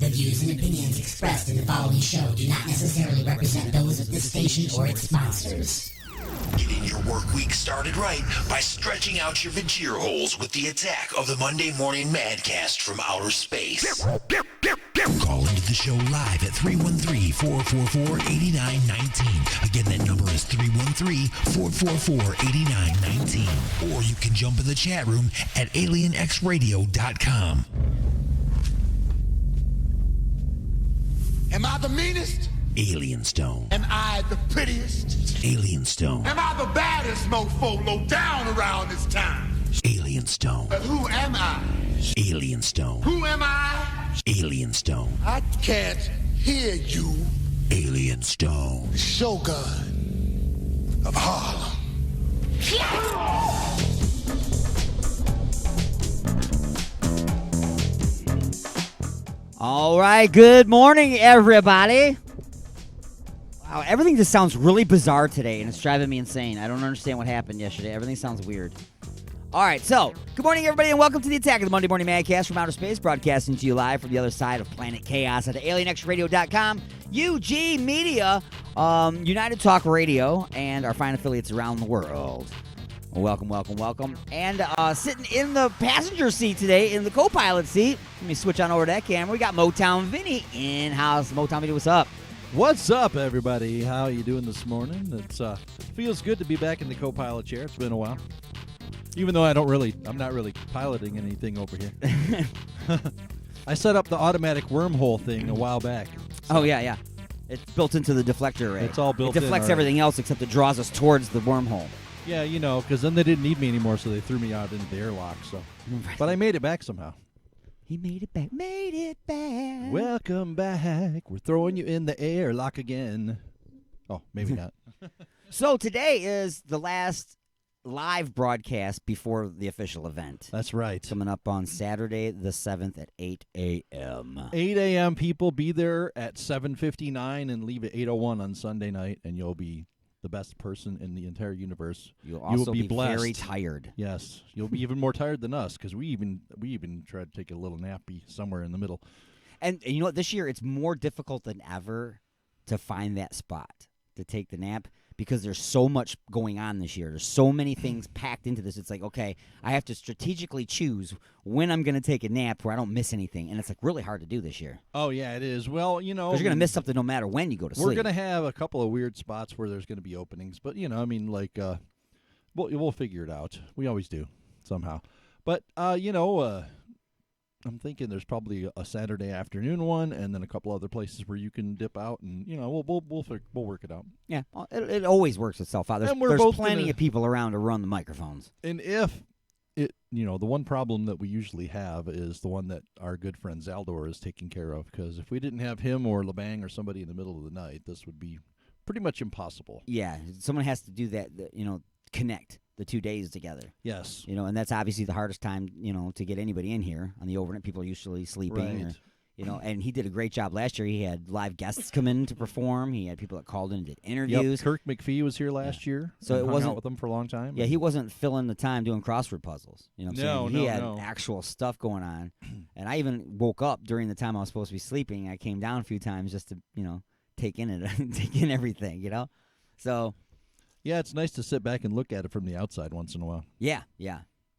The views and opinions expressed in the following show do not necessarily represent those of this station or its sponsors. Getting your work week started right by stretching out your vagina holes with the attack of the Monday Morning Madcast from outer space. Call into the show live at 313-444-8919. Again, that number is 313-444-8919. Or you can jump in the chat room at alienxradio.com. Am I the meanest? Alien Stone. Am I the prettiest? Alien Stone. Am I the baddest mofo low down around this time? Alien Stone. But who am I? Alien Stone. Who am I? Alien Stone. I can't hear you. Alien Stone. The Shogun of Harlem. All right, good morning, everybody. Wow, everything just sounds really bizarre today, and it's driving me insane. I don't understand what happened yesterday. Everything sounds weird. All right, so, good morning, everybody, and welcome to the Attack of the Monday Morning Madcast from outer space, broadcasting to you live from the other side of planet chaos at alienxradio.com, UG Media, United Talk Radio, and our fine affiliates around the world. Welcome. And sitting in the passenger seat today, in the co-pilot seat, let me switch on over to that camera. We got Motown Vinny in-house. Motown Vinny, what's up? What's up, everybody? How are you doing this morning? It feels good to be back in the co-pilot chair. It's been a while. Even though I'm not really piloting anything over here. I set up the automatic wormhole thing a while back. So. Oh, yeah. It's built into the deflector array. It's all built in. It deflects everything else except it draws us towards the wormhole. Yeah, because then they didn't need me anymore, so they threw me out into the airlock. So, but I made it back somehow. He made it back. Welcome back. We're throwing you in the airlock again. Oh, maybe not. So today is the last live broadcast before the official event. That's right. Coming up on Saturday the 7th at 8 a.m. 8 a.m. People be there at 7:59 and leave at 8:01 on Sunday night, and you'll be the best person in the entire universe. You'll also be blessed. very tired. Yes, you'll be even more tired than us because we even tried to take a little nappy somewhere in the middle. And you know what? This year it's more difficult than ever to find that spot to take the nap because there's so much going on this year. There's so many things packed into this. It's like, okay, I have to strategically choose when I'm going to take a nap where I don't miss anything, and it's like really hard to do this year. Oh yeah, it is. Well, because you're going to miss something no matter when you go to sleep. We're going to have a couple of weird spots where there's going to be openings, but we'll figure it out. We always do somehow. But I'm thinking there's probably a Saturday afternoon one, and then a couple other places where you can dip out, and we'll work it out. Yeah, it always works itself out. There's plenty of people around to run the microphones. And if it, the one problem that we usually have is the one that our good friend Zaldor is taking care of, because if we didn't have him or LeBang or somebody in the middle of the night, this would be pretty much impossible. Yeah, someone has to do that. Connect the 2 days together. Yes. And that's obviously the hardest time, to get anybody in here on the overnight. People are usually sleeping. Right. And he did a great job last year. He had live guests come in to perform. He had people that called in and did interviews. Yep. Kirk McPhee was here last year. So it hung wasn't out with them for a long time. Yeah, he wasn't filling the time doing crossword puzzles. You know what I'm saying? He had actual stuff going on. And I even woke up during the time I was supposed to be sleeping. I came down a few times just to, take in everything, So yeah, it's nice to sit back and look at it from the outside once in a while. Yeah.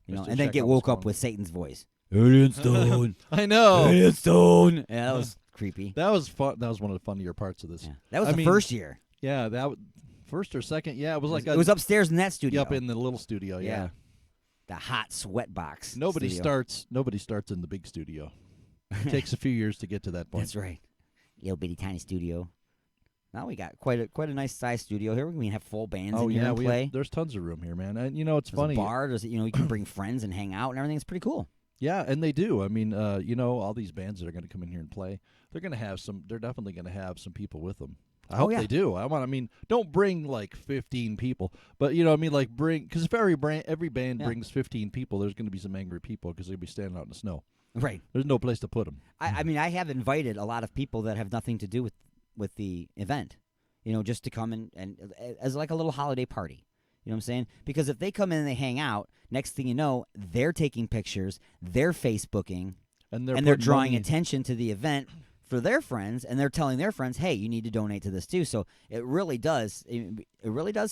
And then get woke up with Satan's voice. Alien Stone. I know. Alien Stone. Yeah, that was creepy. That was fun. That was one of the funnier parts of this. Yeah. That was the first year. Yeah, first or second. Yeah, it was like it was upstairs in that studio. Up in the little studio. Yeah. The hot sweat box. Nobody starts in the big studio. It takes a few years to get to that point. That's right. Little bitty tiny studio. Now we got quite a nice size studio here. We can have full bands in here and play. There's tons of room here, man. And it's funny. There's a bar. You can bring friends and hang out and everything. It's pretty cool. Yeah, and they do. I mean, all these bands that are going to come in here and play, they're definitely going to have some people with them. I hope they do. Don't bring like 15 people, but because if every band brings 15 people, there's going to be some angry people because they'll be standing out in the snow. Right. There's no place to put them. I have invited a lot of people that have nothing to do with the event, just to come and as like a little holiday party. You know what I'm saying? Because if they come in and they hang out, next thing you know, they're taking pictures, they're Facebooking, and they're drawing attention to the event for their friends, and they're telling their friends, hey, you need to donate to this too. So it really does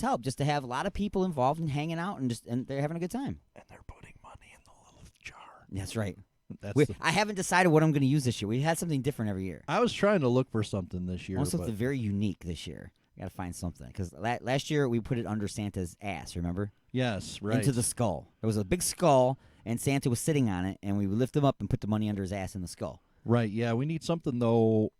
help just to have a lot of people involved and hanging out and they're having a good time. And they're putting money in the little jar. That's right. That's I haven't decided what I'm going to use this year. We had something different every year. I was trying to look for something this year. I want something very unique this year. I got to find something. Because last year we put it under Santa's ass, remember? Yes, right. Into the skull. There was a big skull, and Santa was sitting on it, and we would lift him up and put the money under his ass in the skull. Right, yeah. We need something, though,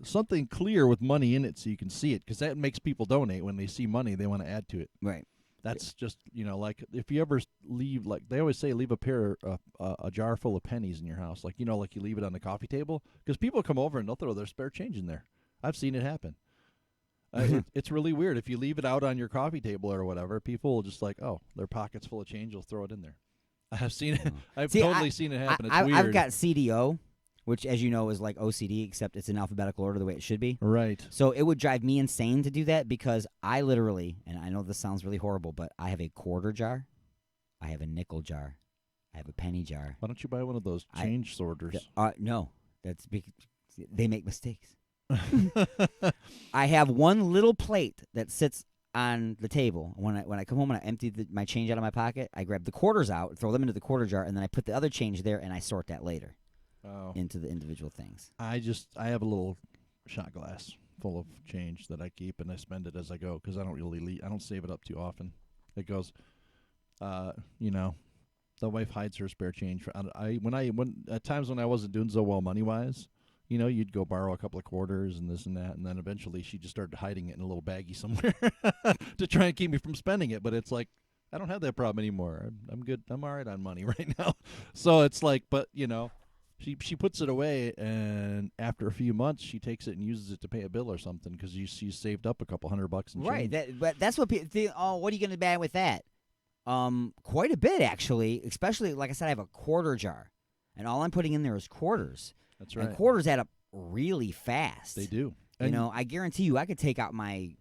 something clear with money in it so you can see it, because that makes people donate. When they see money, they want to add to it. Right. That's just, like if you ever leave, like they always say, leave a jar full of pennies in your house. Like, like you leave it on the coffee table. Because people come over and they'll throw their spare change in there. I've seen it happen. It's really weird. If you leave it out on your coffee table or whatever, people will just their pocket's full of change, they'll throw it in there. I've seen it. I've totally seen it happen. It's weird. I've got CDO, which, as you know, is like OCD, except it's in alphabetical order the way it should be. Right. So it would drive me insane to do that because I literally, and I know this sounds really horrible, but I have a quarter jar, I have a nickel jar, I have a penny jar. Why don't you buy one of those change sorters? No, that's because they make mistakes. I have one little plate that sits on the table. When I come home and I empty my change out of my pocket, I grab the quarters out, throw them into the quarter jar, and then I put the other change there, and I sort that later into the individual things. I have a little shot glass full of change that I keep, and I spend it as I go because I don't really I don't save it up too often. It goes, the wife hides her spare change. When at times when I wasn't doing so well money wise. You'd go borrow a couple of quarters and this and that, and then eventually she just started hiding it in a little baggie somewhere to try and keep me from spending it. But it's like, I don't have that problem anymore. I'm good. I'm all right on money right now. So it's like, but, she puts it away, and after a few months, she takes it and uses it to pay a bill or something because she's saved up a couple $100 in right. change. That's what people think. Oh, what are you going to buy with that? Quite a bit, actually, especially, like I said, I have a quarter jar, and all I'm putting in there is quarters. That's right. And quarters add up really fast. They do. I guarantee you I could take out my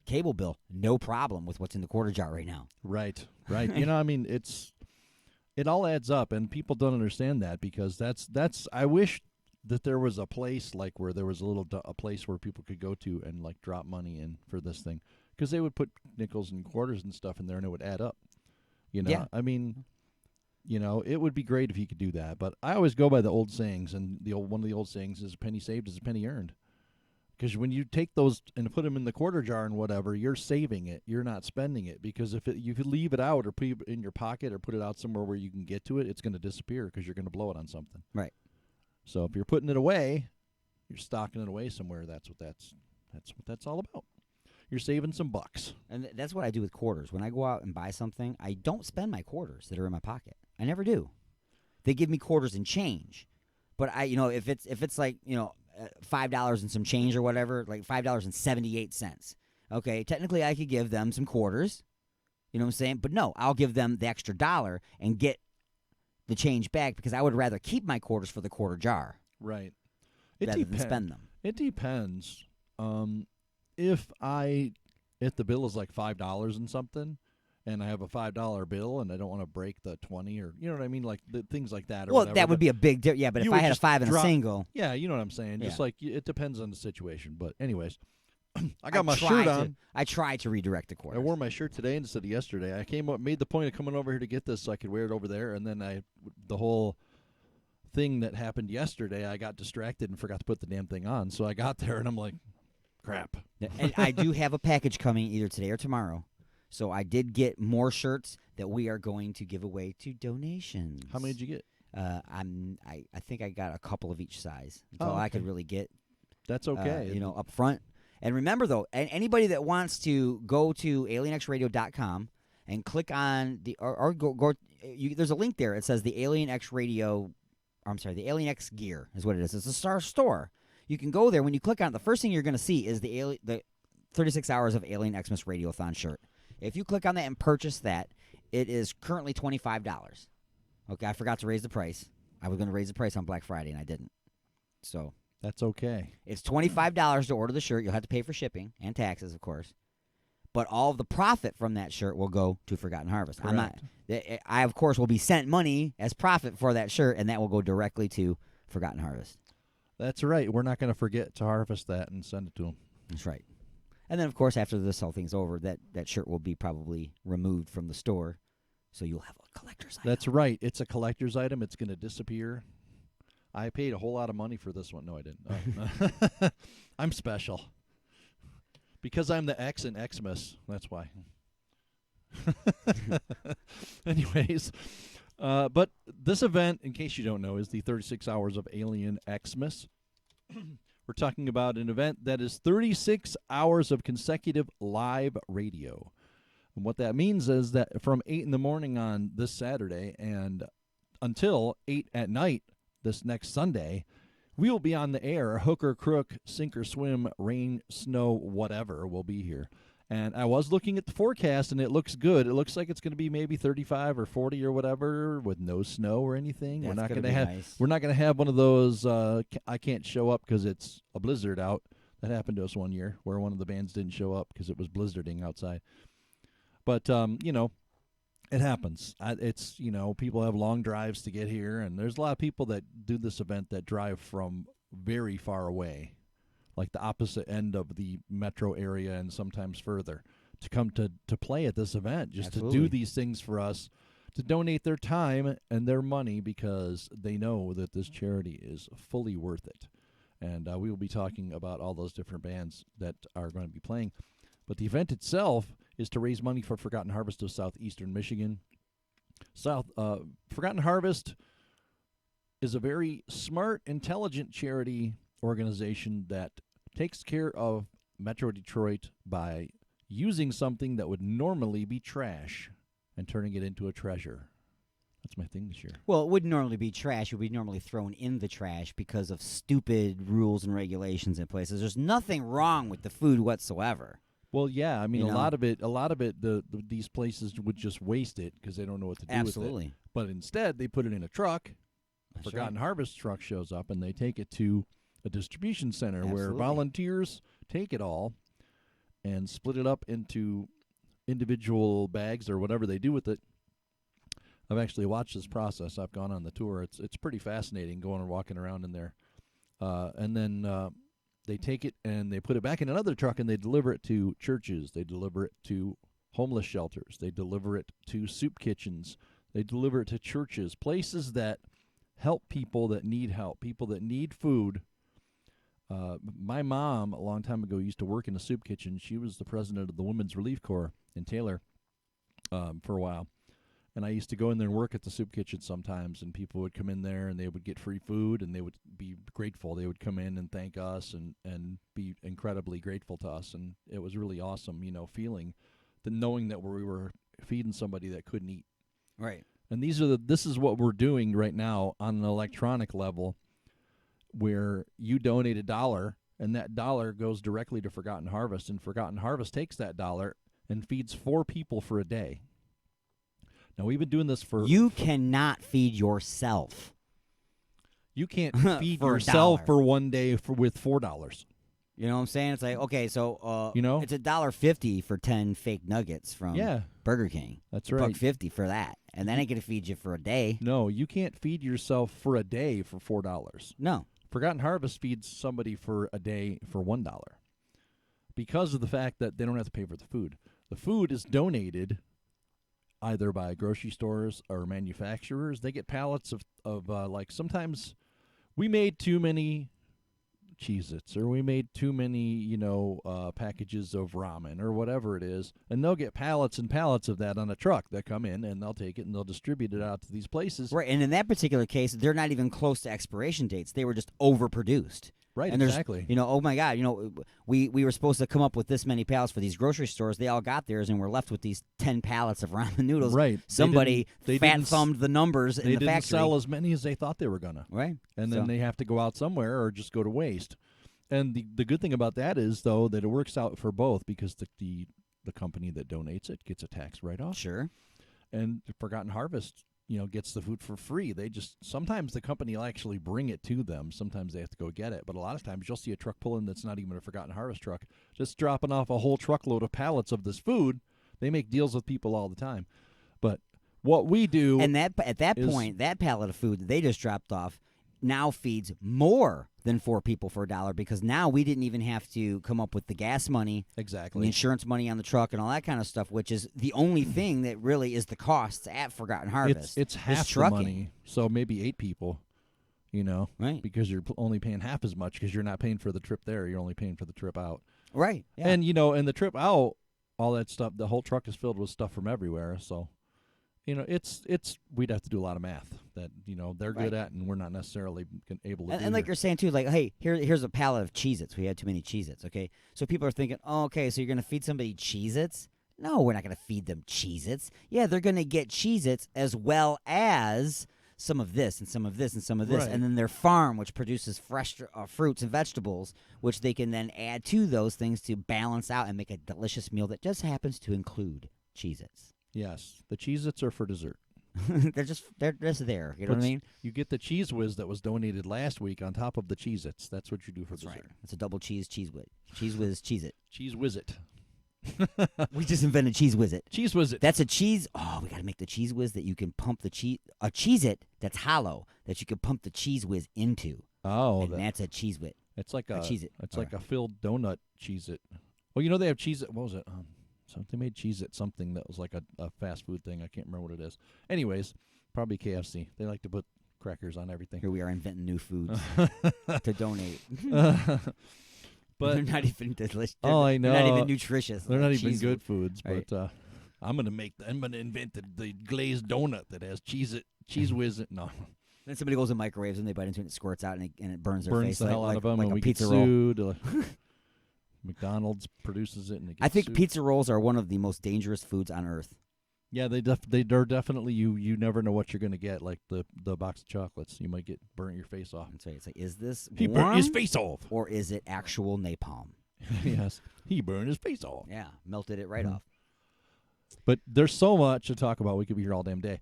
cable bill, no problem, with what's in the quarter jar right now. Right. It all adds up, and people don't understand that because that's. I wish that there was a place like where there was a place where people could go to and like drop money in for this thing because they would put nickels and quarters and stuff in there and it would add up. Yeah. It would be great if you could do that, but I always go by the old sayings, and one of the old sayings is "a penny saved is a penny earned." Because when you take those and put them in the quarter jar and whatever, you're saving it. You're not spending it. Because if you could leave it out or put it in your pocket or put it out somewhere where you can get to it, it's going to disappear because you're going to blow it on something. Right. So if you're putting it away, you're stocking it away somewhere. That's what that's all about. You're saving some bucks. And that's what I do with quarters. When I go out and buy something, I don't spend my quarters that are in my pocket. I never do. They give me quarters and change. But if it's like, $5 and some change or whatever, like $5.78. Okay, technically I could give them some quarters. You know what I'm saying? But no, I'll give them the extra $1 and get the change back because I would rather keep my quarters for the quarter jar. Right. Rather than spend them. It depends. If the bill is like $5 and something, and I have a $5 bill, and I don't want to break the 20, or you know what I mean, like things like that. Or well, whatever, that would be a big difference. Yeah, but if I had a 5 and a single, yeah, you know what I'm saying. Yeah. Just like it depends on the situation. But anyways, I got my shirt on. I tried to redirect the quarters. I wore my shirt today instead of yesterday. I made the point of coming over here to get this so I could wear it over there, and then the whole thing that happened yesterday, I got distracted and forgot to put the damn thing on. So I got there and I'm like, crap. And I do have a package coming either today or tomorrow. So I did get more shirts that we are going to give away to donations. How many did you get? I think I got a couple of each size. That's all I could really get. That's okay. Up front. And remember, though, anybody that wants to go to alienxradio.com and click on there's a link there. It says the Alien X Radio. The Alien X gear is what it is. It's a Star store. You can go there. When you click on it, the first thing you're going to see is the 36 Hours of Alien Xmas Radiothon shirt. If you click on that and purchase that, it is currently $25. Okay, I forgot to raise the price. I was going to raise the price on Black Friday, and I didn't. So that's okay. It's $25 to order the shirt. You'll have to pay for shipping and taxes, of course. But all of the profit from that shirt will go to Forgotten Harvest. Correct. I, of course, will be sent money as profit for that shirt, and that will go directly to Forgotten Harvest. That's right. We're not going to forget to harvest that and send it to them. That's right. And then, of course, after this whole thing's over, that shirt will be probably removed from the store, so you'll have a collector's item. That's right. It's a collector's item. It's going to disappear. I paid a whole lot of money for this one. No, I didn't. I'm special. Because I'm the X in Xmas. That's why. Anyways, but this event, in case you don't know, is the 36 Hours of Alien Xmas. We're talking about an event that is 36 hours of consecutive live radio. And what that means is that from 8 in the morning on this Saturday and until 8 at night this next Sunday, we will be on the air. Hook or crook, sink or swim, rain, snow, whatever will be here. And I was looking at the forecast, and it looks good. It looks like it's going to be maybe 35 or 40 or whatever with no snow or anything. That's we're not going to be have nice. We're not going to have one of those I can't show up because it's a blizzard out. That happened to us one year where one of the bands didn't show up because it was blizzarding outside. But it happens. It's people have long drives to get here, and there's a lot of people that do this event that drive from very far away, like the opposite end of the metro area and sometimes further, to come to play at this event, just Absolutely. to do these things for us, to donate their time and their money because they know that this charity is fully worth it. And we will be talking about all those different bands that are going to be playing. But the event itself is to raise money for Forgotten Harvest of Southeastern Michigan. Forgotten Harvest is a very smart, intelligent charity organization that takes care of Metro Detroit by using something that would normally be trash and turning it into a treasure. That's my thing this year. Well, it wouldn't normally be trash. It would be normally thrown in the trash because of stupid rules and regulations in places. There's nothing wrong with the food whatsoever. Well, yeah, I mean, You a know? lot of it, these places would just waste it because they don't know what to do Absolutely. with it. But instead, they put it in a truck. That's Forgotten right. Harvest truck shows up, and they take it to a distribution center where Absolutely. volunteers take it all and split it up into individual bags or whatever they do with it. I've actually watched this process. I've gone on the tour. It's pretty fascinating going and walking around in there. And then they take it and they put it back in another truck and they deliver it to churches. They deliver it to homeless shelters. They deliver it to soup kitchens. They deliver it to churches, places that help people that need help, people that need food. My mom, a long time ago, used to work in a soup kitchen. She was the president of the Women's Relief Corps in Taylor for a while. And I used to go in there and work at the soup kitchen sometimes, and people would come in there and they would get free food and they would be grateful. They would come in and thank us and be incredibly grateful to us. And it was really awesome, feeling knowing that we were feeding somebody that couldn't eat. Right. And this is what we're doing right now on an electronic level, where you donate $1 and that dollar goes directly to Forgotten Harvest, and Forgotten Harvest takes that dollar and feeds 4 people for a day. Now, we've been doing this for... You cannot feed yourself. You can't feed For yourself $1. for one day with $4. You know what I'm saying? It's like, okay, so You know? it's $1.50 for 10 fake nuggets from Yeah. Burger King. That's right. $1.50 for that. And then I get to feed you for a day. No, you can't feed yourself for a day for $4. No. Forgotten Harvest feeds somebody for a day for $1 because of the fact that they don't have to pay for the food. The food is donated either by grocery stores or manufacturers. They get pallets of like sometimes we made too many Cheez-Its or we made too many, packages of ramen or whatever it is, and they'll get pallets and pallets of that on a truck that come in, and they'll take it and they'll distribute it out to these places. Right, and in that particular case, they're not even close to expiration dates. They were just overproduced. Right, and there's, exactly. Oh my God, we were supposed to come up with this many pallets for these grocery stores. They all got theirs, and we're left with these 10 pallets of ramen noodles. Right. Somebody They fat didn't thumbed the numbers in They the didn't factory. sell as many as they thought they were gonna. Right, And So- then they have to go out somewhere or just go to waste. And the good thing about that is, though, that it works out for both because the company that donates it gets a tax write-off. Sure. And the Forgotten Harvest, gets the food for free. Sometimes the company will actually bring it to them. Sometimes they have to go get it. But a lot of times you'll see a truck pull in that's not even a Forgotten Harvest truck, just dropping off a whole truckload of pallets of this food. They make deals with people all the time. But what we do... And at that is- point, that pallet of food that they just dropped off now feeds more than 4 people for $1 because now we didn't even have to come up with the gas money, Exactly. and the insurance money on the truck, and all that kind of stuff, which is the only thing that really is the costs at Forgotten Harvest. It's half the trucking. money, so maybe 8 people. Right? Because you're only paying half as much because you're not paying for the trip there. You're only paying for the trip out. Right. Yeah. And and the trip out, all that stuff. The whole truck is filled with stuff from everywhere. So, it's we'd have to do a lot of math that they're good at, and we're not necessarily able to. And like you're saying too, like, hey, here's a pallet of Cheez-Its. We had too many Cheez-Its. Okay, so people are thinking, oh, okay, so you're gonna feed somebody Cheez-Its? No, we're not gonna feed them Cheez-Its. Yeah, they're gonna get Cheez-Its as well as some of this and some of this and some of this, Right. and then their farm, which produces fresh fruits and vegetables, which they can then add to those things to balance out and make a delicious meal that just happens to include Cheez-Its. Yes, the Cheez-Its are for dessert. they're just there. You know what I mean? You get the Cheese Whiz that was donated last week on top of the Cheez-Its. That's what you do for dessert. Right. It's a double cheese whiz. Cheese whiz, Cheez-It. Cheese Whiz-It. We just invented Cheese Whiz-It. Cheese Whiz-It. That's a cheese. Oh, we got to make the Cheese Whiz that you can pump the cheese. A Cheez-It that's hollow that you can pump the Cheese Whiz into. Oh, and that's a Cheese Whiz. It's like a Cheez-It. It's like a filled donut Cheez-It. Well, they have Cheez-It. What was it? So they made Cheez-It something that was like a fast food thing. I can't remember what it is. Anyways, probably KFC. They like to put crackers on everything. Here we are inventing new foods to donate. But they're not even delicious. I know. They're not even nutritious. They're like not even cheese good whiz. foods. Right. But I'm gonna invent the glazed donut that has Cheese Whiz. No. Then somebody goes in microwaves and they bite into it and it squirts out and it burns their Burns face. the hell out of them, like and a we pizza get roll. sued. McDonald's produces it, and it gets I think sued. pizza rolls are one of the most dangerous foods on earth. Yeah, they're definitely you never know what you're gonna get. Like the box of chocolates, you might burn your face off. That's right. It's like, is this He warm burned his face off. or is it actual napalm? Yes, he burned his face off. Yeah, melted it right off. But there's so much to talk about. We could be here all damn day.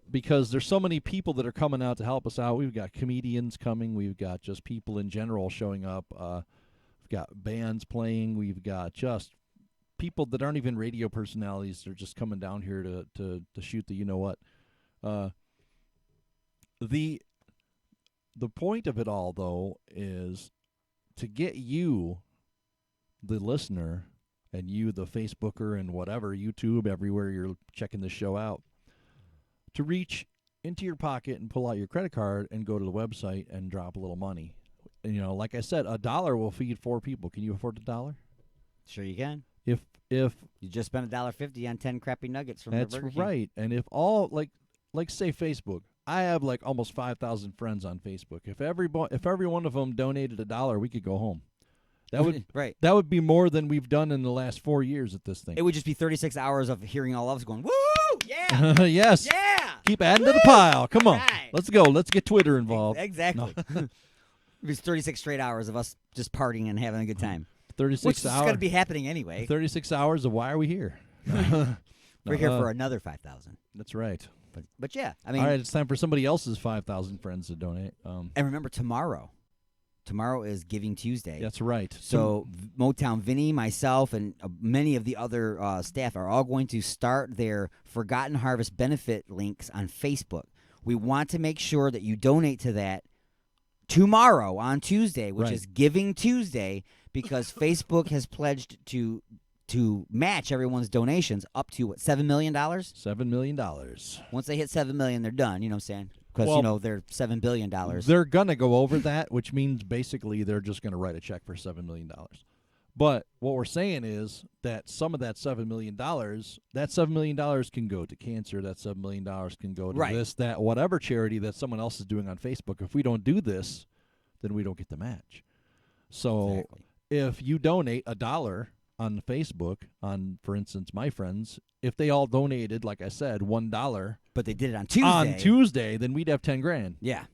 Because there's so many people that are coming out to help us out. We've got comedians coming. We've got just people in general showing up. We've got bands playing. We've got just people that aren't even radio personalities. They're just coming down here to shoot the you-know-what. The point of it all, though, is to get you, the listener, and you, the Facebooker and whatever, YouTube, everywhere you're checking this show out, to reach into your pocket and pull out your credit card and go to the website and drop a little money. And, like I said, $1 will feed 4 people. Can you afford $1? Sure you can. If You just spent $1.50 on 10 crappy nuggets from that's the Burger King. right, and if all like say Facebook, I have like almost 5,000 friends on Facebook. If every one of them donated $1, we could go home. That would right. That would be more than we've done in the last 4 years at this thing. It would just be 36 hours of hearing all of us going, woo! Yeah! Yes. Yeah! Keep adding to the pile. Come on. Right. Let's go. Let's get Twitter involved. Exactly. It was 36 straight hours of us just partying and having a good time. 36 Which is hours. going to be happening anyway. 36 hours of why are we here? We're here for another 5,000. That's right. But yeah, I mean. All right, it's time for somebody else's 5,000 friends to donate. And remember, tomorrow is Giving Tuesday. That's right. So Motown Vinny, myself, and many of the other staff are all going to start their Forgotten Harvest benefit links on Facebook. We want to make sure that you donate to that tomorrow on Tuesday, which Right. is Giving Tuesday, because Facebook has pledged to match everyone's donations up to what, $7 million? $7 million. Once they hit $7 million, they're done. You know what I'm saying? Because Well, they're $7 billion. They're going to go over that, which means basically they're just going to write a check for $7 million. But what we're saying is that some of that $7 million, that $7 million can go to cancer. That $7 million can go to Right. this, that, whatever charity that someone else is doing on Facebook. If we don't do this, then we don't get the match. So Exactly. if you donate $1 on Facebook, on, for instance, my friends, if they all donated, like I said, $1 But they did it on Tuesday. then we'd have 10 grand, Yeah.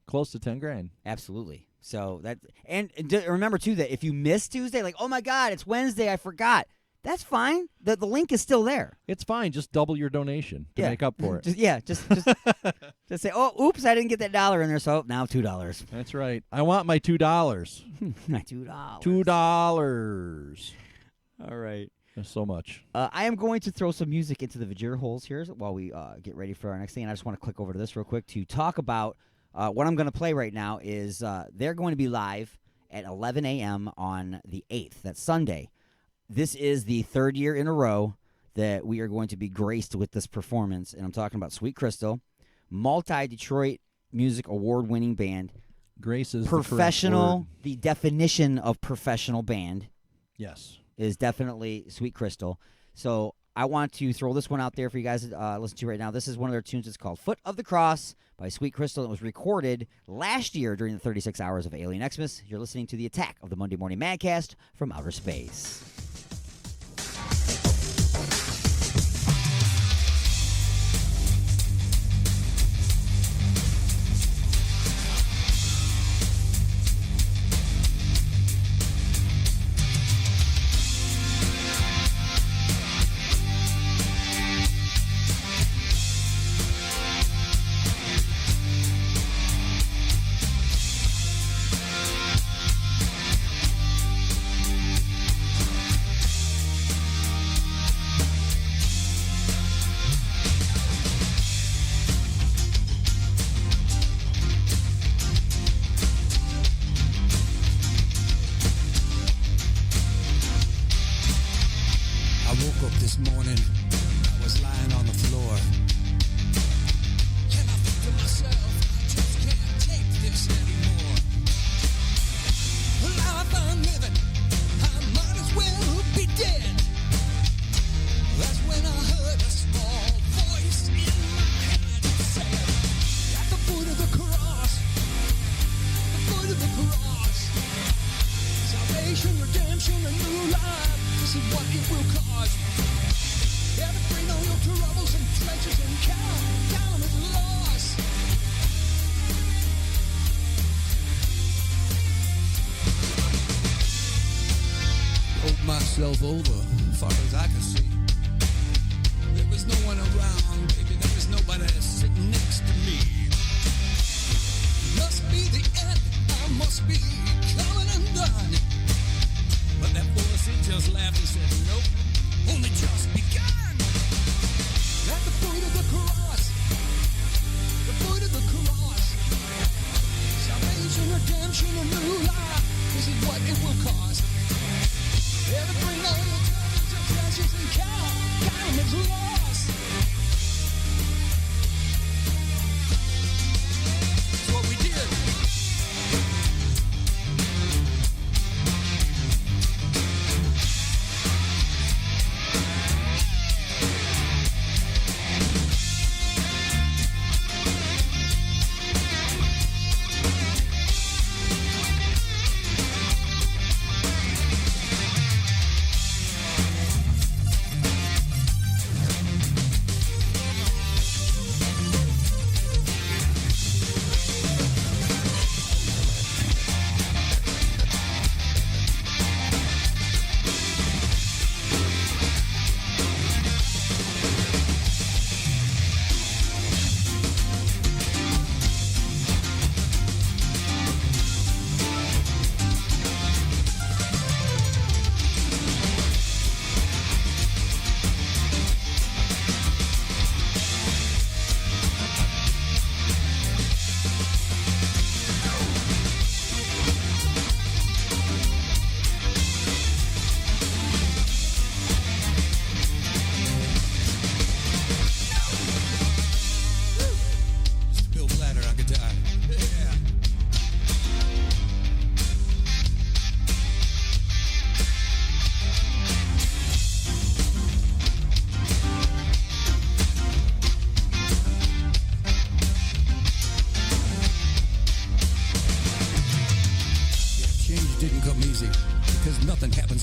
close to 10 grand. Absolutely. So that and remember too that if you miss Tuesday, like, oh my God, it's Wednesday, I forgot. That's fine. The link is still there. It's fine. Just double your donation to make up for it. Just just say, oh, oops, I didn't get that $1 in there, so now $2. That's right. I want my $2. My $2. $2. All right. That's so much. I am going to throw some music into the Vajir holes here while we get ready for our next thing. And I just want to click over to this real quick to talk about What I'm going to play right now is they're going to be live at 11 a.m. on the 8th. That's Sunday. This is the third year in a row that we are going to be graced with this performance, and I'm talking about Sweet Crystal, multi-Detroit Music Award-winning band. Grace is professional. The definition of professional band, yes, is definitely Sweet Crystal. So I want to throw this one out there for you guys to listen to right now. This is one of their tunes. It's called Foot of the Cross by Sweet Crystal. It was recorded last year during the 36 Hours of Alien Xmas. You're listening to the Attack of the Monday Morning Madcast from Outer Space. Over, far as I could see. There was no one around, baby, there was nobody sitting next to me. Must be the end, I must be coming undone. But that voice, it just laughed and said, nope, only just begun. At the foot of the cross, the foot of the cross, salvation, redemption, a new life, this is what it will cost. Everything on your tongues and treasures and count is lost. That's what we did.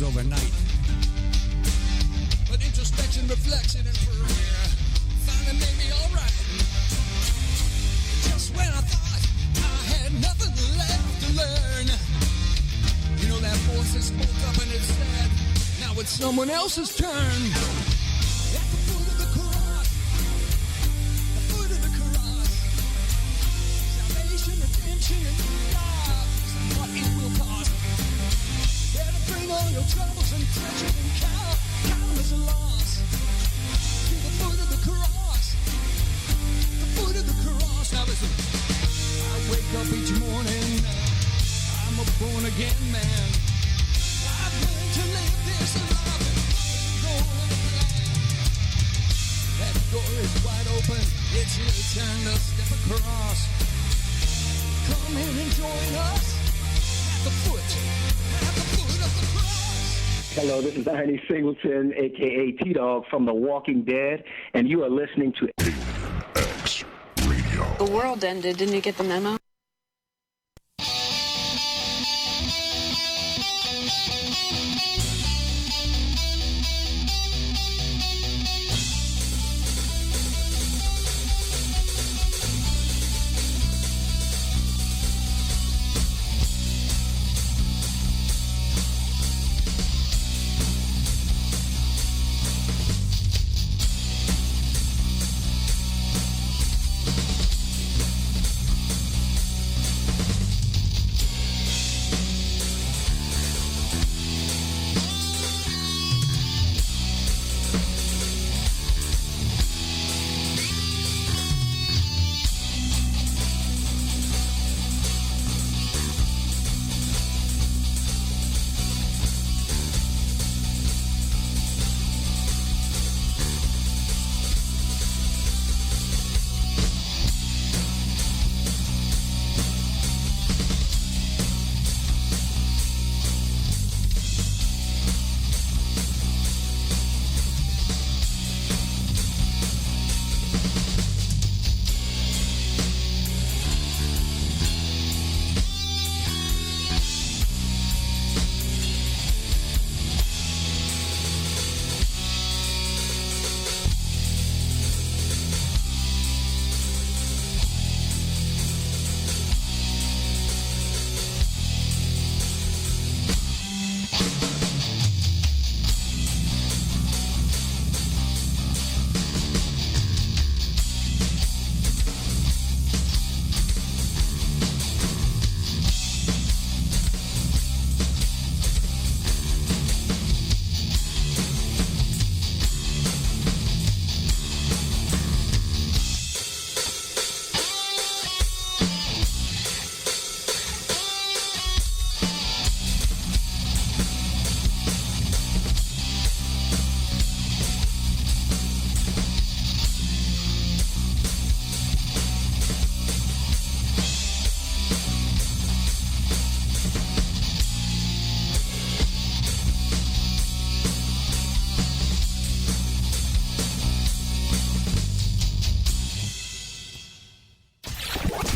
Overnight, but introspection, reflection, and prayer finally made me alright. Just when I thought I had nothing left to learn, you know that voice that spoke up and it said, now it's someone else's turn. At the foot of the cross, the foot of the cross, salvation, redemption, and love is what it will cost. Bring all your troubles and treasures and count as a loss. To the foot of the cross, the foot of the cross. Now listen, I born again man. I've learned to live this life and go in the plan. That door is wide open. It's your turn to step across. Come in and join us at the foot of the cross. Hello, this is Ernie Singleton, a.k.a. T-Dog from The Walking Dead, and you are listening to X Radio. The world ended. Didn't you get the memo?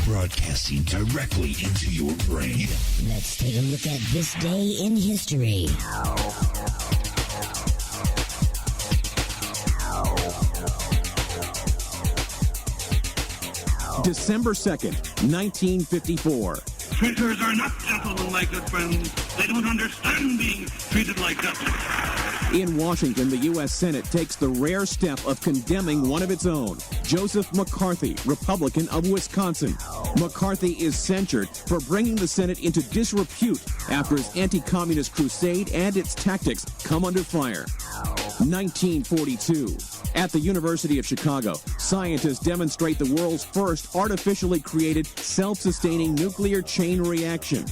Broadcasting directly into your brain. Let's take a look at this day in history. December 2nd, 1954. Traitors are not gentlemen, my good friends. They don't understand being treated like that. In Washington, the U.S. Senate takes the rare step of condemning one of its own, Joseph McCarthy, Republican of Wisconsin. McCarthy is censured for bringing the Senate into disrepute after his anti-communist crusade and its tactics come under fire. 1942. At the University of Chicago, scientists demonstrate the world's first artificially created self-sustaining nuclear chain reaction.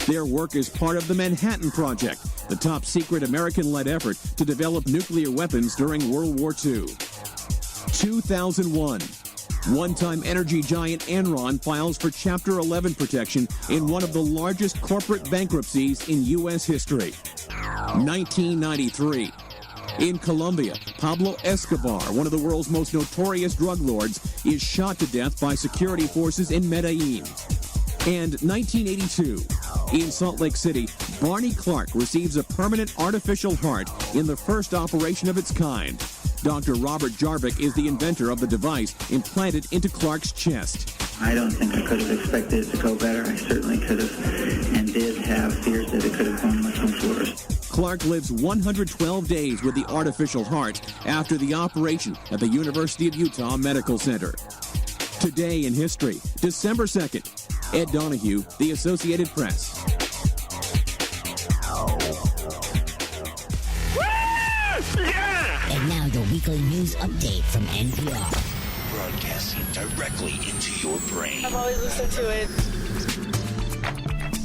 Their work is part of the Manhattan Project, the top-secret American-led effort to develop nuclear weapons during World War II. 2001. One-time energy giant Enron files for Chapter 11 protection in one of the largest corporate bankruptcies in U.S. history. 1993. In Colombia, Pablo Escobar, one of the world's most notorious drug lords, is shot to death by security forces in Medellin. And 1982. In Salt Lake City, Barney Clark receives a permanent artificial heart in the first operation of its kind. Dr. Robert Jarvik is the inventor of the device implanted into Clark's chest. I don't think I could have expected it to go better. I certainly could have and did have fears that it could have gone much, much worse. Clark lives 112 days with the artificial heart after the operation at the University of Utah Medical Center. Today in history, December 2nd, Ed Donahue, The Associated Press. And now your weekly news update from NPR. Broadcasting directly into your brain. I've always listened to it.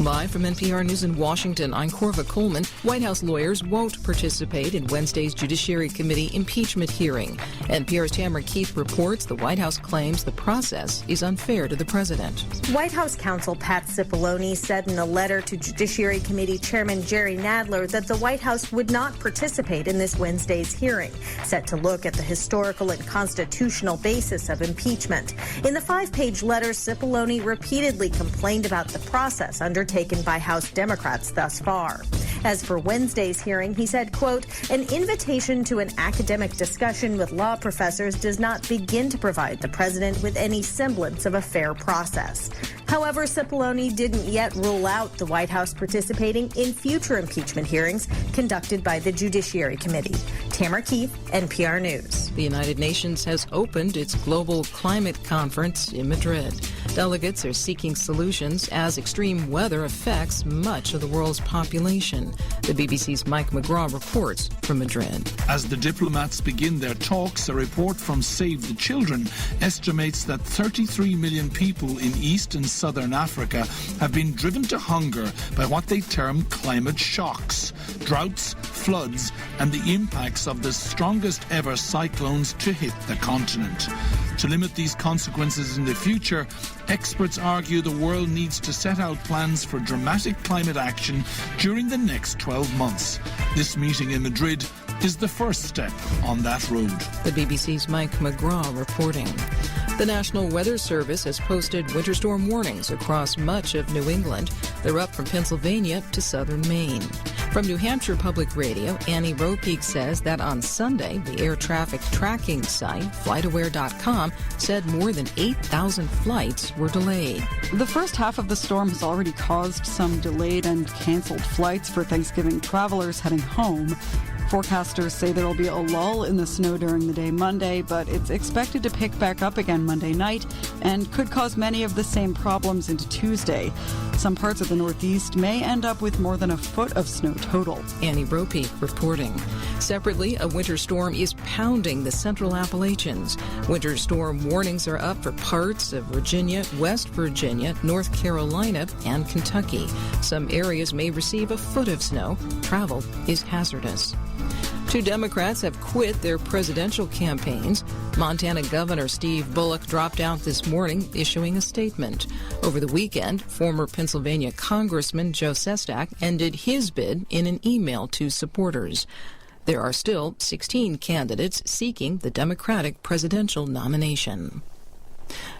Live from NPR News in Washington, I'm Corva Coleman. White House lawyers won't participate in Wednesday's Judiciary Committee impeachment hearing. NPR's Tamara Keith reports the White House claims the process is unfair to the president. White House counsel Pat Cipollone said in a letter to Judiciary Committee Chairman Jerry Nadler that the White House would not participate in this Wednesday's hearing, set to look at the historical and constitutional basis of impeachment. In the 5-page letter, Cipollone repeatedly complained about the process undertaken by House Democrats thus far. As for Wednesday's hearing, he said, quote, an invitation to an academic discussion with law professors does not begin to provide the president with any semblance of a fair process. However, Cipollone didn't yet rule out the White House participating in future impeachment hearings conducted by the Judiciary Committee. Tamara Keith, NPR News. The United Nations has opened its Global Climate Conference in Madrid. Delegates are seeking solutions as extreme weather affects much of the world's population. The BBC's Mike McGraw reports from Madrid. As the diplomats begin their talks, a report from Save the Children estimates that 33 million people in East and Southern Africa have been driven to hunger by what they term climate shocks, droughts, floods, and the impacts of the strongest ever cyclones to hit the continent. To limit these consequences in the future, experts argue the world needs to set out plans for dramatic climate action during the next 12 months. This meeting in Madrid is the first step on that road. The BBC's Mike McGraw reporting. The National Weather Service has posted winter storm warnings across much of New England. They're up from Pennsylvania to southern Maine. From New Hampshire Public Radio, Annie Ropeek says that on Sunday, the air traffic tracking site, FlightAware.com, said more than 8,000 flights were delayed. The first half of the storm has already caused some delayed and canceled flights for Thanksgiving travelers heading home. Forecasters say there will be a lull in the snow during the day Monday, but it's expected to pick back up again Monday night and could cause many of the same problems into Tuesday. Some parts of the Northeast may end up with more than a foot of snow total. Annie Ropeek reporting. Separately, a winter storm is pounding the central Appalachians. Winter storm warnings are up for parts of Virginia, West Virginia, North Carolina, and Kentucky. Some areas may receive a foot of snow. Travel is hazardous. 2 Democrats have quit their presidential campaigns. Montana Governor Steve Bullock dropped out this morning, issuing a statement. Over the weekend, former Pennsylvania Congressman Joe Sestak ended his bid in an email to supporters. There are still 16 candidates seeking the Democratic presidential nomination.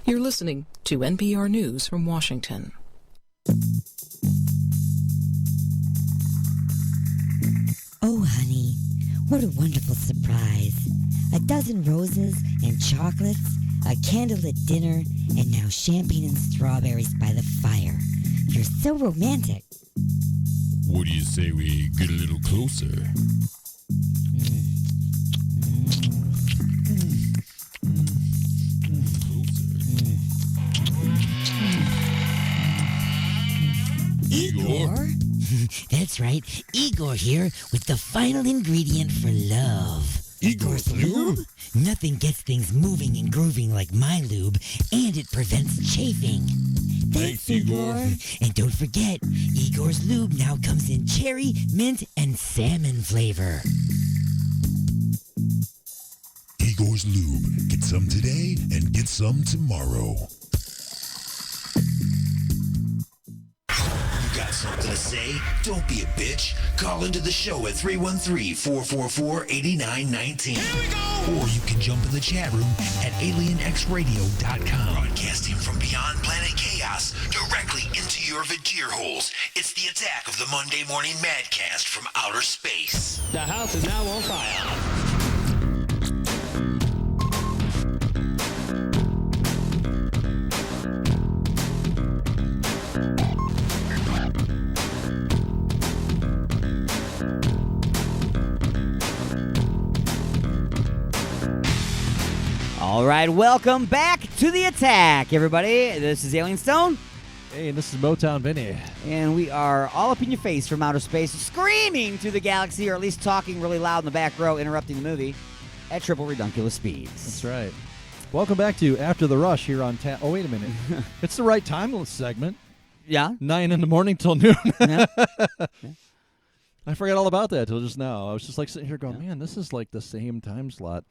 You're listening to NPR News from Washington. Oh, honey, what a wonderful surprise. A dozen roses and chocolates, a candlelit dinner, and now champagne and strawberries by the fire. You're so romantic. What do you say we get a little closer? Igor? That's right, Igor here with the final ingredient for love. Igor's lube? Nothing gets things moving and grooving like my lube, and it prevents chafing. Thanks, Igor. And don't forget, Igor's lube now comes in cherry, mint, and salmon flavor. Igor's lube. Get some today and get some tomorrow. Got something to say? Don't be a bitch. Call into the show at 313-444-8919. Or you can jump in the chat room at alienxradio.com. Broadcasting from beyond planet chaos directly into your vajir holes. It's the attack of the Monday Morning Madcast from outer space. The house is now on fire. All right, welcome back to the attack, everybody. This is Alien Stone. Hey, and this is Motown Vinny. And we are all up in your face from outer space, screaming through the galaxy, or at least talking really loud in the back row, interrupting the movie at triple redunculous speeds. That's right. Welcome back to After the Rush here on Oh, wait a minute. It's the right timeless segment. Yeah. 9 in the morning till noon. Yeah. I forgot all about that till just now. I was just like sitting here going, man, this is like the same time slot.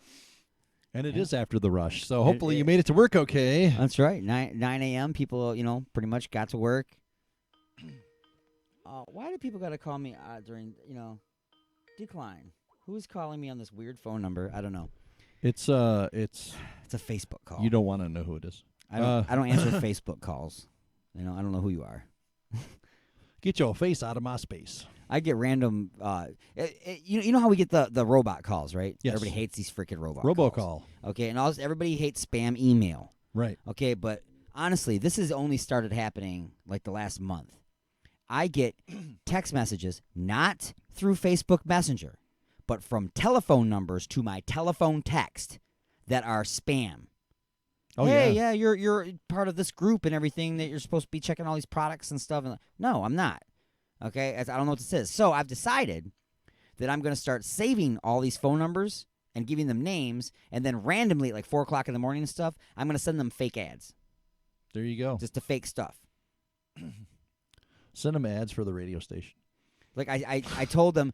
And it is after the rush. So hopefully you made it to work okay. That's right. 9 a.m. People, pretty much got to work. Why do people got to call me during, decline? Who's calling me on this weird phone number? I don't know. It's a Facebook call. You don't want to know who it is. I don't answer Facebook calls. I don't know who you are. Get your face out of my space. I get random. You know how we get the robot calls, right? Yes. Everybody hates these freaking robot Robocall. calls. Okay, and everybody hates spam email. Right. Okay, but honestly, this has only started happening like the last month. I get text messages not through Facebook Messenger, but from telephone numbers to my telephone text that are spam. Oh, hey, yeah, you're part of this group and everything that you're supposed to be checking all these products and stuff. No, I'm not. Okay, I don't know what this is. So I've decided that I'm going to start saving all these phone numbers and giving them names, and then randomly, at like 4 o'clock in the morning and stuff, I'm going to send them fake ads. There you go. Just to fake stuff. Send them ads for the radio station. Like I told them,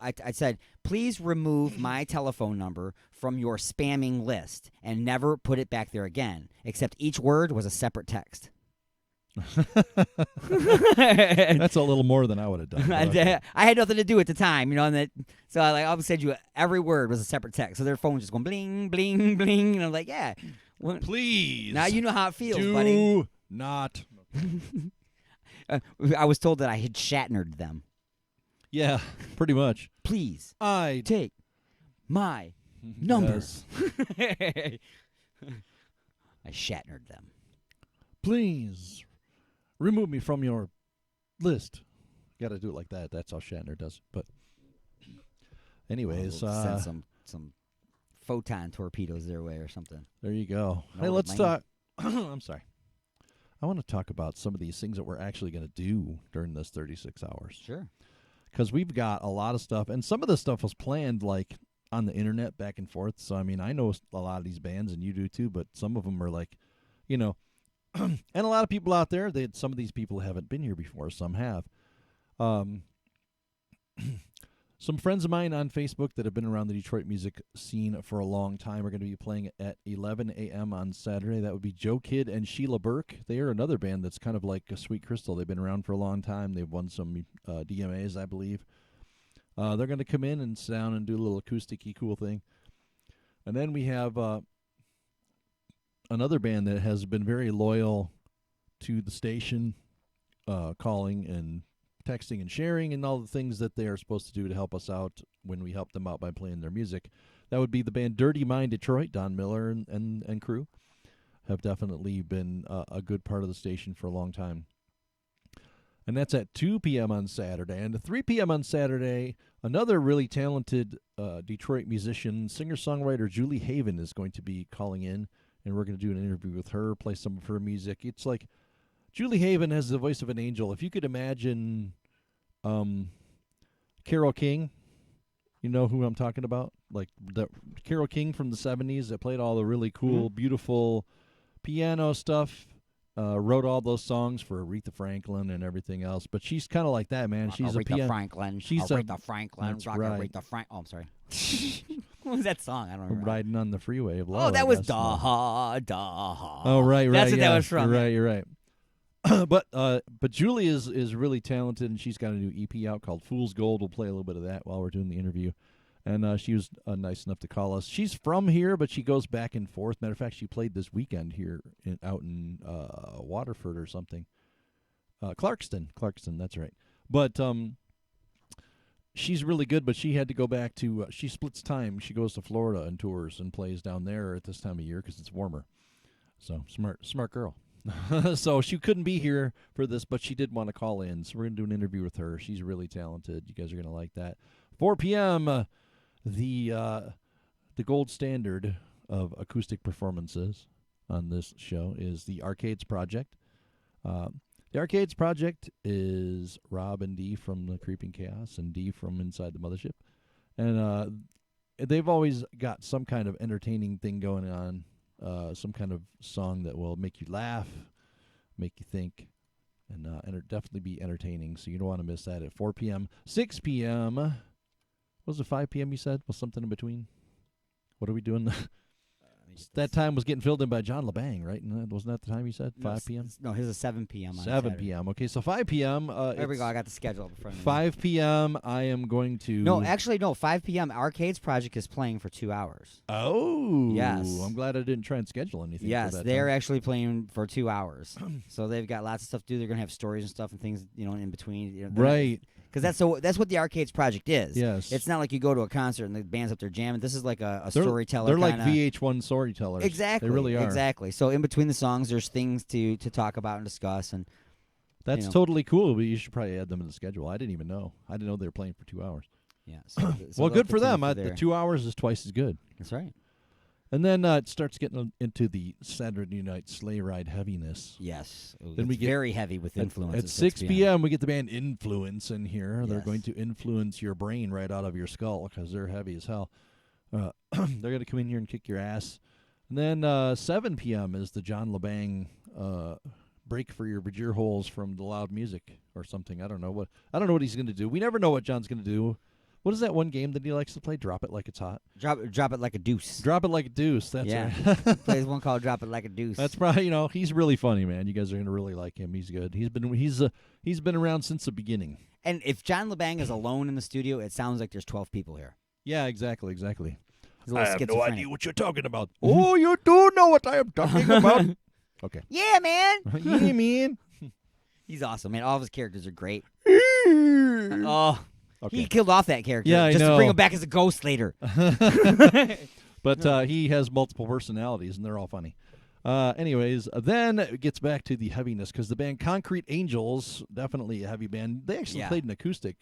I said, please remove my telephone number from your spamming list and never put it back there again, except each word was a separate text. That's a little more than I would have done. I had nothing to do at the time, so I'll send you every word was a separate text. So their phone was just going bling, bling, bling. And I'm like, yeah. Please. Now you know how it feels, do buddy. Not. I was told that I had Shatnered them. Yeah, pretty much. Please. I take my numbers. Yes. I Shatnered them. Please remove me from your list. Got to do it like that. That's how Shatner does it. But anyways, send some photon torpedoes their way or something. There you go. Hey, let's talk. I'm sorry. I want to talk about some of these things that we're actually going to do during this 36 hours. Sure. Because we've got a lot of stuff, and some of this stuff was planned like on the internet back and forth. So I mean, I know a lot of these bands, and you do too. But some of them are like, and a lot of people out there, some of these people haven't been here before. Some have. Some friends of mine on Facebook that have been around the Detroit music scene for a long time are going to be playing at 11 a.m. on Saturday. That would be Joe Kidd and Sheila Burke. They are another band that's kind of like a Sweet Crystal. They've been around for a long time. They've won some DMAs, I believe. They're going to come in and sit down and do a little acoustic-y cool thing. And then we have another band that has been very loyal to the station, calling and texting and sharing and all the things that they are supposed to do to help us out when we help them out by playing their music. That would be the band Dirty Mind Detroit. Don Miller and crew have definitely been a good part of the station for a long time. And that's at 2 p.m. on Saturday. And at 3 p.m. on Saturday, another really talented Detroit musician, singer-songwriter Julie Haven is going to be calling in, and we're going to do an interview with her, play some of her music. It's like Julie Haven has the voice of an angel. If you could imagine Carole King, you know who I'm talking about? Like the Carole King from the 70s that played all the really cool, beautiful piano stuff, wrote all those songs for Aretha Franklin and everything else. But she's kind of like that, man. She's Aretha Franklin. She's Aretha Franklin. That's right. Aretha Franklin. Oh, I'm sorry. What was that song? I don't remember. Riding on the Freeway of Love. Oh, that was Da Da. Oh, right. That's what yeah. that was from. You're right. But Julie is really talented, and she's got a new EP out called Fool's Gold. We'll play a little bit of that while we're doing the interview. And she was nice enough to call us. She's from here, but she goes back and forth. Matter of fact, she played this weekend here out in Waterford or something. Clarkston, that's right. But she's really good, but she had to go back to, she splits time. She goes to Florida and tours and plays down there at this time of year because it's warmer. So, smart girl. So she couldn't be here for this, but she did want to call in. So we're going to do an interview with her. She's really talented. You guys are going to like that. 4 p.m., the gold standard of acoustic performances on this show is the Arcades Project. The Arcades Project is Rob and Dee from the Creeping Chaos and Dee from Inside the Mothership. And they've always got some kind of entertaining thing going on, some kind of song that will make you laugh, make you think, and definitely be entertaining. So you don't want to miss that at 4 p.m., 6 p.m. What was it 5 p.m. you said? Was something in between? What are we doing? That time was getting filled in by John LeBang, right? And wasn't that the time you said? 5 p.m.? No, his is 7 p.m. on 7 Saturday. p.m. Okay, so 5 p.m. There we go. I got the schedule up in front of me. 5 p.m. I am going to... No, actually, no. 5 p.m. Arcades Project is playing for 2 hours. Oh. Yes. I'm glad I didn't try and schedule anything. Yes, for that they're time. actually playing for 2 hours. So they've got lots of stuff to do. They're going to have stories and stuff and things, in between. Right. Because that's what the Arcades Project is. Yes. It's not like you go to a concert and the band's up there jamming. This is like a storyteller. They're like kinda. VH1 storytellers. Exactly. They really are. Exactly. So in between the songs, there's things to talk about and discuss. And That's totally cool, but you should probably add them to the schedule. I didn't even know. I didn't know they were playing for 2 hours. Yeah. So well, good for them. The 2 hours is twice as good. That's right. And then it starts getting into the Saturday night sleigh ride heaviness. Yes. Then we get very heavy with influence. At 6 p.m., we get the band Influence in here. Yes. They're going to influence your brain right out of your skull because they're heavy as hell. They're going to come in here and kick your ass. And then 7 p.m. is the John LeBang break for your ear holes from the loud music or something. I don't know what he's going to do. We never know what John's going to do. What is that one game that he likes to play? Drop It Like It's Hot. Drop it like a deuce. Drop It Like a Deuce. That's right. He plays one called Drop It Like a Deuce. That's probably he's really funny, man. You guys are gonna really like him. He's good. He's been around since the beginning. And if John LeBang is alone in the studio, it sounds like there's 12 people here. Yeah, exactly. I have no idea what you're talking about. Oh, you do know what I am talking about. Okay. Yeah, man. Yeah, man. He's awesome, man. All of his characters are great. Oh. Okay. He killed off that character just to bring him back as a ghost later. But he has multiple personalities, and they're all funny. Anyways, then it gets back to the heaviness, because the band Concrete Angels, definitely a heavy band. They actually played an acoustic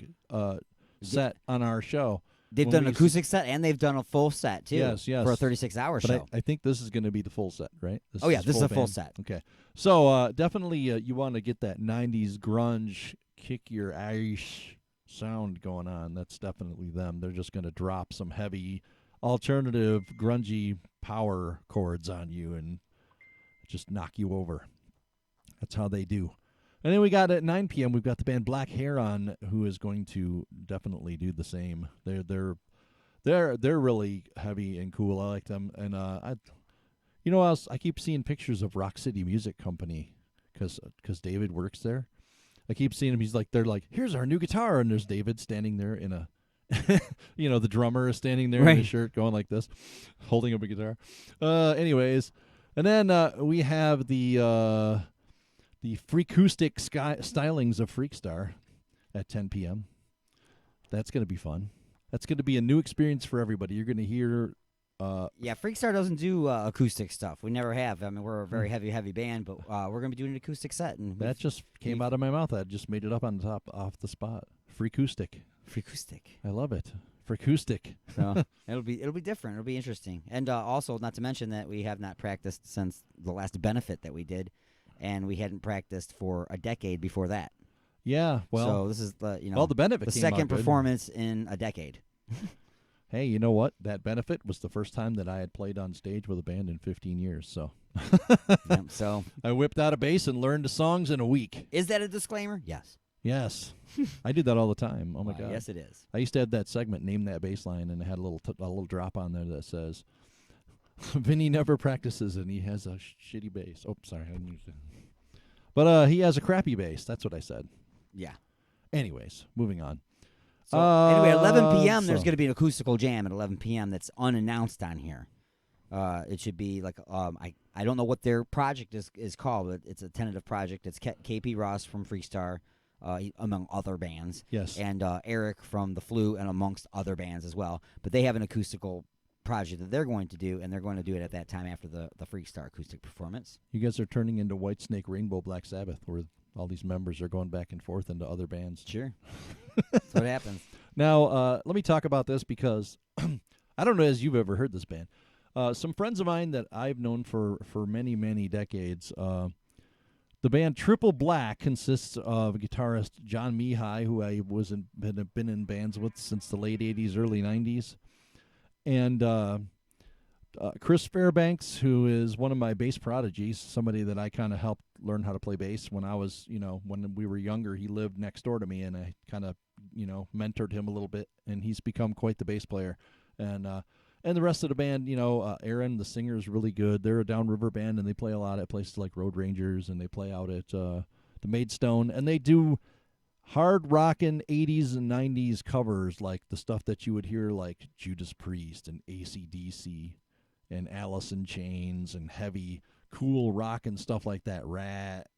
set on our show. They've done an acoustic set, and they've done a full set, too. Yes. For a 36-hour show. I think this is going to be the full set, right? This is a full set. Okay. So definitely you want to get that 90s grunge, kick your ass sound going on. That's definitely them. They're just going to drop some heavy, alternative, grungy power chords on you and just knock you over. That's how they do. And then we got at 9 p.m. we've got the band Black Hair on, who is going to definitely do the same. They're really heavy and cool. I like them. And I keep seeing pictures of Rock City Music Company because David works there. I keep seeing him. They're like, here's our new guitar, and there's David standing there in a, the drummer is standing there in his shirt, going like this, holding up a guitar. Anyways, and then we have the Freakoustic stylings of Freakstar at 10 p.m. That's going to be fun. That's going to be a new experience for everybody. You're going to hear. Freakstar doesn't do acoustic stuff. We never have. I mean, we're a very heavy band, but we're going to be doing an acoustic set. And that just came out of my mouth. I just made it up on top off the spot. Freakoustic. I love it. Freakoustic. So it'll be different. It'll be interesting. And also, not to mention that we have not practiced since the last benefit that we did, and we hadn't practiced for a decade before that. Yeah. Well, so this is the the benefit the came second out good. performance in a decade. Hey, you know what? That benefit was the first time that I had played on stage with a band in 15 years. So, so I whipped out a bass and learned the songs in a week. Is that a disclaimer? Yes. Yes. I do that all the time. Oh my God. Yes, it is. I used to have that segment, Name That Bass Line, and it had a little drop on there that says, Vinny never practices and he has a shitty bass. Oh, sorry. I didn't use it. But he has a crappy bass. That's what I said. Yeah. Anyways, moving on. So anyway, 11 p.m. There's going to be an acoustical jam at 11 p.m. that's unannounced on here. It should be like I don't know what their project is called, but it's a tentative project. It's KP Ross from Freestar, among other bands. Yes. And Eric from The Flu, and amongst other bands as well. But they have an acoustical project that they're going to do, and they're going to do it at that time after the Freestar acoustic performance. You guys are turning into Whitesnake Rainbow Black Sabbath, where all these members are going back and forth into other bands. Sure. That's what happens. Now, let me talk about this because I don't know as you've ever heard this band. Some friends of mine that I've known for many, many decades, the band Triple Black consists of guitarist John Mihai, who I been in bands with since the late 80s, early 90s. And Chris Fairbanks, who is one of my bass prodigies, somebody that I kind of helped learn how to play bass when I was, when we were younger. He lived next door to me, and I kind of, mentored him a little bit, and he's become quite the bass player. And the rest of the band, Aaron, the singer, is really good. They're a downriver band, and they play a lot at places like Road Rangers, and they play out at the Maidstone, and they do hard rockin' 80s and 90s covers, like the stuff that you would hear like Judas Priest and AC/DC and Alice in Chains, and heavy, cool rockin' stuff like that, Rat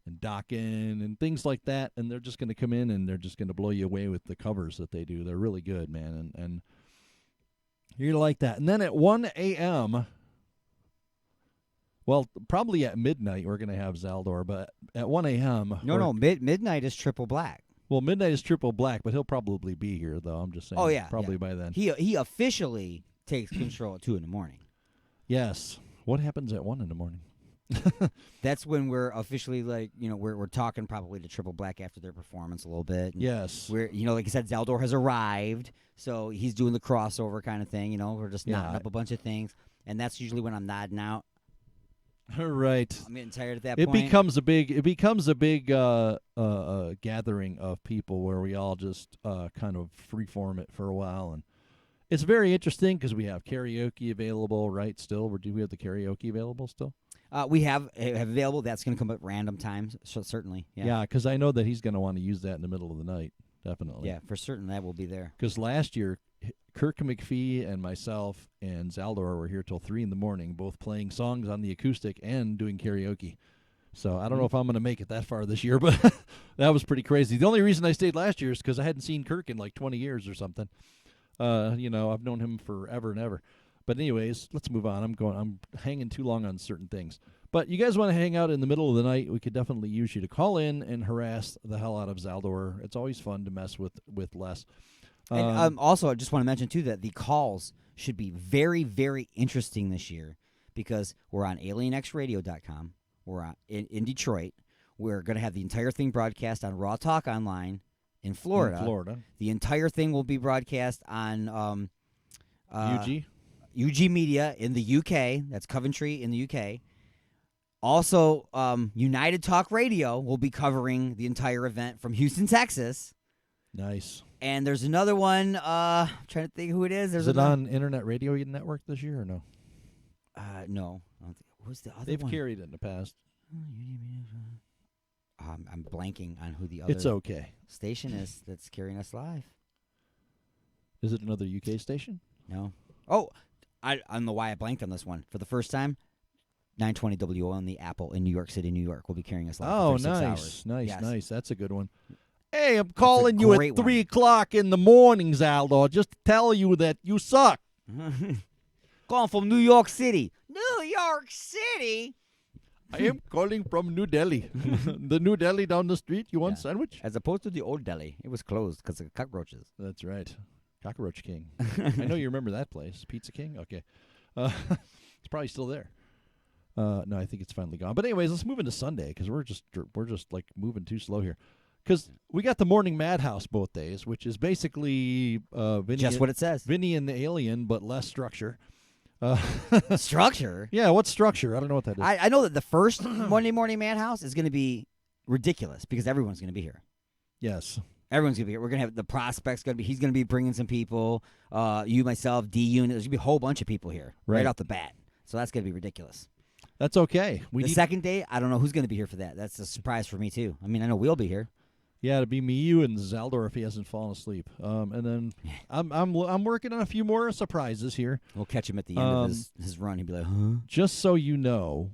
and Dokken and things like that. And they're just going to come in and they're just going to blow you away with the covers that they do. They're really good, man. And you're going to like that. And then at 1 a.m., well, probably at midnight we're going to have Zaldor, but at 1 a.m. No, midnight is Triple Black. Well, midnight is Triple Black, but he'll probably be here, though. I'm just saying. Oh, yeah. Probably by then. He officially takes control at 2 in the morning. Yes. What happens at 1 in the morning? That's when we're officially, like, we're talking probably to Triple Black after their performance a little bit. And yes. We're, like I said, Zaldor has arrived, so he's doing the crossover kind of thing. We're just knotting up a bunch of things, and that's usually when I'm nodding out. Right. I'm getting tired at that point. point. It becomes a big gathering of people where we all just kind of freeform it for a while, and it's very interesting because we have karaoke available, right? Still, do we have the karaoke available still? We have available. That's going to come at random times, so certainly. Yeah, because I know that he's going to want to use that in the middle of the night, definitely. Yeah, for certain that will be there. Because last year, Kirk McPhee and myself and Zaldor were here till 3 in the morning, both playing songs on the acoustic and doing karaoke. So I don't know if I'm going to make it that far this year, but that was pretty crazy. The only reason I stayed last year is because I hadn't seen Kirk in like 20 years or something. I've known him forever and ever. But anyways, let's move on. I'm hanging too long on certain things. But you guys want to hang out in the middle of the night, we could definitely use you to call in and harass the hell out of Zaldor. It's always fun to mess with Les. And also, I just want to mention, too, that the calls should be very, very interesting this year because we're on alienxradio.com. We're in Detroit. We're going to have the entire thing broadcast on Raw Talk Online in Florida. The entire thing will be broadcast on UG Media in the UK. That's Coventry in the UK. Also, United Talk Radio will be covering the entire event from Houston, Texas. Nice. And there's another one. I'm trying to think who it is. Is it on Internet Radio Network this year or no? No. I don't think, who's the other They've one? carried it in the past. I'm blanking on who the other It's okay. station is that's carrying us live. Is it another UK station? No. Oh, I don't know why I blanked on this one. For the first time, 920 WO on the Apple in New York City, New York will be carrying us live for 6 hours. Nice. That's a good one. Hey, I'm calling you at 3 o'clock in the morning, Zaldor, just to tell you that you suck. Calling from New York City. New York City? I am calling from New Delhi. The New Delhi down the street. You want a sandwich? As opposed to the old Delhi. It was closed because of cockroaches. That's right. Cockroach King. I know you remember that place. Pizza King? Okay. It's probably still there. No, I think it's finally gone. But anyways, let's move into Sunday because we're just like moving too slow here. Because we got the Morning Madhouse both days, which is basically Vinny just what it says. Vinny and the Alien, but less structure. Structure? Yeah, what's structure? I don't know what that is. I know that the first Monday Morning Madhouse is going to be ridiculous because everyone's going to be here. Yes. Everyone's going to be here. We're going to have the prospects going to be. He's going to be bringing some people. You, myself, D-Unit. There's going to be a whole bunch of people here right off the bat. So that's going to be ridiculous. That's okay. The second day, I don't know who's going to be here for that. That's a surprise for me, too. I mean, I know we'll be here. Yeah, it'd be me, you, and Zaldor if he hasn't fallen asleep. And then I'm working on a few more surprises here. We'll catch him at the end of his run. He'll be like, huh? Just so you know,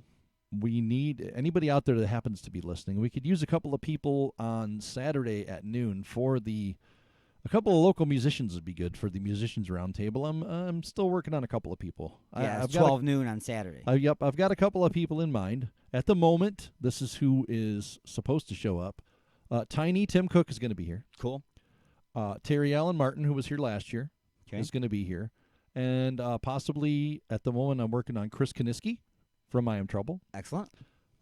we need anybody out there that happens to be listening. We could use a couple of people on Saturday at noon for a couple of local musicians would be good for the musicians roundtable. I'm still working on a couple of people. Yeah, it's 12 noon on Saturday. Yep, I've got a couple of people in mind. At the moment, this is who is supposed to show up. Tiny Tim Cook is going to be here. Cool. Terry Allen Martin, who was here last year, is going to be here. And possibly, at the moment, I'm working on Chris Kaniski from I Am Trouble. Excellent.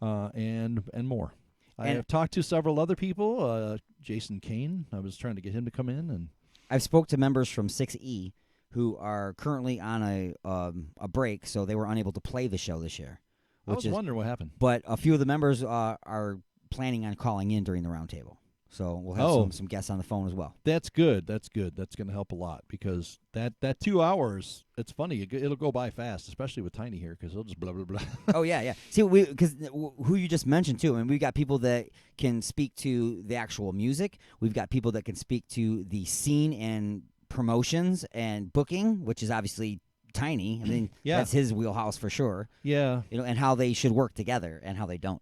And more. I have talked to several other people. Jason Kane, I was trying to get him to come in. And I've spoke to members from 6E who are currently on a break, so they were unable to play the show this year. I was wondering what happened. But a few of the members are planning on calling in during the roundtable. So we'll have some guests on the phone as well. That's good. That's good. That's going to help a lot because that 2 hours, it's funny. It'll go by fast, especially with Tiny here because he'll just blah, blah, blah. Oh, yeah. See, because who you just mentioned, too, and we've got people that can speak to the actual music. We've got people that can speak to the scene and promotions and booking, which is obviously Tiny. I mean, that's his wheelhouse for sure. Yeah. And how they should work together and how they don't.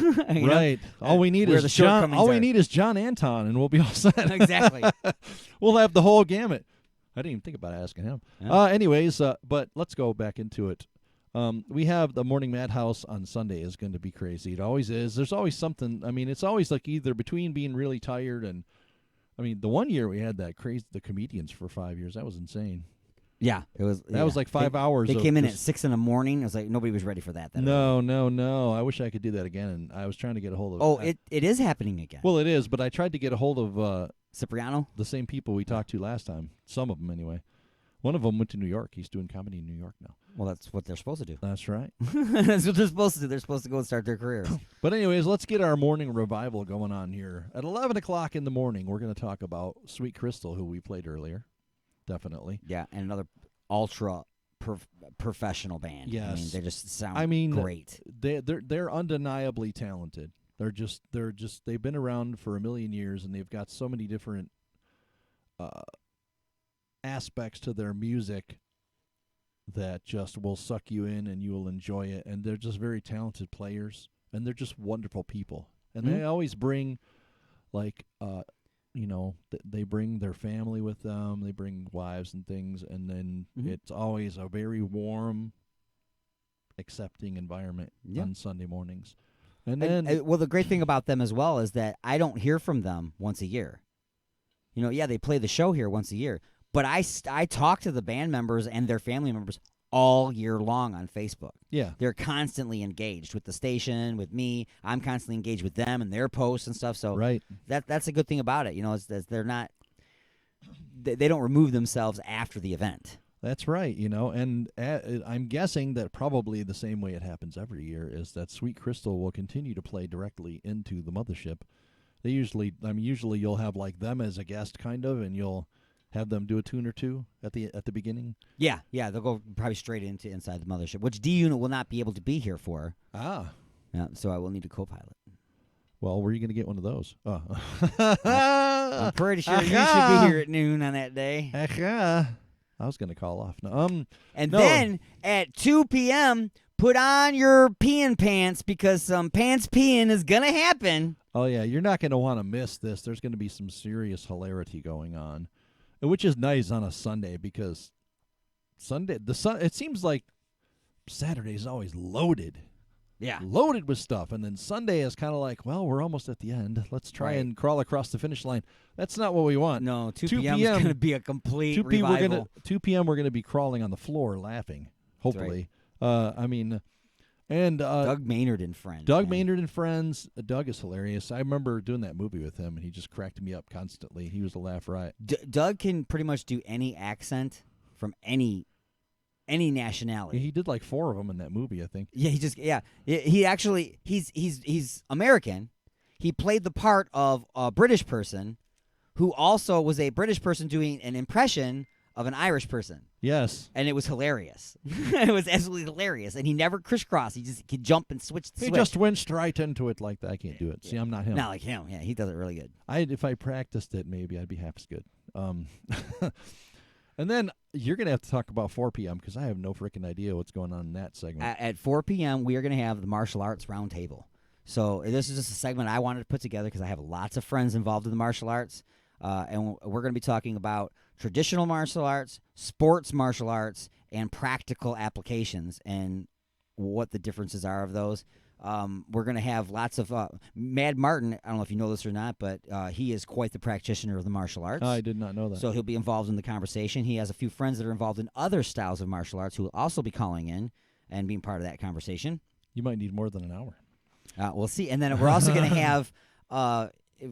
Right. All we need is John. All we need is John Anton, and we'll be all set. Exactly. We'll have the whole gamut. I didn't even think about asking him. Yeah. Anyways, but let's go back into it. We have the Morning Madhouse on Sunday is going to be crazy. It always is. There's always something. I mean, it's always like either between being really tired and, I mean, the one year we had the comedians for 5 years. That was insane. Yeah, it was. That was like 5 hours. They came in at 6 a.m. It was like nobody was ready for that. No. I wish I could do that again. And I was trying to get a hold of. Oh, it is happening again. Well, it is, but I tried to get a hold of Cipriano, the same people we talked to last time. Some of them, anyway. One of them went to New York. He's doing comedy in New York now. Well, that's what they're supposed to do. That's right. That's what they're supposed to do. They're supposed to go and start their careers. But anyways, let's get our morning revival going on here. At 11 o'clock in the morning, we're going to talk about Sweet Crystal, who we played earlier. Definitely. Yeah, and another ultra professional band. Yes. I mean, they just sound great. They're undeniably talented. They've been around for a million years, and they've got so many different aspects to their music that just will suck you in and you will enjoy it. And they're just very talented players, and they're just wonderful people. And they always bring, they bring their family with them. They bring wives and things, and then it's always a very warm, accepting environment on Sunday mornings. And then, the great thing about them as well is that I don't hear from them once a year. They play the show here once a year, but I talk to the band members and their family members all year long on Facebook. Yeah. They're constantly engaged with the station, with me. I'm constantly engaged with them and their posts and stuff. So that's a good thing about it. Is they're not they don't remove themselves after the event. That's right, and I'm guessing that probably the same way it happens every year is that Sweet Crystal will continue to play directly into the mothership. They usually you'll have like them as a guest kind of, and you'll have them do a tune or two at the beginning. Yeah, they'll go probably straight into Inside the Mothership, which D-Unit will not be able to be here for. Ah. Yeah, so I will need a co-pilot. Well, where are you going to get one of those? Oh. I'm pretty sure you should be here at noon on that day. I was going to call off. Then at 2 p.m., put on your peeing pants because some pants peeing is going to happen. Oh, yeah. You're not going to want to miss this. There's going to be some serious hilarity going on, which is nice on a Sunday because it seems like Saturday is always loaded. Yeah. Loaded with stuff. And then Sunday is kind of like, well, we're almost at the end. Let's try and crawl across the finish line. That's not what we want. No, 2 p.m. is going to be a complete revival. 2 p.m. we're going to be crawling on the floor laughing, hopefully. Right. And Doug Maynard and Friends. Maynard and Friends. Doug is hilarious. I remember doing that movie with him, and he just cracked me up constantly. He was a laugh riot. Doug can pretty much do any accent from any nationality. He did like 4 of them in that movie, I think. Yeah, he's American. He played the part of a British person who also was a British person doing an impression of an Irish person. Yes. And it was hilarious. It was absolutely hilarious. And he never crisscrossed. He just could jump and switch. He just went right into it like that. I can't do it. See, I'm not him. Not like him. Yeah, he does it really good. If I practiced it, maybe I'd be half as good. And then you're going to have to talk about 4 p.m. because I have no freaking idea what's going on in that segment. At 4 p.m., we are going to have the Martial Arts Roundtable. So this is just a segment I wanted to put together because I have lots of friends involved in the martial arts. And we're going to be talking about traditional martial arts, sports martial arts, and practical applications and what the differences are of those. We're going to have lots of Mad Martin. I don't know if you know this or not, but he is quite the practitioner of the martial arts. I did not know that. So he'll be involved in the conversation. He has a few friends that are involved in other styles of martial arts who will also be calling in and being part of that conversation. You might need more than an hour. We'll see. And then we're also going to have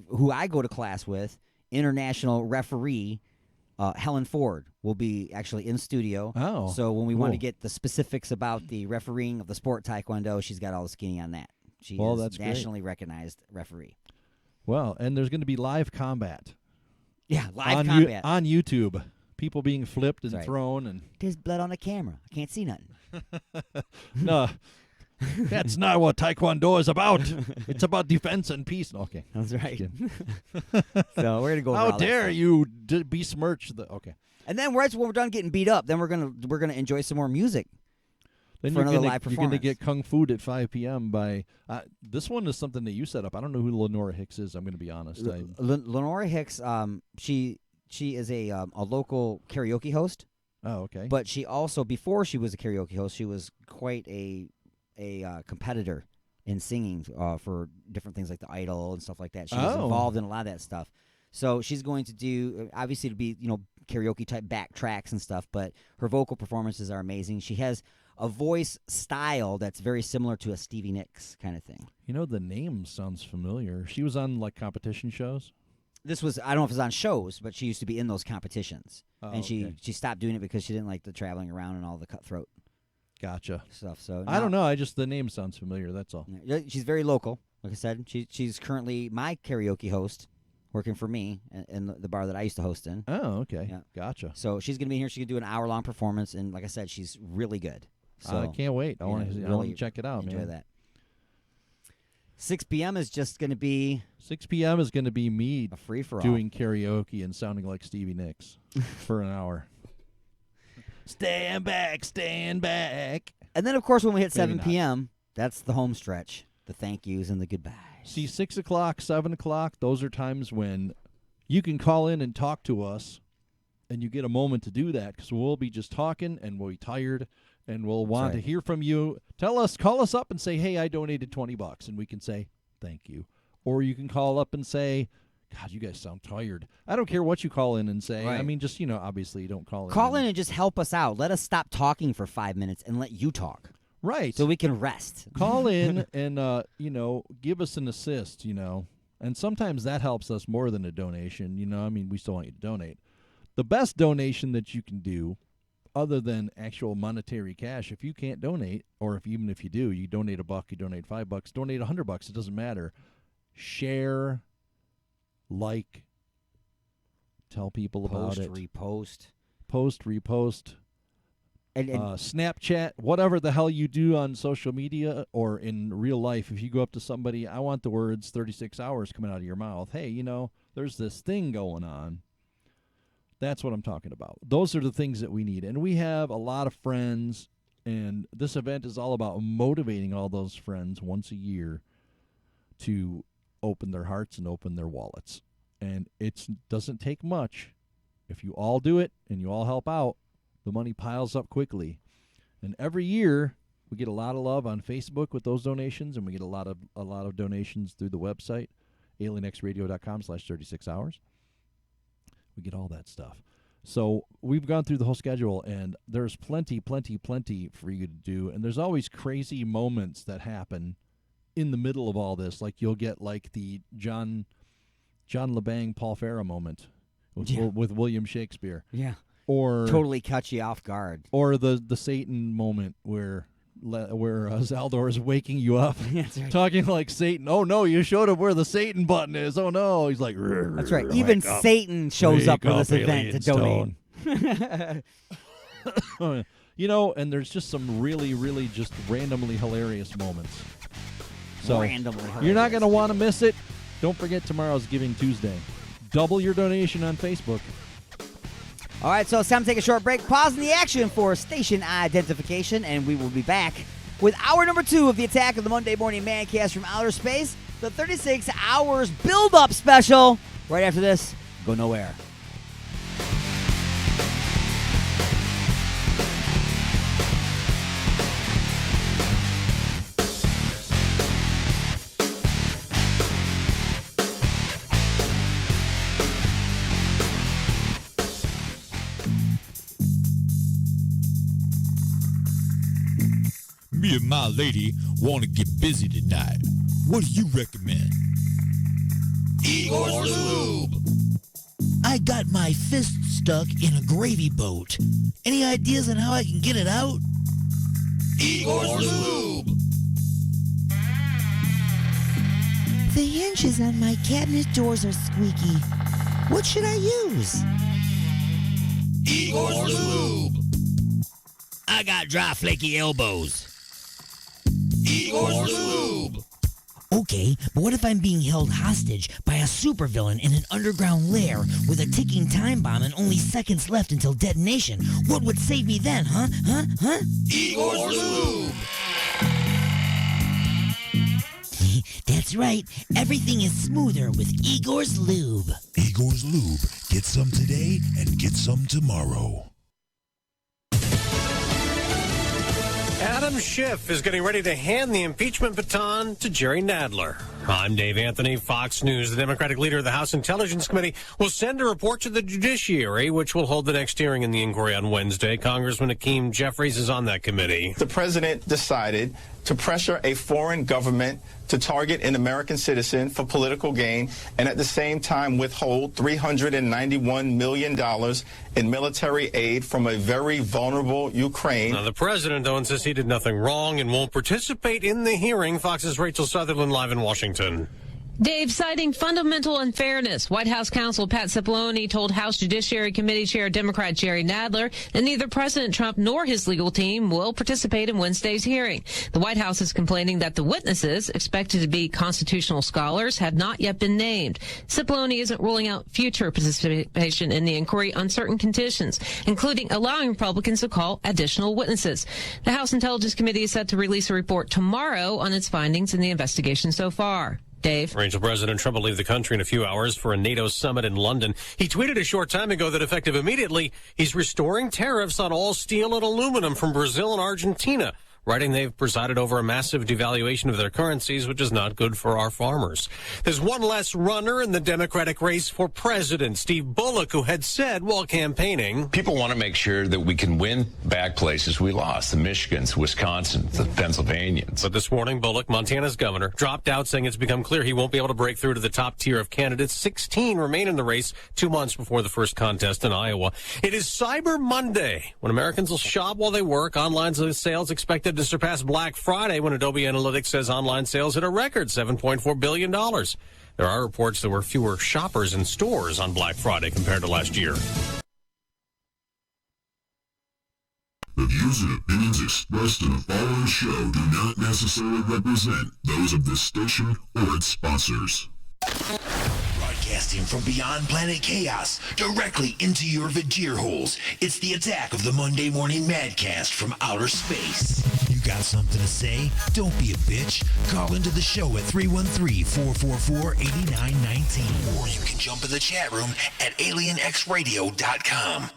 who I go to class with, international referee Helen Ford will be actually in studio. Oh, so when we want to cool. get the specifics about the refereeing of the sport Taekwondo, she's got all the skinny on that. She is that's nationally recognized referee. Well, and there's going to be live combat. Yeah, live on combat. on YouTube. People being flipped and That's right. thrown. And There's blood on the camera. I can't see nothing. no, that's not what Taekwondo is about. It's about defense and peace. Okay. That's right. So we're going to go over How all that dare stuff. you besmirch the... Okay. And then right when we're done getting beat up, then we're gonna enjoy some more music. Then for you're another gonna, live you're going to performance. get Kung Fu at 5 p.m. by... this one is something that you set up. I don't know who Lenora Hicks is. I'm going to be honest. Lenora Hicks, she is a local karaoke host. Oh, okay. But she also, before she was a karaoke host, she was quite a competitor in singing for different things like the Idol and stuff like that. She was involved in a lot of that stuff. So she's going to do, obviously, to be karaoke type back tracks and stuff. But her vocal performances are amazing. She has a voice style that's very similar to a Stevie Nicks kind of thing. The name sounds familiar. She was on like competition shows. This was, I don't know if it was on shows, but she used to be in those competitions. Oh, and she okay. stopped doing it because she didn't like the traveling around and all the cutthroat Gotcha. stuff. So I don't know. The name sounds familiar. That's all. Yeah, she's very local. Like I said, she's currently my karaoke host, working for me in the bar that I used to host in. Oh, okay. Yeah. Gotcha. So she's going to be here. She's going to do an hour-long performance, and like I said, she's really good. So I can't wait. I want to really check it out, enjoy man. that. 6 p.m. is just going to be 6 p.m. is going to be me a free-for-all. doing karaoke and sounding like Stevie Nicks for an hour. Stand back, stand back. And then, of course, when we hit 7 not. p.m., that's the home stretch, the thank yous and the goodbyes. See, 6 o'clock, 7 o'clock, those are times when you can call in and talk to us, and you get a moment to do that because we'll be just talking and we'll be tired and we'll want to hear from you. Call us up and say, hey, I donated $20, and we can say thank you. Or you can call up and say, God, you guys sound tired. I don't care what you call in and say. Right. I mean, just, obviously you don't call in. Call in and just help us out. Let us stop talking for 5 minutes and let you talk. Right. So we can rest. Call in and, give us an assist, And sometimes that helps us more than a donation. We still want you to donate. The best donation that you can do, other than actual monetary cash, if you can't donate, or even if you do, you donate $1, you donate $5, donate $100, it doesn't matter. Share, like, tell people about it. Repost. And Snapchat, whatever the hell you do on social media or in real life, if you go up to somebody, I want the words 36 hours coming out of your mouth. Hey, there's this thing going on. That's what I'm talking about. Those are the things that we need. And we have a lot of friends, and this event is all about motivating all those friends once a year to open their hearts and open their wallets. And it doesn't take much. If you all do it and you all help out, the money piles up quickly. And every year we get a lot of love on Facebook with those donations, and we get a lot of donations through the website, alienxradio.com/36 hours. We get all that stuff. So we've gone through the whole schedule, and there's plenty for you to do. And there's always crazy moments that happen in the middle of all this. Like you'll get like the John LeBang, Paul Farah moment with William Shakespeare. Yeah. Or totally catch you off guard. Or the Satan moment where Zaldor is waking you up, talking like Satan. Oh no, you showed him where the Satan button is. Oh no, he's like. That's right. Even Satan shows up for this event to donate. And there's just some really just randomly hilarious moments. So you're not going to want to miss it. Don't forget tomorrow's Giving Tuesday. Double your donation on Facebook. All right, so it's time to take a short break, pausing the action for station identification, and we will be back with hour number 2 of the Attack of the Monday Morning Mancast from Outer Space, the 36 hours build-up special. Right after this, go nowhere. Me and my lady want to get busy tonight. What do you recommend? Igor's Lube. I I got my fist stuck in a gravy boat. Any ideas on how I can get it out? Igor's Lube! The hinges on my cabinet doors are squeaky. What should I use? Igor's Lube! I got dry, flaky elbows. Igor's Lube! Okay, but what if I'm being held hostage by a supervillain in an underground lair with a ticking time bomb and only seconds left until detonation? What would save me then, huh? Igor's Lube! That's right. Everything is smoother with Igor's Lube. Igor's Lube. Get some today and get some tomorrow. Adam Schiff is getting ready to hand the impeachment baton to Jerry Nadler. I'm Dave Anthony, Fox News. The Democratic leader of the House Intelligence Committee will send a report to the judiciary, which will hold the next hearing in the inquiry on Wednesday. Congressman Hakeem Jeffries is on that committee. The president decided to pressure a foreign government to target an American citizen for political gain and at the same time withhold $391 million in military aid from a very vulnerable Ukraine. Now, the president, though, insists he did nothing wrong and won't participate in the hearing. Fox's Rachel Sutherland live in Washington. Dave, citing fundamental unfairness, White House counsel Pat Cipollone told House Judiciary Committee Chair Democrat Jerry Nadler that neither President Trump nor his legal team will participate in Wednesday's hearing. The White House is complaining that the witnesses, expected to be constitutional scholars, have not yet been named. Cipollone isn't ruling out future participation in the inquiry on certain conditions, including allowing Republicans to call additional witnesses. The House Intelligence Committee is set to release a report tomorrow on its findings in the investigation so far. Dave. Rachel, President Trump will leave the country in a few hours for a NATO summit in London. He tweeted a short time ago that effective immediately, he's restoring tariffs on all steel and aluminum from Brazil and Argentina, writing they've presided over a massive devaluation of their currencies, which is not good for our farmers. There's one less runner in the Democratic race for president, Steve Bullock, who had said while campaigning, people want to make sure that we can win back places we lost, the Michigans, Wisconsin, the Pennsylvanians. But this morning, Bullock, Montana's governor, dropped out, saying it's become clear he won't be able to break through to the top tier of candidates. 16 remain in the race 2 months before the first contest in Iowa. It is Cyber Monday, when Americans will shop while they work. Online sales expected to surpass Black Friday, when Adobe Analytics says online sales hit a record $7.4 billion. There are reports there were fewer shoppers in stores on Black Friday compared to last year. The views and opinions expressed in the following show do not necessarily represent those of this station or its sponsors. Broadcasting from beyond planet chaos, directly into your vagir holes, it's the attack of the Monday Morning Madcast from outer space. You got something to say? Don't be a bitch. Call into the show at 313-444-8919. Or you can jump in the chat room at alienxradio.com.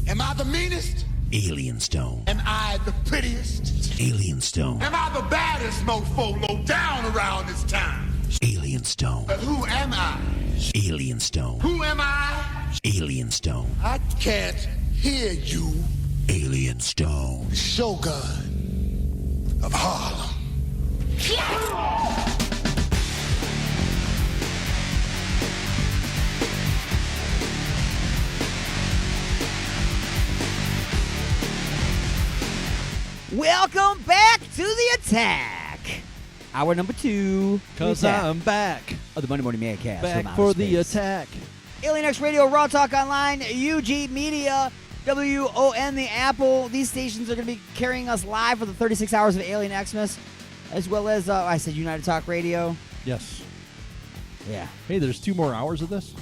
Am I the meanest? Alien Stone. Am I the prettiest? Alien Stone. Am I the baddest mofo low down around this town? Alien Stone. But who am I? Alien Stone. Who am I? Alien Stone. I can't hear you. Alien Stone. The Shogun of Harlem. Welcome back to the attack. Hour number 2. Because I'm back. Of the Monday Morning Madcast. Back for the attack. Alien X Radio, Raw Talk Online, UG Media, WON, the Apple. These stations are going to be carrying us live for the 36 hours of Alien Xmas, as well as, I said United Talk Radio. Yes. Yeah. Hey, there's 2 more hours of this?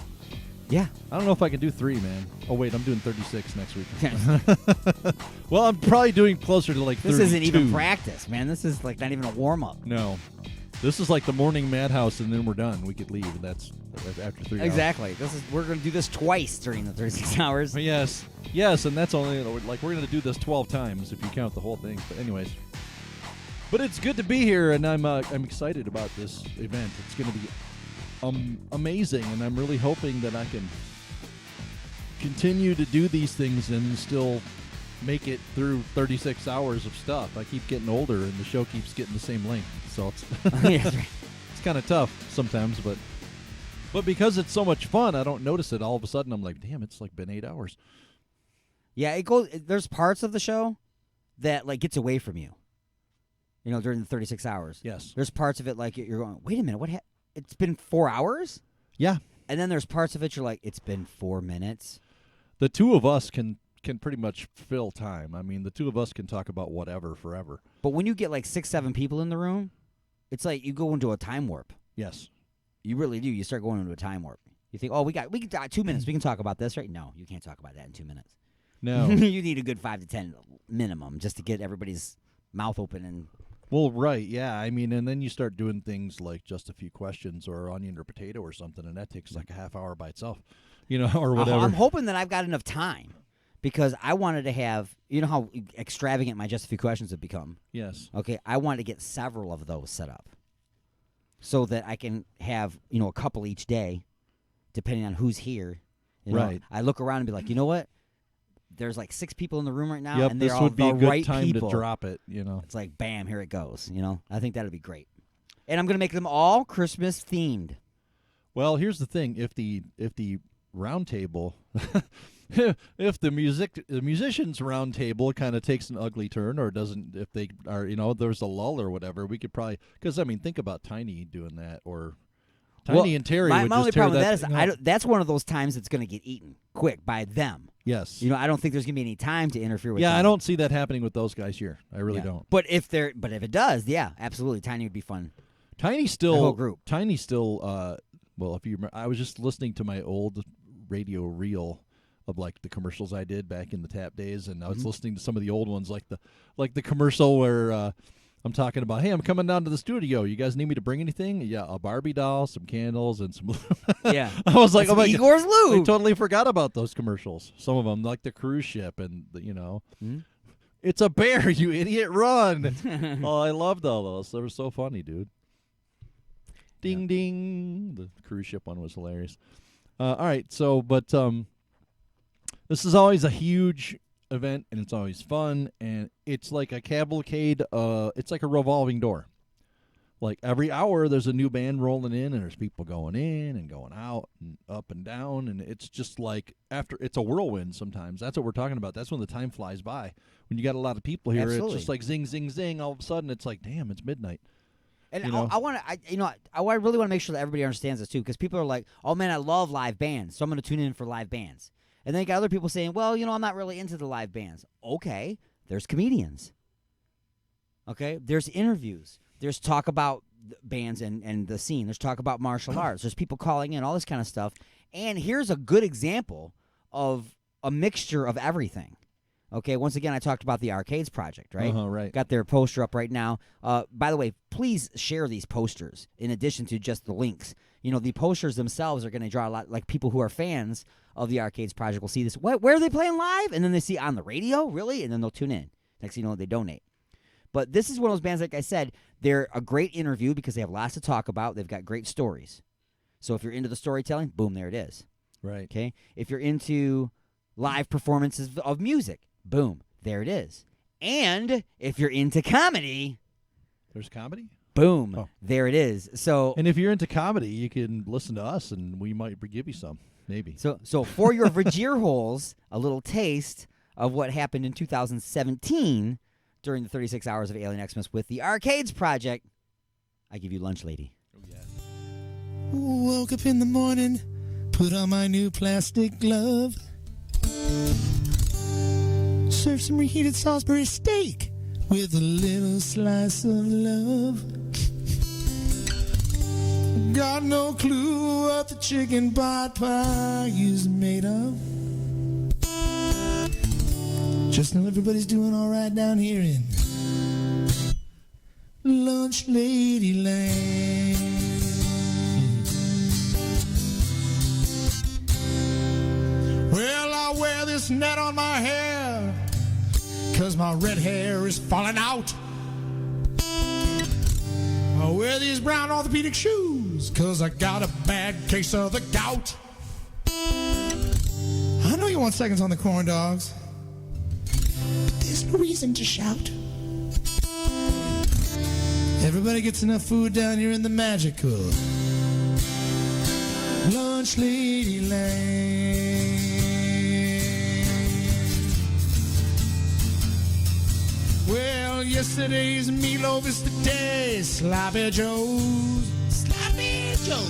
Yeah. I don't know if I can do 3, man. Oh, wait, I'm doing 36 next week. Well, I'm probably doing closer to like 32. This isn't even practice, man. This is like not even a warm-up. No. This is like the morning madhouse, and then we're done. We could leave. That's after 3 hours. Exactly. We're going to do this twice during the 36 hours. Yes, and that's only, like, we're going to do this 12 times if you count the whole thing. But anyways. But it's good to be here, and I'm excited about this event. It's going to be amazing, and I'm really hoping that I can continue to do these things and still make it through 36 hours of stuff. I keep getting older, and the show keeps getting the same length, so it's kind of tough sometimes, but because it's so much fun, I don't notice it. All of a sudden, I'm like, damn, it's like been 8 hours. Yeah, it goes. There's parts of the show that like gets away from you. You know, during the 36 hours. Yes. There's parts of it like you're going, wait a minute, it's been 4 hours? Yeah. And then there's parts of it you're like, it's been 4 minutes. The two of us can pretty much fill time. I mean, the two of us can talk about whatever forever. But when you get like 6, 7 people in the room, it's like you go into a time warp. Yes. You really do. You start going into a time warp. You think, oh, we got 2 minutes. We can talk about this, right? No, you can't talk about that in 2 minutes. No. You need a good 5 to 10 minimum just to get everybody's mouth open and. Well, right, yeah. I mean, and then you start doing things like just a few questions or onion or potato or something, and that takes like a half hour by itself, you know, or whatever. I'm hoping that I've got enough time because I wanted to have, you know how extravagant my just a few questions have become? Yes. Okay, I wanted to get several of those set up so that I can have, you know, a couple each day, depending on who's here. You know, right. I look around and be like, you know what? There's like 6 people in the room right now, yep, and they're this all would be the a good right time people. to drop it, you know. It's like, bam, here it goes, you know. I think that'd be great. And I'm going to make them all Christmas themed. Well, here's the thing. If the round table, if the musicians round table kind of takes an ugly turn or doesn't, if they are, you know, there's a lull or whatever, we could probably, because, I mean, think about Tiny doing that or Tiny and Terry would my just only tear problem with that that is that's one of those times that's going to get eaten quick by them. Yes. You know, I don't think there's going to be any time to interfere with them. Yeah, I don't see that happening with those guys here. I really don't. But if it does, yeah, absolutely. Tiny would be fun. Tiny still, the whole group. Tiny still, well, if you remember, I was just listening to my old radio reel of like the commercials I did back in the tap days, and I was listening to some of the old ones, like the commercial where I'm talking about, hey, I'm coming down to the studio. You guys need me to bring anything? Yeah, a Barbie doll, some candles, and some. Yeah, I was like, oh my Igor's Lube. I totally forgot about those commercials. Some of them, like the cruise ship, and you know, it's a bear, you idiot, run! Oh, I loved all those. They were so funny, dude. Ding ding. The cruise ship one was hilarious. All right, so but this is always a huge event, and it's always fun, and it's like a cavalcade. It's like a revolving door. Like every hour, there's a new band rolling in, and there's people going in and going out and up and down, and it's just like it's a whirlwind. Sometimes that's what we're talking about. That's when the time flies by. When you got a lot of people here, Absolutely. It's just like zing, zing, zing. All of a sudden, it's like, damn, it's midnight. And you know? I really want to make sure that everybody understands this too, because people are like, "Oh man, I love live bands, so I'm going to tune in for live bands." And then you got other people saying, "Well, you know, I'm not really into the live bands." Okay, there's comedians. Okay, there's interviews. There's talk about bands and the scene. There's talk about martial arts. There's people calling in, all this kind of stuff. And here's a good example of a mixture of everything. Okay, once again, I talked about the Arcades Project, right? Right. Got their poster up right now. By the way, please share these posters in addition to just the links. You know, the posters themselves are going to draw a lot, like people who are fans of the Arcades Project will see this. Where are they playing live? And then they see on the radio, really? And then they'll tune in. Next thing you know, they donate. But this is one of those bands, like I said, they're a great interview because they have lots to talk about. They've got great stories. So if you're into the storytelling, boom, there it is. Right. Okay? If you're into live performances of music, boom, there it is. And if you're into comedy, there's comedy? Boom, there it is. So, and if you're into comedy, you can listen to us, and we might give you some, maybe. So for your Virgier holes, a little taste of what happened in 2017 during the 36 hours of Alien Xmas with the Arcades Project, I give you Lunch Lady. Oh, yeah. Woke up in the morning, put on my new plastic glove, served some reheated Salisbury steak with a little slice of love. Got no clue what the chicken pot pie is made of. Just know everybody's doing all right down here in Lunch Lady Land. Well, I wear this net on my hair 'cause my red hair is falling out. I wear these brown orthopedic shoes 'cause I got a bad case of the gout. I know you want seconds on the corn dogs, but there's no reason to shout. Everybody gets enough food down here in the magical Lunch Lady Land. Well, yesterday's meatloaf is today's Sloppy Joe's. Sloppy Joe.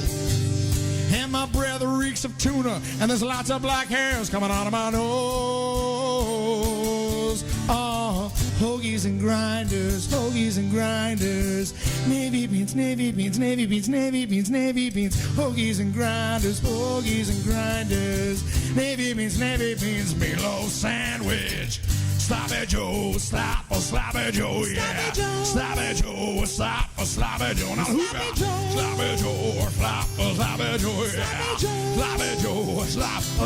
And my breath reeks of tuna, and there's lots of black hairs coming out of my nose. Oh, hoagies and grinders, hoagies and grinders. Navy beans, navy beans, navy beans, navy beans, navy beans. Hoagies and grinders, hoagies and grinders. Navy beans, meatloaf sandwich. Sloppy Joe, sloppy Joe, yeah. Sloppy Joe, sloppy Joe. Now who got sloppy Joe, sloppy Joe, yeah. Sloppy Joe,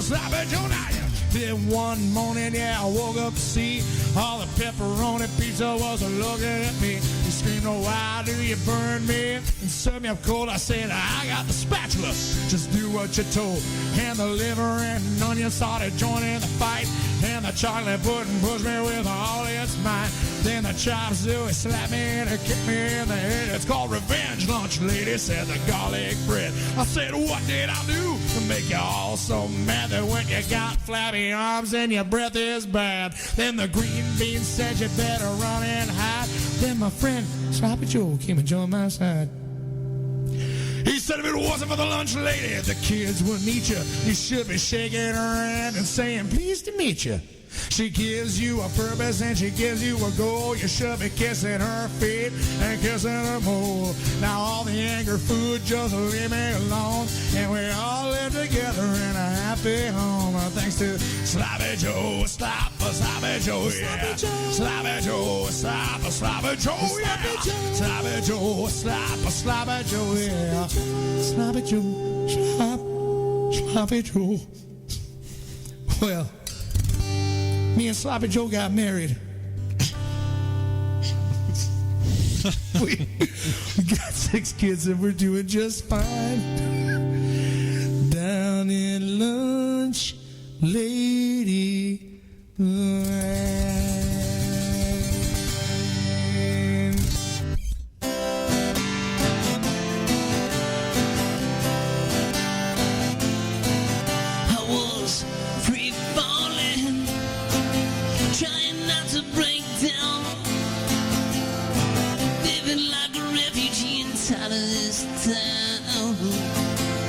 sloppy Joe. Now yeah. Then one morning, yeah, I woke up to see all the pepperoni pizza was looking at me. He screamed, "Oh, why do you burn me and serve me up cold?" I said, "I got the spatula, just do what you're told." And the liver and onion started joining the fight, and the chocolate pudding pushed me with all its might. Then the chop suey slapped me and it kicked me in the head. It's called revenge, lunch lady, said the garlic bread. I said, "What did I do to make you all so mad that when you got flabby arms and your breath is bad?" Then the green beans said, "You better run and hide." Then my friend Sloppy Joe came and joined my side. He said, "If it wasn't for the lunch lady, the kids wouldn't eat you. You should be shaking her hand and saying, 'Pleased to meet you.' She gives you a purpose and she gives you a goal. You should be kissing her feet and kissing her more. Now all the anger food, just leave me alone. And we all live together in a happy home. Thanks to Sloppy Joe, sloppy Joe, yeah. Sloppy Joe, sloppy Joe, yeah. Sloppy Joe, sloppy Joe, yeah. Sloppy Joe, sloppy Joe. Well, me and Sloppy Joe got married. we got 6 kids and we're doing just fine. Down in Lunch Lady Land. I was free falling, trying not to break down, living like a refugee inside of this town.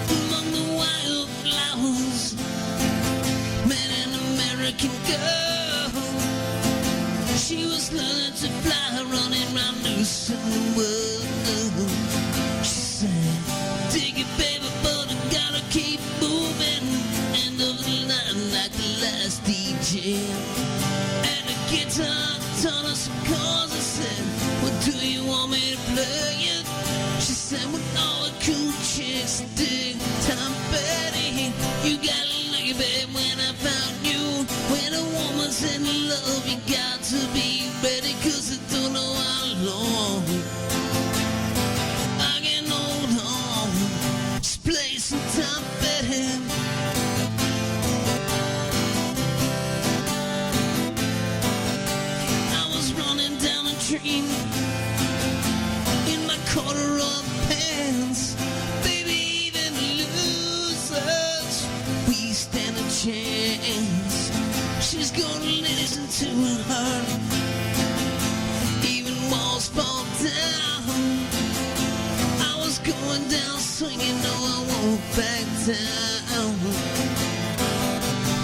Among the wildflowers, met an American girl. She was learning to fly, running around loose in the world. She said, "Dig it, baby, but I gotta keep moving." End of the line like the last DJ. And the guitar taught us some chords. I said, "What do you want me to play it?" She said, "With all the cool chicks dig Tom Petty. You got lucky, babe, when I found you. When a woman's in love, you got to be ready, 'cause I don't know how long I can hold on. Just play some Tom Petty." Dream in my corduroy pants, baby, even losers, we stand a chance. She's gonna listen to her heart, even walls fall down. I was going down swinging, no, I won't back down.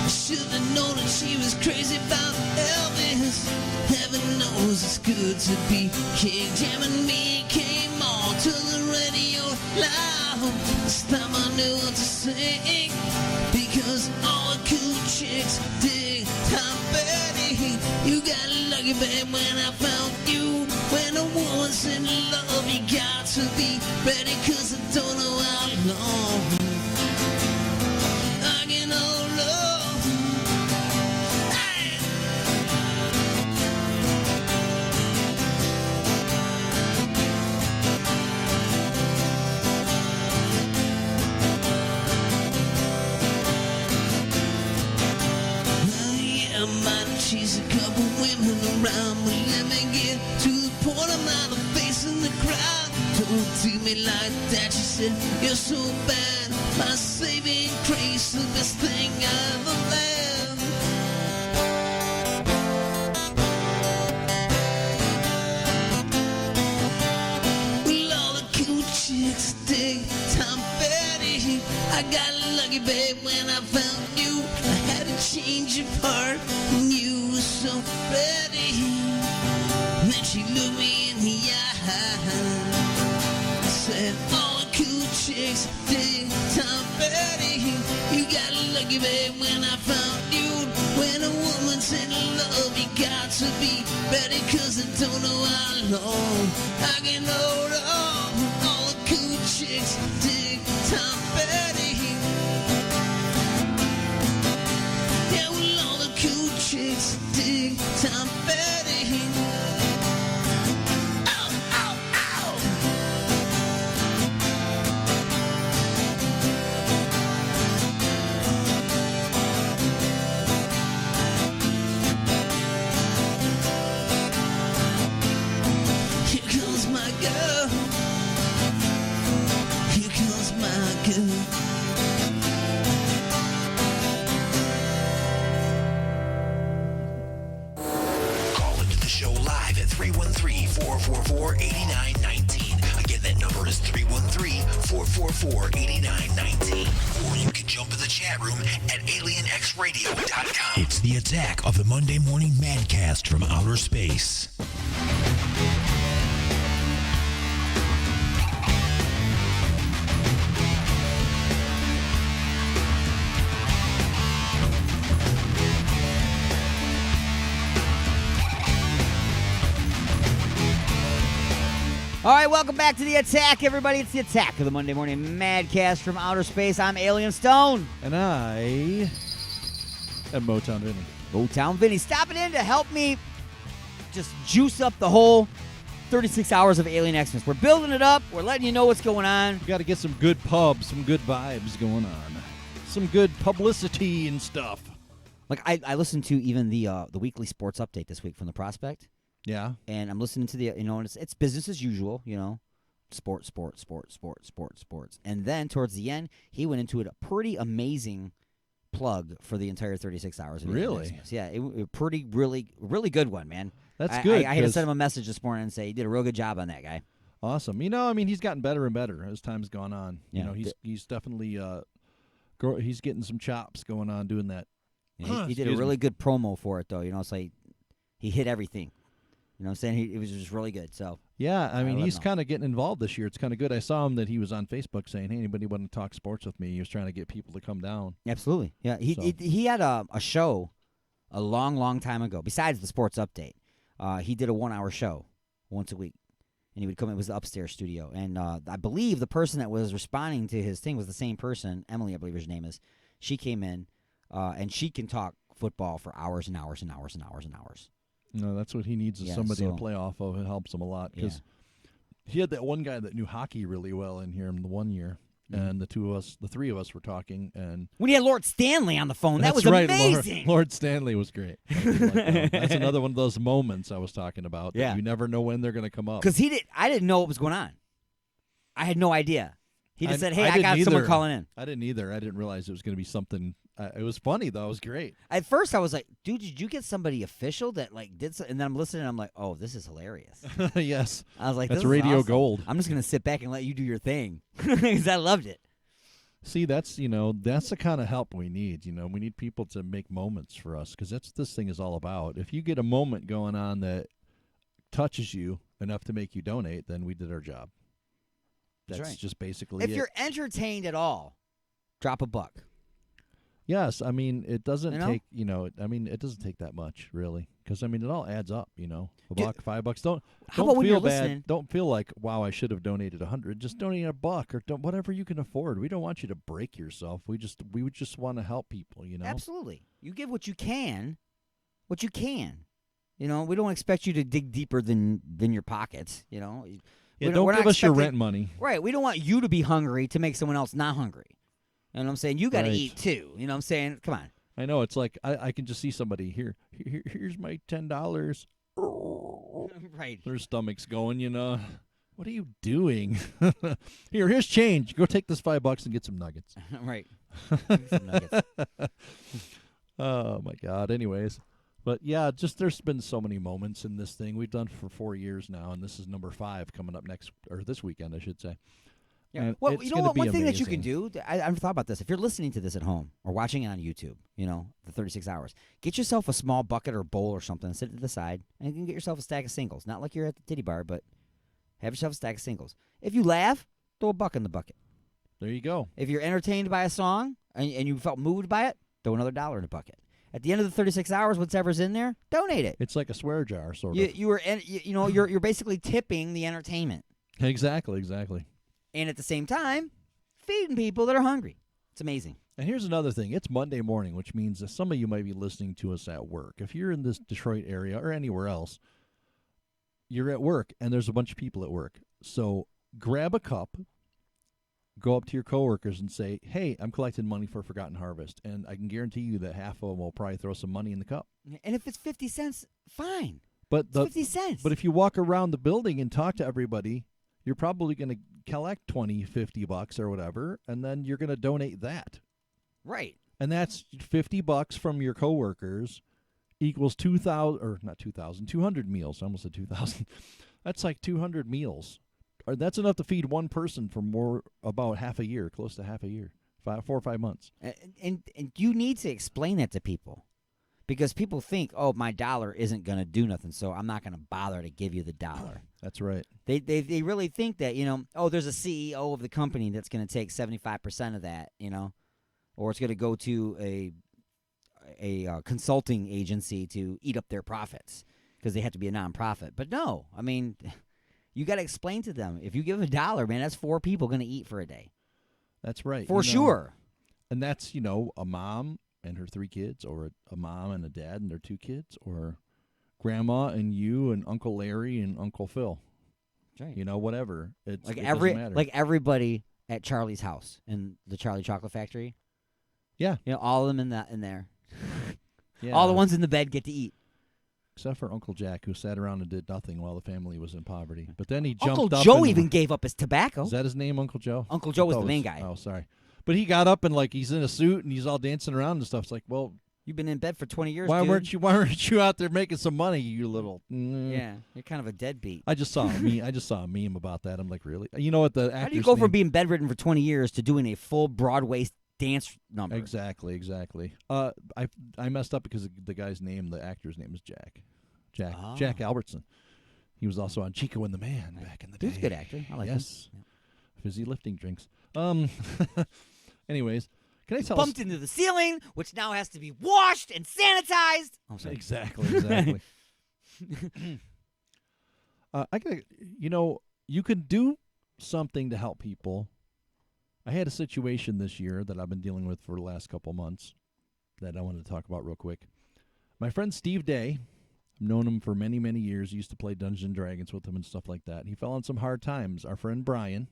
I should have known that she was crazy about Elvis. Heaven knows it's good to be king. Jam and me came on to the radio loud. This time I knew what to sing, because all the cool chicks dig Tom Petty. You got lucky, babe, when I found you. When a woman's in love, you got to be ready, 'cause I don't know how long I can hold on. She's a couple women around, but let me get to the point. I'm not a face in the crowd. me like that. She said, you're so bad, my saving grace, the best thing I ever had. Well, all the cool chicks dig Tom Petty. I got lucky, babe, when I found you. I had a change of heart, and you were so pretty. Then she looked me in the eye. Said, all the cool chicks dig Tom Petty. You got lucky, babe, when I found you. When a woman's in love, you got to be ready, 'cause I don't know how long I can hold on. All the cool chicks dig Tom Petty. Yeah, well, all the cool chicks dig Tom Petty. Ow, ow, ow. Here comes my girl. Here comes my girl. Call into the show live at 313-444-8919. Again, that number is 313-444-8919. Or you can jump in the chat room at alienxradio.com. It's the attack of the Monday Morning Madcast from outer space. All right, welcome back to the attack, everybody. It's the attack of the Monday Morning Madcast from outer space. I'm Alien Stone. And I am Motown Vinny. Motown Vinny stopping in to help me just juice up the whole 36 hours of Alien Xmas. We're building it up. We're letting you know what's going on. We got to get some good pubs, some good vibes going on. Some good publicity and stuff. Like, I listened to even the weekly sports update this week from the Prospect. Yeah. And I'm listening to and it's business as usual, sports. And then towards the end, he went into a pretty amazing plug for the entire 36 hours. Of Really? Xmas. Yeah, it really good one, man. That's good. I had to send him a message this morning and say he did a real good job on that guy. Awesome. He's gotten better and better as time's gone on. Yeah. He's definitely he's getting some chops going on doing that. Yeah, he did a really good promo for it, though. It's like he hit everything. You know what I'm saying? It was just really good. So yeah, he's kind of getting involved this year. It's kind of good. I saw him that he was on Facebook saying, "Hey, anybody want to talk sports with me?" He was trying to get people to come down. Absolutely. Yeah, he had a show a long time ago. Besides the sports update, he did a 1-hour show once a week, and he would come in. It was the upstairs studio, and I believe the person that was responding to his thing was the same person. Emily, I believe her name is. She came in, and she can talk football for hours and hours and hours and hours and hours. No, that's what he needs is somebody to play off of. It helps him a lot because he had that one guy that knew hockey really well in here in the one year, and the three of us were talking. And when he had Lord Stanley on the phone, that was right, amazing. Lord Stanley was great. That's another one of those moments I was talking about. That you never know when they're going to come up. Because I didn't know what was going on. I had no idea. He just said, "Hey, I got someone calling in." I didn't either. I didn't realize it was going to be something. It was funny though. It was great. At first, I was like, "Dude, did you get somebody official that did?" And then I'm listening, and I'm like, "Oh, this is hilarious." Yes, I was like, "That's this radio is awesome. gold." I'm just gonna sit back and let you do your thing because I loved it. See, that's the kind of help we need. We need people to make moments for us because that's what this thing is all about. If you get a moment going on that touches you enough to make you donate, then we did our job. That's right. Just basically if you're entertained at all, drop a buck. Yes, it doesn't take it doesn't take that much really because it all adds up. $1, $5. Don't feel bad. Listening? Don't feel like wow I should have donated $100. Just donate $1 or whatever you can afford. We don't want you to break yourself. We would just want to help people. Absolutely. You give what you can. We don't expect you to dig deeper than your pockets. Yeah, don't give us your rent money. Right. We don't want you to be hungry to make someone else not hungry. You know what I'm saying? You got to eat too. You know what I'm saying? Come on. I know. It's like I can just see somebody here's my $10. Right. Their stomach's going, What are you doing? Here's change. Go take this $5 and get some nuggets. Right. Some nuggets. Oh, my God. Anyways. But, yeah, just there's been so many moments in this thing. We've done for 4 years now, and this is number 5 coming up this weekend, I should say. Yeah. And Well, it's you know gonna what? be One thing that you amazing. can do, I've thought about this. If you're listening to this at home or watching it on YouTube, the 36 hours, get yourself a small bucket or bowl or something, sit it to the side, and you can get yourself a stack of singles. Not like you're at the titty bar, but have yourself a stack of singles. If you laugh, throw a buck in the bucket. There you go. If you're entertained by a song and you felt moved by it, throw another $1 in the bucket. At the end of the 36 hours, whatever's in there, donate it. It's like a swear jar, sort of. You're basically tipping the entertainment. Exactly. And at the same time, feeding people that are hungry. It's amazing. And here's another thing. It's Monday morning, which means that some of you might be listening to us at work. If you're in this Detroit area or anywhere else, you're at work, and there's a bunch of people at work. So grab a cup, go up to your coworkers and say, hey, I'm collecting money for Forgotten Harvest. And I can guarantee you that half of them will probably throw some money in the cup. And if it's 50 cents, fine. But It's 50 cents. But if you walk around the building and talk to everybody, you're probably going to collect $20, $50 or whatever, and then you're going to donate that. Right. And that's $50 from your coworkers equals 200 meals. I almost said 2,000. That's like 200 meals. Or that's enough to feed one person for about half a year, close to half a year, 4 or 5 months. And you need to explain that to people. Because people think, oh, my dollar isn't going to do nothing, so I'm not going to bother to give you the dollar. That's right. They really think that, there's a CEO of the company that's going to take 75% of that, or it's going to go to a consulting agency to eat up their profits because they have to be a nonprofit. But no, I mean, you got to explain to them. If you give $1, man, that's 4 people going to eat for a day. That's right. For sure. And that's, a mom and her 3 kids, or a mom and a dad and their 2 kids, or grandma and you and Uncle Larry and Uncle Phil. That's right. Whatever. It doesn't matter. Like everybody at Charlie's house in the Charlie Chocolate Factory. Yeah. All of them in there. Yeah. All the ones in the bed get to eat. Except for Uncle Jack, who sat around and did nothing while the family was in poverty. But then he jumped Uncle up. Joe even gave up his tobacco. Is that his name, Uncle Joe? Uncle Joe was the main guy. Oh, sorry. But he got up and he's in a suit and he's all dancing around and stuff. It's like, well, you've been in bed for 20 years. Why dude. weren't you out there making some money, you little? Yeah, you're kind of a deadbeat. I just saw a meme about that. I'm like, really? You know what the actor's How do you go name? from being bedridden for 20 years to doing a full Broadway dance number? Exactly. I messed up because the guy's name, the actor's name is Jack. Jack Albertson. He was also on Chico and the Man back in the day. He was a good actor. I like him. Yes. Fizzy lifting drinks. Anyways, can I tell bumped into the ceiling, which now has to be washed and sanitized. Oh, sorry. Exactly. I gotta, you can do something to help people. I had a situation this year that I've been dealing with for the last couple months that I wanted to talk about real quick. My friend Steve Day, I've known him for many, many years. He used to play Dungeons and Dragons with him and stuff like that. He fell on some hard times. Our friend Brian,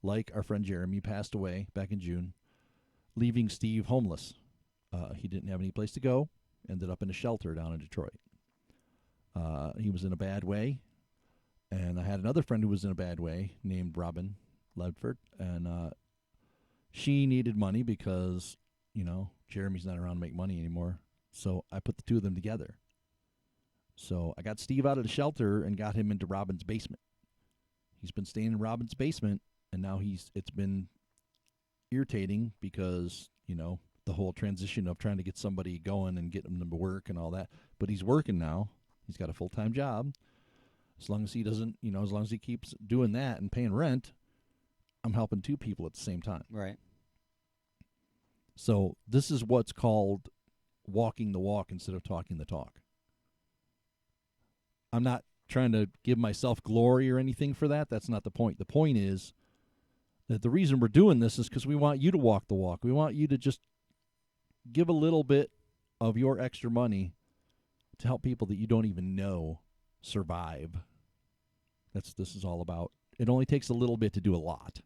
like our friend Jeremy, passed away back in June, leaving Steve homeless. He didn't have any place to go, ended up in a shelter down in Detroit. He was in a bad way, and I had another friend who was in a bad way named Robin Ledford, and she needed money because, Jeremy's not around to make money anymore. So I put the 2 of them together. So I got Steve out of the shelter and got him into Robin's basement. He's been staying in Robin's basement, and now it's been irritating because, the whole transition of trying to get somebody going and get them to work and all that. But he's working now. He's got a full-time job. As long as he doesn't, as long as he keeps doing that and paying rent, I'm helping 2 people at the same time. Right. So this is what's called walking the walk instead of talking the talk. I'm not trying to give myself glory or anything for that. That's not the point. The point is that the reason we're doing this is because we want you to walk the walk. We want you to just give a little bit of your extra money to help people that you don't even know survive. This is all about. It only takes a little bit to do a lot.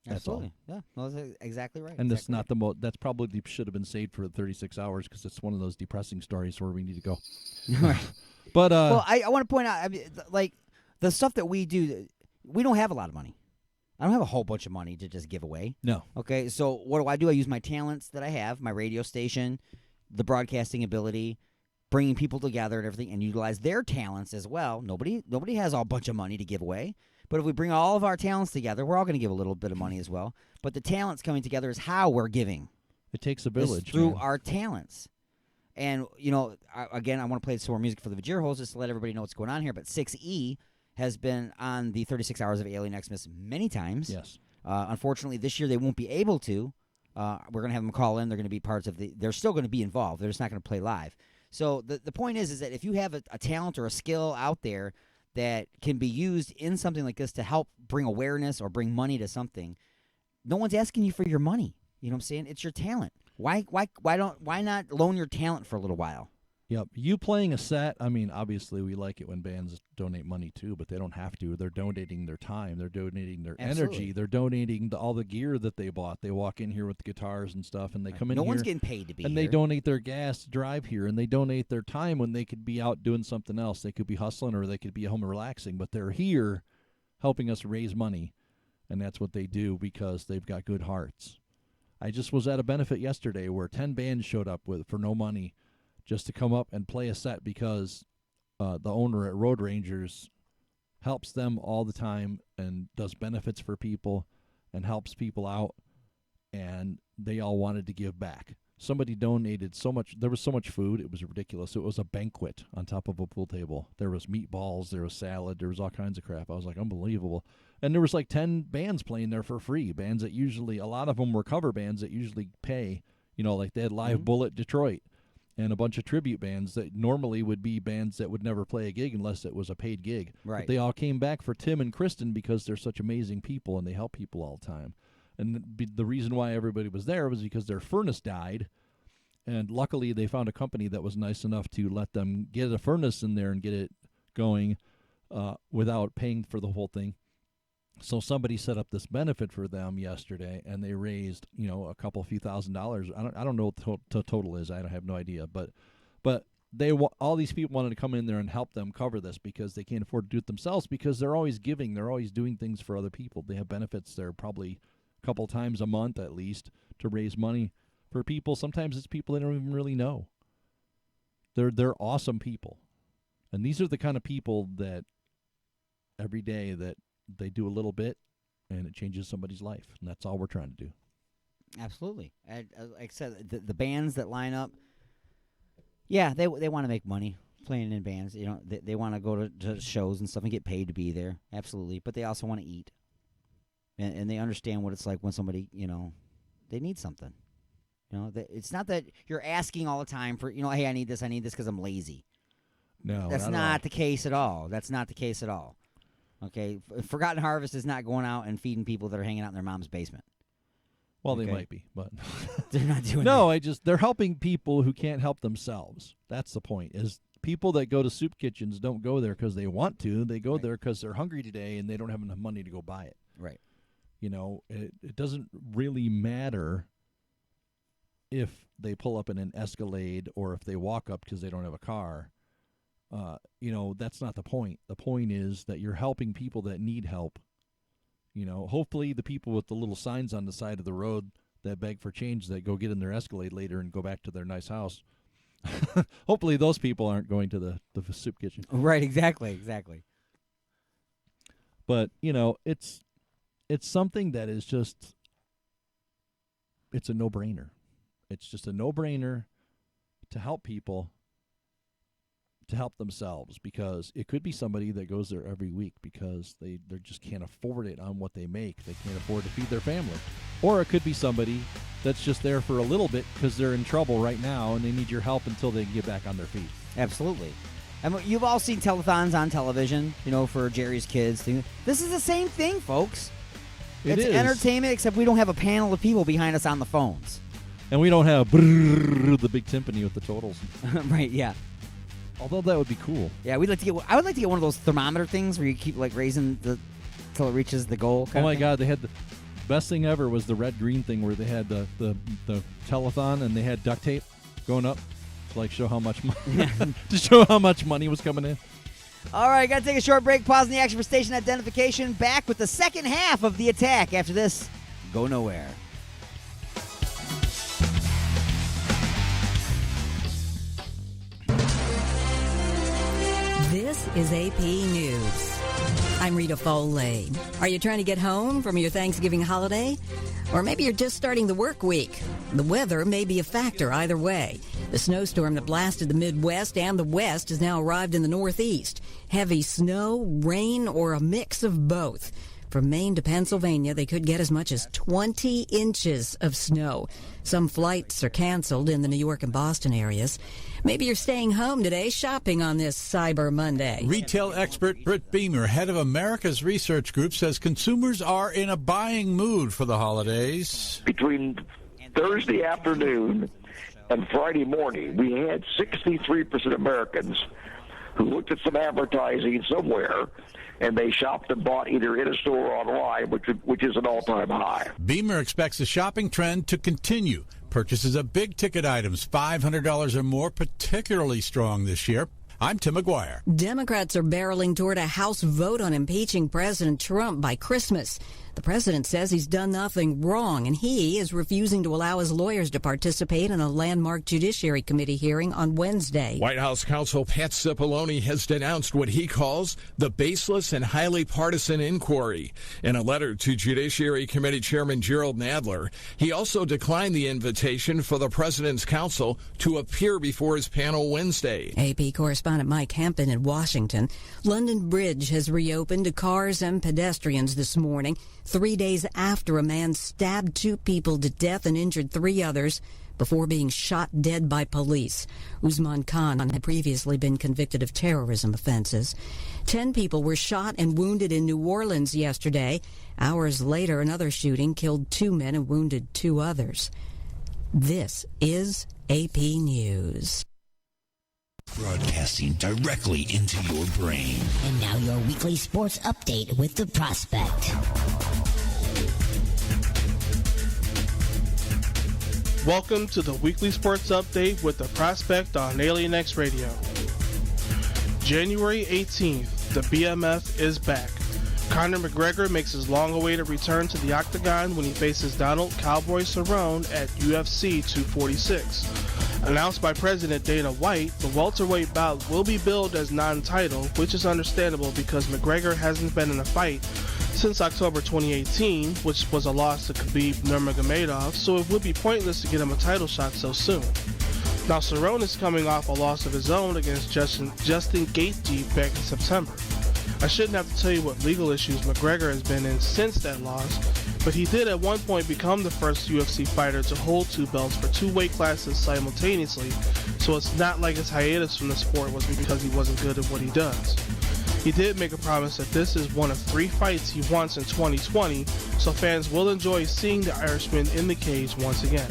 That's Absolutely. all. Yeah, no, that's exactly right. And that's not the most. That's probably should have been saved for 36 hours because it's one of those depressing stories where we need to go. Right. But well, I want to point out, the stuff that we do, we don't have a lot of money. I don't have a whole bunch of money to just give away. No. Okay, so what do? I use my talents that I have, my radio station, the broadcasting ability, bringing people together and everything, and utilize their talents as well. Nobody has a bunch of money to give away. But if we bring all of our talents together, we're all going to give a little bit of money as well. But the talents coming together is how we're giving. It takes a village. Through man. our talents. And, you know, again, I want to play some more music for the Vajir holes just to let everybody know what's going on here. But 6E has been on the 36 Hours of Alien Xmas many times. Yes. Unfortunately, this year they won't be able to. We're going to have them call in. They're going to be parts of they're still going to be involved. They're just not going to play live. So the point is that if you have a talent or a skill out there that can be used in something like this to help bring awareness or bring money to something, no one's asking you for your money. You know what I'm saying? It's your talent. Why not loan your talent for a little while? Yep. You playing a set, I mean, obviously we like it when bands donate money too, but they don't have to. They're donating their time. They're donating their energy. They're donating all the gear that they bought. They walk in here with the guitars and stuff, and they come in here. No one's getting paid to be and here. they donate their gas to drive here, and they donate their time when they could be out doing something else. They could be hustling or they could be home relaxing, but they're here helping us raise money, and that's what they do because they've got good hearts. I just was at a benefit yesterday where 10 bands showed up for no money just to come up and play a set because the owner at Road Rangers helps them all the time and does benefits for people and helps people out, and they all wanted to give back. Somebody donated so much. There was so much food. It was ridiculous. It was a banquet on top of a pool table. There was meatballs. There was salad. There was all kinds of crap. I was like, unbelievable. And there was like 10 bands playing there for free. Bands that usually, a lot of them were cover bands that usually pay. You know, like they had Live Bullet Detroit and a bunch of tribute bands that normally would be bands that would never play a gig unless it was a paid gig. Right. But they all came back for Tim and Kristen because they're such amazing people and they help people all the time. And the reason why everybody was there was because their furnace died, and luckily they found a company that was nice enough to let them get a furnace in there and get it going without paying for the whole thing. So somebody set up this benefit for them yesterday, and they raised, you know, a few $1,000s. I don't know what the total is. I have no idea, but all these people wanted to come in there and help them cover this because they can't afford to do it themselves because they're always giving. They're always doing things for other people. They have benefits there probably a couple times a month at least to raise money for people. Sometimes it's people they don't even really know. They're awesome people, and these are the kind of people that every day that they do a little bit, and it changes somebody's life, and that's all we're trying to do. Absolutely. Like I said, the bands that line up, yeah, they want to make money playing in bands. You know, they want to go to shows and stuff and get paid to be there. Absolutely, but they also want to eat, and they understand what it's like when somebody, you know, they need something. You know, it's not that you're asking all the time for, you know, hey, I need this because I'm lazy. No, that's not the case at all. That's not the case at all. Okay, Forgotten Harvest is not going out and feeding people that are hanging out in their mom's basement. Well, they might be, but they're not doing that. They're helping people who can't help themselves. That's the point. Is people that go to soup kitchens don't go there because they want to. They go there because they're hungry today and they don't have enough money to go buy it. Right. You know, it doesn't really matter if they pull up in an Escalade or if they walk up because they don't have a car. You know, that's not the point. The point is that you're helping people that need help. You know, hopefully the people with the little signs on the side of the road that beg for change that go get in their Escalade later and go back to their nice house. Hopefully those people aren't going to the soup kitchen. Right, exactly. But, you know, it's something that is just, it's a no-brainer. It's just a no-brainer to help people to help themselves, because it could be somebody that goes there every week because they just can't afford it on what they make. They can't afford to feed their family. Or it could be somebody that's just there for a little bit because they're in trouble right now and they need your help until they can get back on their feet. Absolutely. And you've all seen telethons on television, you know, for Jerry's Kids. This is the same thing, folks. It's entertainment, except we don't have a panel of people behind us on the phones. And we don't have the big timpani with the totals. Right, yeah. Although that would be cool. Yeah, I would like to get one of those thermometer things where you keep like raising till it reaches the goal. Oh my God, they had the best thing ever was the red-green thing where they had the telethon and they had duct tape going up to like show how much money to show how much money was coming in. All right, got to take a short break, pause in the action for station identification. Back with the second half of the attack after this. Go nowhere. This is AP News. I'm Rita Foley. Are you trying to get home from your Thanksgiving holiday? Or maybe you're just starting the work week. The weather may be a factor either way. The snowstorm that blasted the Midwest and the West has now arrived in the Northeast. Heavy snow, rain, or a mix of both. From Maine to Pennsylvania, they could get as much as 20 inches of snow. Some flights are canceled in the New York and Boston areas. Maybe you're staying home today shopping on this Cyber Monday. Retail expert Britt Beamer, head of America's Research Group, says consumers are in a buying mood for the holidays. Between Thursday afternoon and Friday morning, we had 63% of Americans who looked at some advertising somewhere, and they shopped and bought either in a store or online, which is an all-time high. Beamer expects the shopping trend to continue. Purchases of big-ticket items, $500 or more, particularly strong this year. I'm Tim McGuire. Democrats are barreling toward a House vote on impeaching President Trump by Christmas. The president says he's done nothing wrong, and he is refusing to allow his lawyers to participate in a landmark Judiciary Committee hearing on Wednesday. White House counsel Pat Cipollone has denounced what he calls the baseless and highly partisan inquiry. In a letter to Judiciary Committee Chairman Gerald Nadler, he also declined the invitation for the president's counsel to appear before his panel Wednesday. AP correspondent Mike Hampton in Washington. London Bridge has reopened to cars and pedestrians this morning, 3 days after a man stabbed 2 people to death and injured 3 others before being shot dead by police. Usman Khan had previously been convicted of terrorism offenses. 10 people were shot and wounded in New Orleans yesterday. Hours later, another shooting killed 2 men and wounded 2 others. This is AP News. Broadcasting directly into your brain. And now your weekly sports update with The Prospect. Welcome to the weekly sports update with The Prospect on Alien X Radio. January 18th, the BMF is back. Conor McGregor makes his long-awaited return to the octagon when he faces Donald Cowboy Cerrone at UFC 246. Announced by President Dana White, the welterweight bout will be billed as non-title, which is understandable because McGregor hasn't been in a fight since October 2018, which was a loss to Khabib Nurmagomedov, so it would be pointless to get him a title shot so soon. Now, Cerrone is coming off a loss of his own against Justin Gaethje back in September. I shouldn't have to tell you what legal issues McGregor has been in since that loss, but he did at one point become the first UFC fighter to hold 2 belts for 2 weight classes simultaneously, so it's not like his hiatus from the sport was because he wasn't good at what he does. He did make a promise that this is one of 3 fights he wants in 2020, so fans will enjoy seeing the Irishman in the cage once again.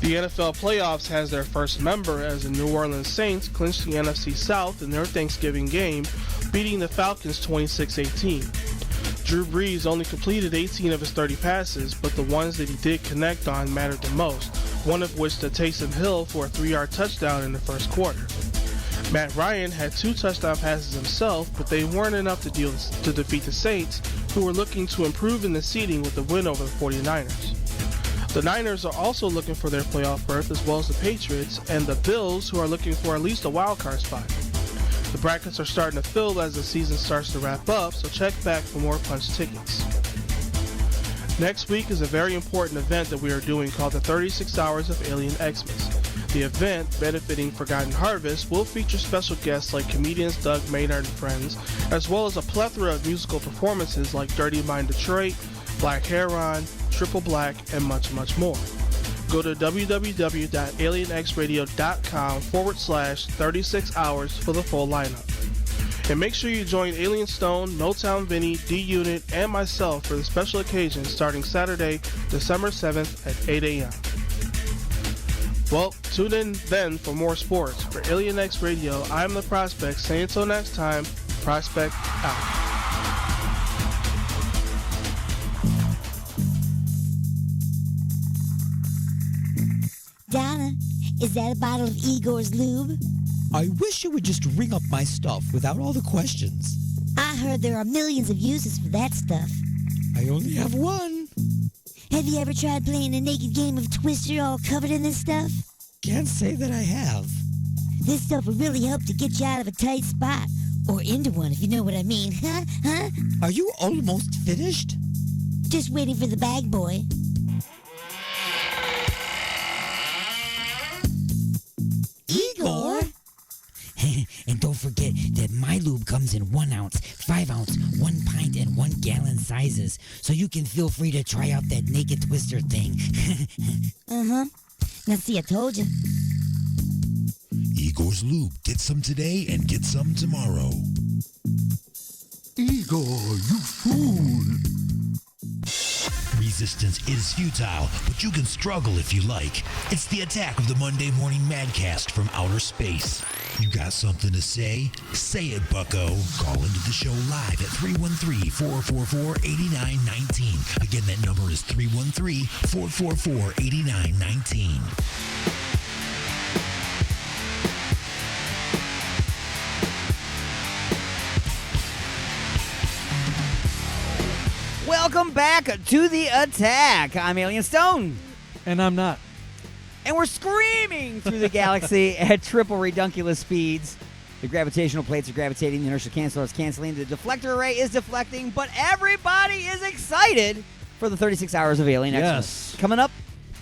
The NFL playoffs has their first member as the New Orleans Saints clinched the NFC South in their Thanksgiving game, beating the Falcons 26-18. Drew Brees only completed 18 of his 30 passes, but the ones that he did connect on mattered the most, one of which to Taysom Hill for a 3-yard touchdown in the first quarter. Matt Ryan had 2 touchdown passes himself, but they weren't enough to defeat the Saints, who were looking to improve in the seeding with the win over the 49ers. The Niners are also looking for their playoff berth, as well as the Patriots, and the Bills, who are looking for at least a wildcard spot. The brackets are starting to fill as the season starts to wrap up, so check back for more punch tickets. Next week is a very important event that we are doing called the 36 Hours of Alien Xmas. The event, benefiting Forgotten Harvest, will feature special guests like comedians Doug Maynard and Friends, as well as a plethora of musical performances like Dirty Mind Detroit, Black Heron, Triple Black, and much, much more. Go to www.alienxradio.com/36 hours for the full lineup. And make sure you join Alien Stone, Motown Vinny, D-Unit, and myself for the special occasion starting Saturday, December 7th at 8 a.m. Well, tune in then for more sports. For Alien X Radio, I'm The Prospect, saying until next time, Prospect out. Donna, is that a bottle of Igor's Lube? I wish you would just ring up my stuff without all the questions. I heard there are millions of uses for that stuff. I only have one. Have you ever tried playing a naked game of Twister all covered in this stuff? Can't say that I have. This stuff will really help to get you out of a tight spot. Or into one, if you know what I mean. Huh? Are you almost finished? Just waiting for the bag boy. Igor? And don't forget that my lube comes in 1 ounce, 5 ounce, 1 pint, and 1 gallon sizes, so you can feel free to try out that naked twister thing. Uh-huh. Now see, I told you. Igor's Lube. Get some today and get some tomorrow. Igor, you fool! Resistance is futile, but you can struggle if you like. It's the attack of the Monday Morning Madcast from outer space. You got something to say? Say it, bucko. Call into the show live at 313-444-8919. Again, that number is 313-444-8919. Welcome back to the attack. I'm Alien Stone. And I'm not. And we're screaming through the galaxy at triple redunculous speeds. The gravitational plates are gravitating, the inertial canceller is canceling, the deflector array is deflecting, but everybody is excited for the 36 hours of Alien Xmas. Coming up,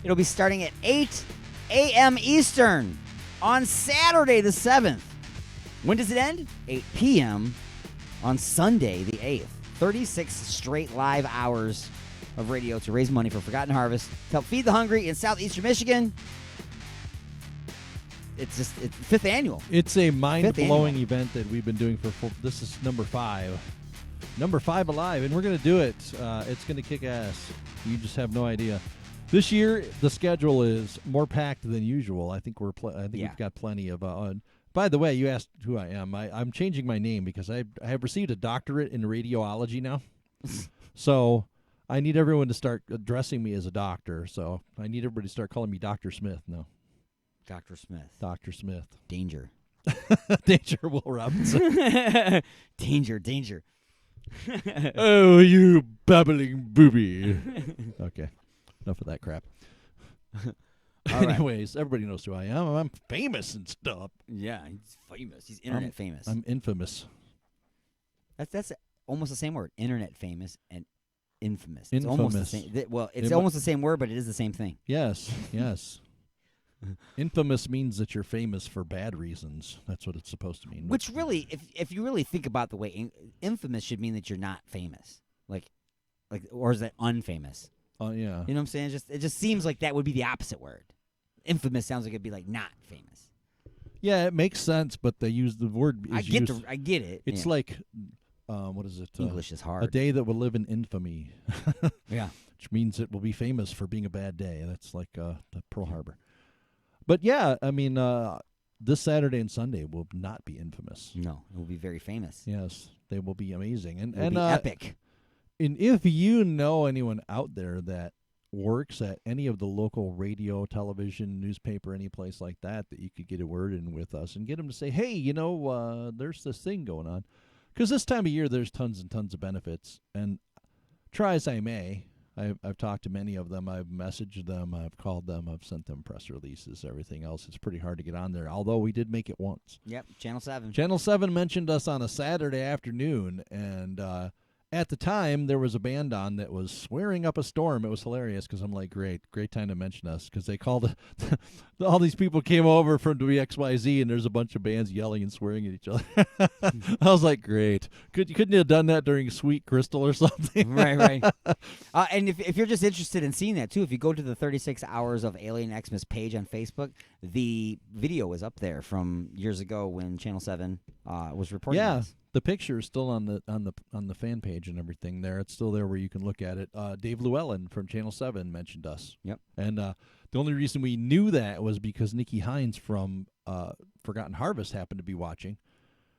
it'll be starting at 8 a.m. Eastern on Saturday the 7th. When does it end? 8 p.m. on Sunday the 8th. 36 straight live hours of radio to raise money for Forgotten Harvest to help feed the hungry in southeastern Michigan. It's 5th annual. It's a mind-blowing event that we've been doing this is number 5. Number 5 alive, and we're going to do it. It's going to kick ass. You just have no idea. This year, the schedule is more packed than usual. I think we've got plenty of... by the way, you asked who I am. I'm changing my name because I have received a doctorate in radiology now. So I need everyone to start addressing me as a doctor. So I need everybody to start calling me Dr. Smith now. Dr. Smith. Dr. Smith. Danger. Danger, Will Robinson. Danger. Oh, you babbling booby. Okay. Enough of that crap. Anyways, everybody knows who I am. I'm famous and stuff. Yeah, he's famous. He's internet famous. I'm infamous. That's almost the same word. Internet famous and infamous. It's Infamous. almost the same. It's almost the same word, but it is the same thing. Yes. Infamous means that you're famous for bad reasons. That's what it's supposed to mean. Which really, if you really think about the way infamous should mean that you're not famous, or is that unfamous? Oh yeah. You know what I'm saying? It just seems like that would be the opposite word. Infamous sounds like it'd be like not famous. Yeah, it makes sense, but they use the word. I get it. It's like, what is it? English is hard. A day that will live in infamy. Yeah. Which means it will be famous for being a bad day. That's like the Pearl Harbor. But yeah, I mean, this Saturday and Sunday will not be infamous. No, it will be very famous. Yes, they will be amazing and be epic. And if you know anyone out there that works at any of the local radio, television, newspaper, any place like that you could get a word in with us and get them to say, hey, there's this thing going on. Because this time of year, there's tons and tons of benefits. And try as I may, I've talked to many of them. I've messaged them. I've called them. I've sent them press releases, everything else. It's pretty hard to get on there, although we did make it once. Yep, Channel 7. Channel 7 mentioned us on a Saturday afternoon, and at the time, there was a band on that was swearing up a storm. It was hilarious because I'm like, great time to mention us because they called all these people came over from WXYZ and there's a bunch of bands yelling and swearing at each other. I was like, great. Couldn't you have done that during Sweet Crystal or something? Right. And if you're just interested in seeing that too, if you go to the 36 Hours of Alien Xmas page on Facebook, the video is up there from years ago when Channel 7 was reporting this. The picture is still on the fan page and everything there. It's still there where you can look at it. Dave Llewellyn from Channel 7 mentioned us. Yep. And the only reason we knew that was because Nikki Hines from Forgotten Harvest happened to be watching.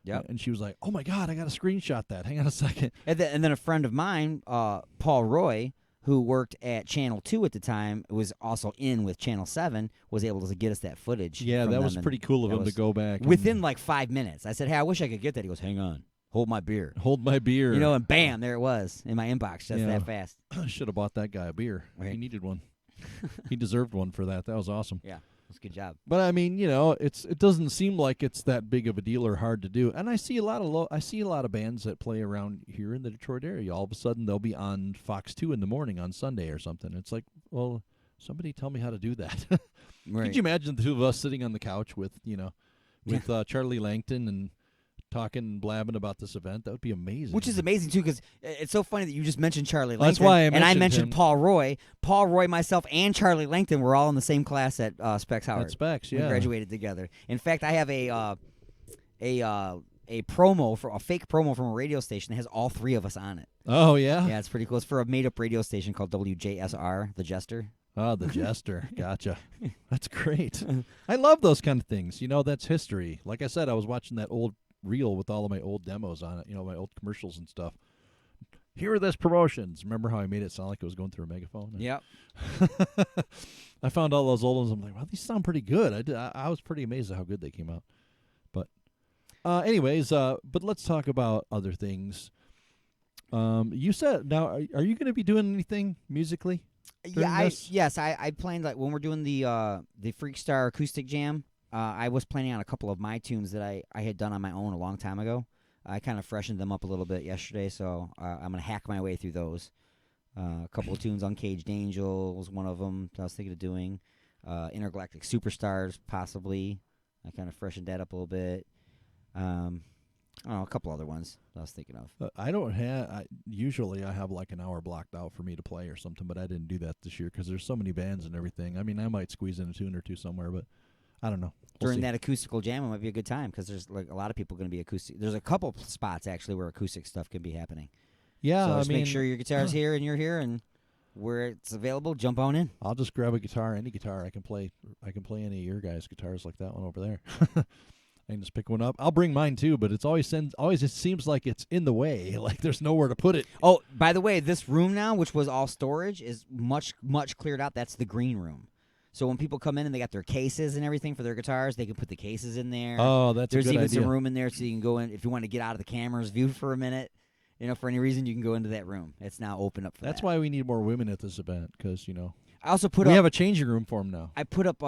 Yep. And she was like, oh, my God, I got to screenshot that. Hang on a second. And then a friend of mine, Paul Roy, who worked at Channel 2 at the time, was also in with Channel 7, was able to get us that footage. Yeah, that was pretty cool of him to go back. Within like 5 minutes. I said, hey, I wish I could get that. He goes, hang on. Hold my beer. Hold my beer. You know, and bam, there it was in my inbox just that fast. I should have bought that guy a beer. Right. He needed one. He deserved one for that. That was awesome. Yeah, that's a good job. But I mean, it doesn't seem like it's that big of a deal or hard to do. And I see a lot of bands that play around here in the Detroit area. All of a sudden, they'll be on Fox 2 in the morning on Sunday or something. It's like, well, somebody tell me how to do that. Right. Could you imagine the two of us sitting on the couch with Charlie Langton and talking and blabbing about this event? That would be amazing. Which is amazing, too, because it's so funny that you just mentioned Charlie Langton. That's why I mentioned him. Paul Roy. Paul Roy, myself, and Charlie Langton were all in the same class at Specs Howard. At Specs, We yeah. graduated together. In fact, I have a promo, for a fake promo from a radio station that has all three of us on it. Oh, yeah? Yeah, it's pretty cool. It's for a made-up radio station called WJSR, The Jester. Oh, The Jester. Gotcha. That's great. I love those kind of things. That's history. Like I said, I was watching that old reel with all of my old demos on it, my old commercials and stuff. Here are those promotions. Remember how I made it sound like it was going through a megaphone? Yep. I found all those old ones. I'm like, wow, these sound pretty good. I was pretty amazed at how good they came out. But anyways, but let's talk about other things. You said, now, are you going to be doing anything musically? Yeah, I planned, like, when we're doing the Freakstar Acoustic Jam, I was planning on a couple of my tunes that I had done on my own a long time ago. I kind of freshened them up a little bit yesterday, so I'm going to hack my way through those. A couple of tunes, Uncaged Angel was one of them that I was thinking of doing. Intergalactic Superstars, possibly. I kind of freshened that up a little bit. I don't know, a couple other ones I was thinking of. Usually I have like an hour blocked out for me to play or something, but I didn't do that this year because there's so many bands and everything. I mean, I might squeeze in a tune or two somewhere, but I don't know. During that acoustical jam, it might be a good time because there's like a lot of people going to be acoustic. There's a couple spots actually where acoustic stuff can be happening. Yeah, so just make sure your guitar's here and you're here, and where it's available, jump on in. I'll just grab a guitar, any guitar I can play. I can play any of your guys' guitars like that one over there. I can just pick one up. I'll bring mine too, but it seems like it's in the way. Like there's nowhere to put it. Oh, by the way, this room now, which was all storage, is much cleared out. That's the green room. So when people come in and they got their cases and everything for their guitars, they can put the cases in there. Oh, that's There's a good even idea. some room in there so you can go in if you want to get out of the camera's view for a minute. For any reason, you can go into that room. It's now open up for That's that. why we need more women at this event because I also we have a changing room for them now. I put up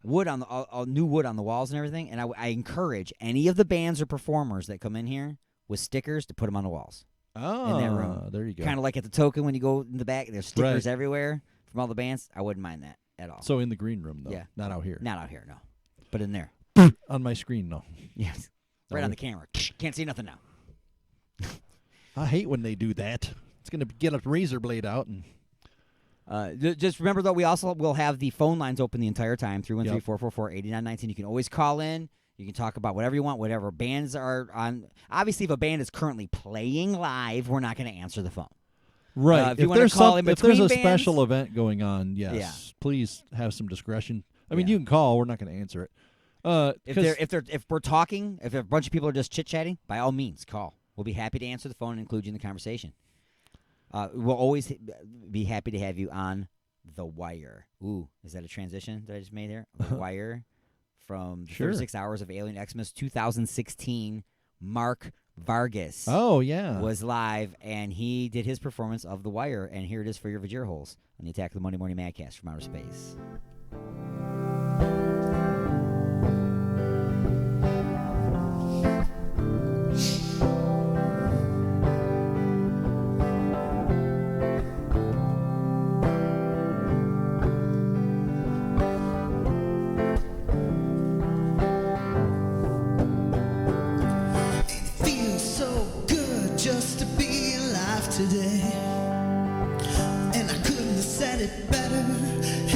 wood on the new wood on the walls and everything, and I encourage any of the bands or performers that come in here with stickers to put them on the walls. Oh, in that room. There you go. Kind of like at the Token when you go in the back, there's stickers everywhere from all the bands. I wouldn't mind that at all. So in the green room, though? Yeah. Not out here? Not out here, no. But in there. On my screen, no. Yes. Right on the camera. Can't see nothing now. I hate when they do that. It's going to get a razor blade out. And just remember, though, we also will have the phone lines open the entire time, 313-444-8919. You can always call in. You can talk about whatever you want, whatever bands are on. Obviously, if a band is currently playing live, we're not going to answer the phone. Right. If there's a special event going on, yes, please have some discretion. I mean, you can call. We're not going to answer it. If we're talking, if a bunch of people are just chit-chatting, by all means, call. We'll be happy to answer the phone and include you in the conversation. We'll always be happy to have you on The Wire. Ooh, is that a transition that I just made there? The Wire from 36 Hours of Alien Xmas 2016. Mark Vargas. Oh, yeah. Was live, and he did his performance of The Wire, and here it is for your Vajir holes on the Attack of the Monday Morning Madcast from Outer Space. Today, and I couldn't have said it better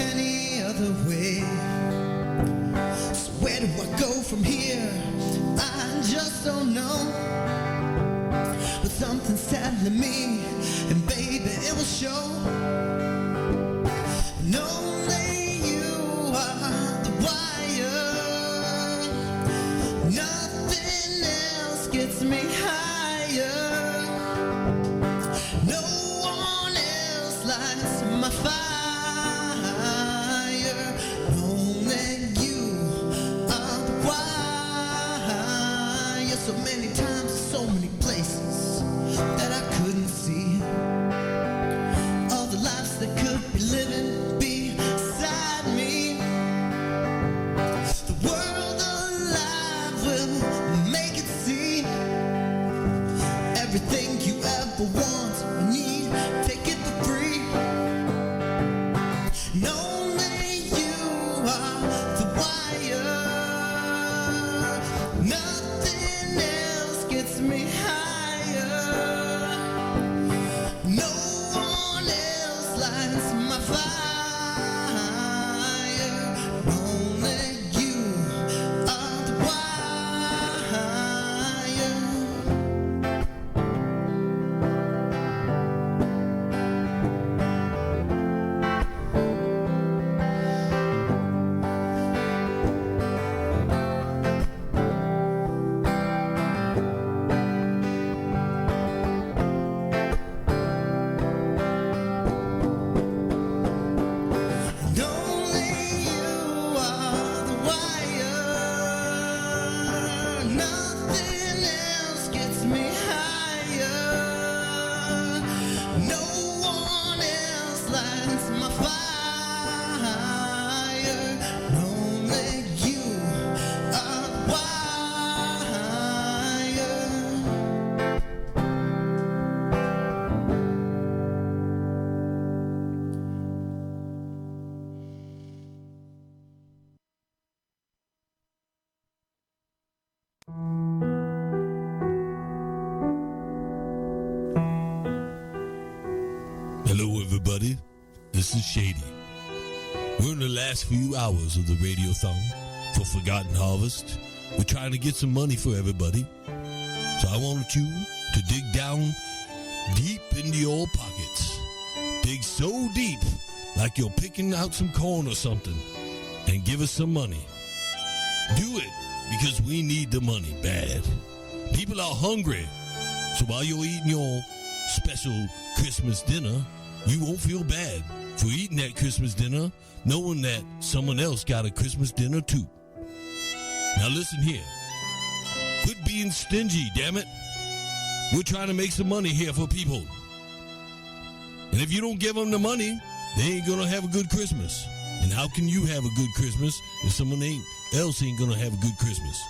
any other way. So where do I go from here? I just don't know. But something's telling me, and baby, it will show. And only you are the wire. Nothing else gets me higher. No one else lights my fire. Only you are the wire. So many times, so many places that I couldn't see. All the lives that could be living beside me. The world alive will make it see. Everything you ever want or need, take it for free. And only you are the wire. Nothing else gets me higher. No one else lights my fire. Only you are the wire. And only you are the wire. Nothing else gets me higher. No one else lights my fire. Only you are the wire. Hello, everybody. This is Shady. We're in the last few hours of the radiothon for Forgotten Harvest. We're trying to get some money for everybody. So I want you to dig down deep into your pockets. Dig so deep, like you're picking out some corn or something, and give us some money. Do it, because we need the money bad. People are hungry. So while you're eating your special Christmas dinner, you won't feel bad for eating that Christmas dinner, knowing that someone else got a Christmas dinner too. Now listen here. Quit being stingy, damn it. We're trying to make some money here for people. And if you don't give them the money, they ain't gonna have a good Christmas. And how can you have a good Christmas if someone else ain't gonna have a good Christmas?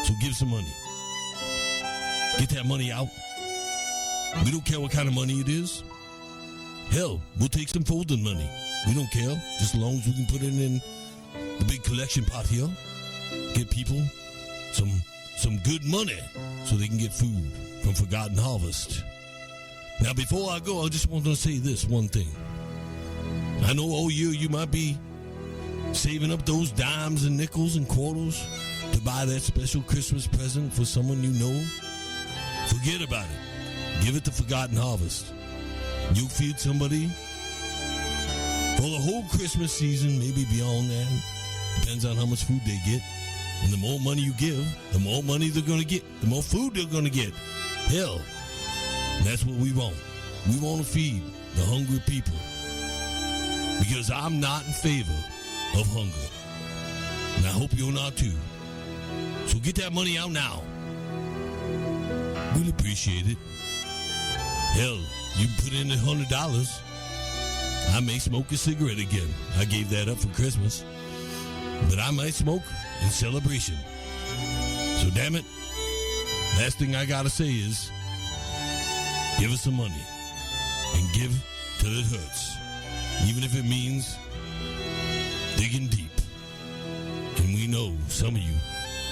So give some money. Get that money out. We don't care what kind of money it is. Hell, we'll take some folding money. We don't care, just as long as we can put it in the big collection pot here. Get people some good money so they can get food from Forgotten Harvest. Now, before I go, I just want to say this one thing. I know all year you might be saving up those dimes and nickels and quarters to buy that special Christmas present for someone you know. Forget about it. Give it to Forgotten Harvest. You'll feed somebody for the whole Christmas season, maybe beyond that. Depends on how much food they get. And the more money you give, the more money they're going to get, the more food they're going to get. Hell, that's what we want. We want to feed the hungry people. Because I'm not in favor of hunger. And I hope you're not too. So get that money out now. Really appreciate it. Hell, you put in $100, I may smoke a cigarette again. I gave that up for Christmas. But I might smoke in celebration. So damn it, last thing I gotta say is, give us some money. And give till it hurts. Even if it means digging deep. And we know some of you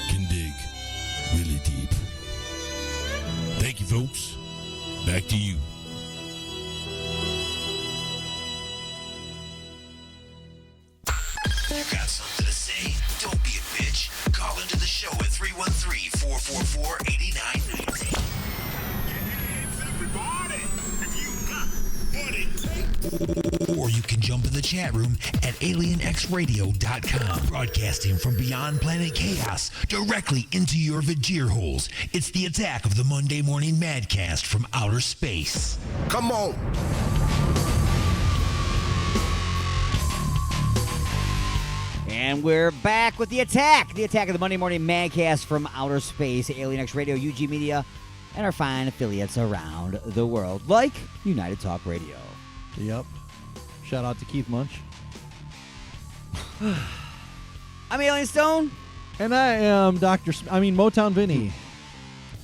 can dig really deep. Thank you, folks. Back to you. Got something to say? Don't be a bitch. Call into the show at 313-444-8990. Or you can jump in the chat room at alienxradio.com. Broadcasting from beyond planet chaos directly into your Vajir holes. It's the attack of the Monday Morning Madcast from outer space. Come on. And we're back with The Attack. The Attack of the Monday Morning Madcast from Outer Space, Alien X Radio, UG Media, and our fine affiliates around the world, like United Talk Radio. Yep. Shout out to Keith Munch. I'm Alien Stone. And I am Motown Vinny.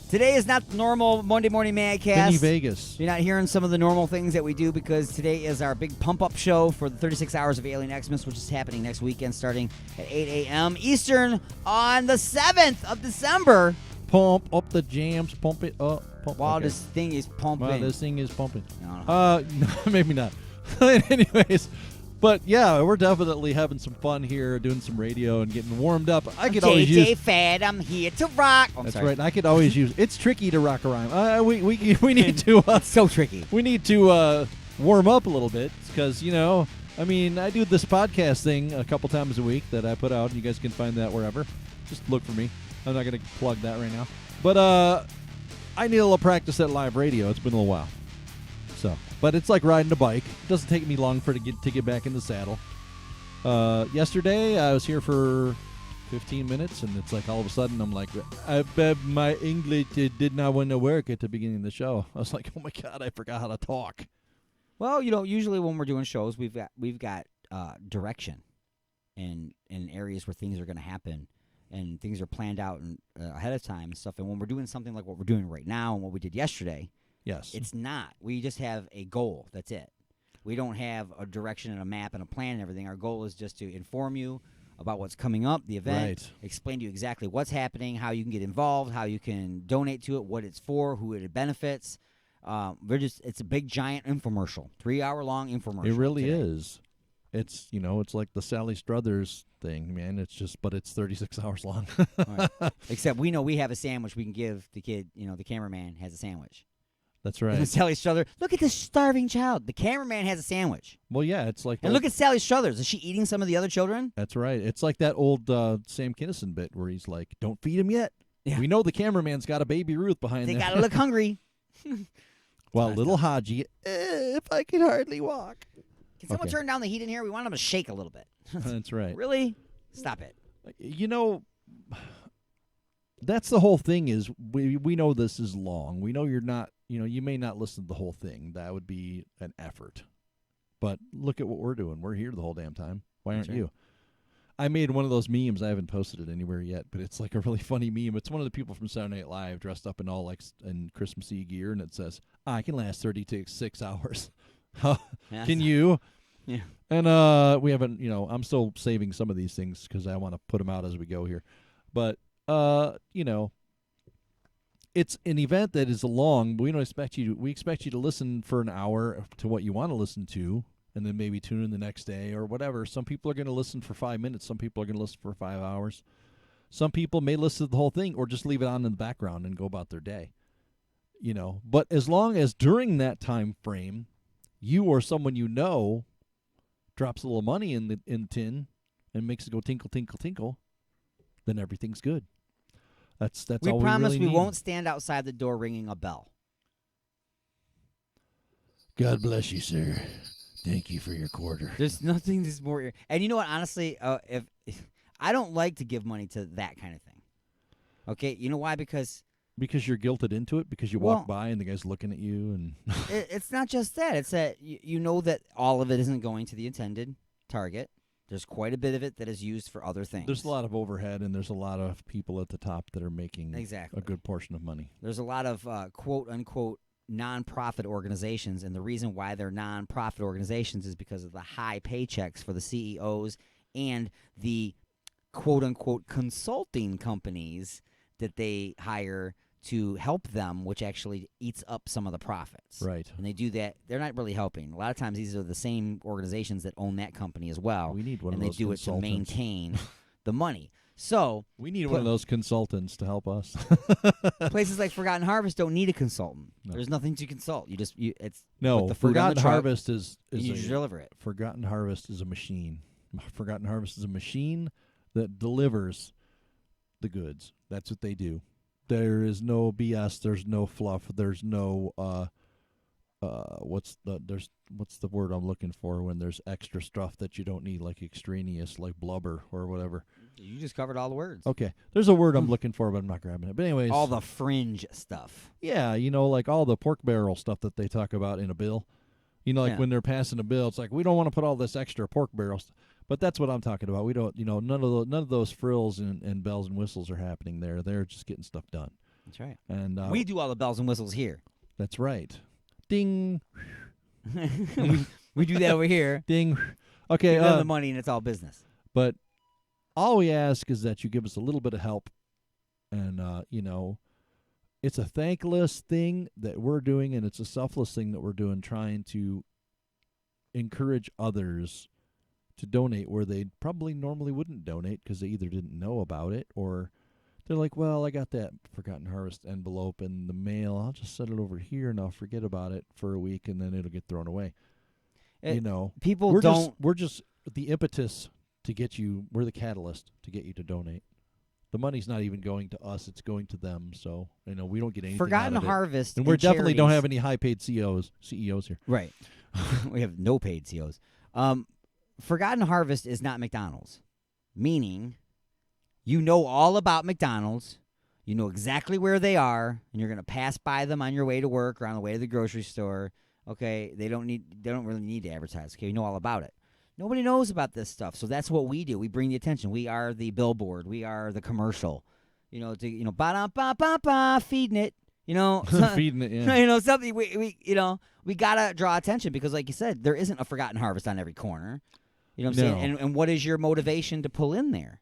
Today is not normal Monday Morning Madcast. Vinny Vegas. You're not hearing some of the normal things that we do because today is our big pump-up show for the 36 hours of Alien Xmas, which is happening next weekend starting at 8 a.m. Eastern on the 7th of December. Pump up the jams, pump it up. While this thing is pumping. No, maybe not. Anyways, but yeah, we're definitely having some fun here, doing some radio and getting warmed up. I could always use JJ Fad, I'm here to rock. That's right. I could always use. It's tricky to rock a rhyme. We need to. It's so tricky. We need to warm up a little bit because I do this podcast thing a couple times a week that I put out, and you guys can find that wherever. Just look for me. I'm not going to plug that right now, but I need a little practice at live radio. It's been a little while. So, but it's like riding a bike. It doesn't take me long to get back in the saddle. Yesterday, I was here for 15 minutes, and it's like all of a sudden I'm like, I bet my English did not want to work at the beginning of the show. I was like, oh my God, I forgot how to talk. Well, usually when we're doing shows, we've got direction in areas where things are going to happen, and things are planned out ahead of time and stuff. And when we're doing something like what we're doing right now and what we did yesterday. Yes. It's not. We just have a goal. That's it. We don't have a direction and a map and a plan and everything. Our goal is just to inform you about what's coming up, the event, right. Explain to you exactly what's happening, how you can get involved, how you can donate to it, what it's for, who it benefits. It's a big, giant infomercial, 3-hour-long infomercial. It really today. is. It's, it's like the Sally Struthers thing, man. But it's 36 hours long. Right. Except we know we have a sandwich we can give the kid. The cameraman has a sandwich. That's right. And Sally Struthers, look at this starving child. The cameraman has a sandwich. Well, yeah, it's like... And look at Sally Struthers. Is she eating some of the other children? That's right. It's like that old Sam Kinison bit where he's like, don't feed him yet. Yeah. We know the cameraman's got a Baby Ruth behind They there. got to look hungry. Well, little Haji, if I can hardly walk. Can someone turn down the heat in here? We want him to shake a little bit. That's right. Really? Stop it. That's the whole thing is we know this is long. We know you're not, you may not listen to the whole thing. That would be an effort. But look at what we're doing. We're here the whole damn time. Why aren't you? I made one of those memes. I haven't posted it anywhere yet, but it's like a really funny meme. It's one of the people from Saturday Night Live dressed up in all like in Christmassy gear, and it says, I can last 36 hours. Can you? Yeah. And we haven't, I'm still saving some of these things because I want to put them out as we go here. But it's an event that is long. But we don't expect you. We expect you to listen for an hour to what you want to listen to, and then maybe tune in the next day or whatever. Some people are going to listen for 5 minutes. Some people are going to listen for 5 hours. Some people may listen to the whole thing or just leave it on in the background and go about their day. But as long as during that time frame, you or someone drops a little money in the tin and makes it go tinkle, tinkle, tinkle, then everything's good. That's all we promise really we need. won't stand outside the door ringing a bell. God bless you, sir. Thank you for your quarter. There's nothing that's more... And you know what, honestly, if I don't like to give money to that kind of thing. Okay, you know why? Because you're guilted into it, because you walk by and the guy's looking at you. And it's not just that. It's that you know that all of it isn't going to the intended target. There's quite a bit of it that is used for other things. There's a lot of overhead, and there's a lot of people at the top that are making exactly a good portion of money. There's a lot of quote-unquote nonprofit organizations, and the reason why they're nonprofit organizations is because of the high paychecks for the CEOs and the quote-unquote consulting companies that they hire to help them, which actually eats up some of the profits. Right. And they do that. They're not really helping. A lot of times these are the same organizations that own that company as well. We need one and of those they do it to consultants. maintain the money. So we need one of those consultants to help us. Places like Forgotten Harvest don't need a consultant. No. There's nothing to consult. It's no. put the food on the Forgotten truck, Harvest is you just deliver it. Forgotten Harvest is a machine. Forgotten Harvest is a machine that delivers the goods. That's what they do. There is no BS. There's no fluff. There's no what's the word I'm looking for when there's extra stuff that you don't need, like extraneous, like blubber or whatever. You just covered all the words. Okay, there's a word I'm looking for, but I'm not grabbing it. But anyways, all the fringe stuff. Yeah, like all the pork barrel stuff that they talk about in a bill. Like when they're passing a bill, it's like we don't want to put all this extra pork barrels. But that's what I'm talking about. We don't, none of those frills and bells and whistles are happening there. They're just getting stuff done. That's right. And we do all the bells and whistles here. That's right. Ding. we do that over here. Ding. Okay. Give them the money and it's all business. But all we ask is that you give us a little bit of help, and it's a thankless thing that we're doing, and it's a selfless thing that we're doing, trying to encourage others to donate where they probably normally wouldn't donate because they either didn't know about it or they're like, well, I got that Forgotten Harvest envelope in the mail. I'll just set it over here and I'll forget about it for a week and then it'll get thrown away. People we're just the impetus to get you. We're the catalyst to get you to donate. The money's not even going to us; it's going to them. So we don't get anything. Forgotten out of Harvest, and we definitely don't have any high-paid CEOs here. Right. We have no paid CEOs. Forgotten Harvest is not McDonald's, meaning you know all about McDonald's. You know exactly where they are, and you're going to pass by them on your way to work or on the way to the grocery store. Okay, they don't really need to advertise. Okay, you know all about it. Nobody knows about this stuff, so that's what we do. We bring the attention. We are the billboard. We are the commercial. Ba-dum-ba-ba-ba-ba, feeding it. Feeding it. Yeah. Something we gotta draw attention because, like you said, there isn't a Forgotten Harvest on every corner. You know what I'm saying? And what is your motivation to pull in there?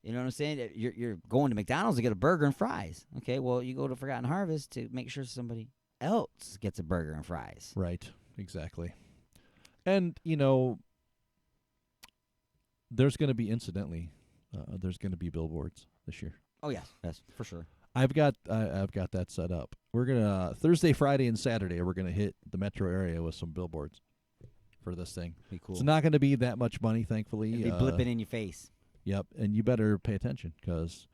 You know what I'm saying? You're going to McDonald's to get a burger and fries. Okay, well, you go to Forgotten Harvest to make sure somebody else gets a burger and fries. Right, exactly. And, there's going to be, incidentally, there's going to be billboards this year. Oh, yes, for sure. I've got that set up. We're going to, Thursday, Friday, and Saturday, we're going to hit the metro area with some billboards for this thing. Be cool. It's not going to be that much money, thankfully. It'll be blipping in your face. Yep, and you better pay attention because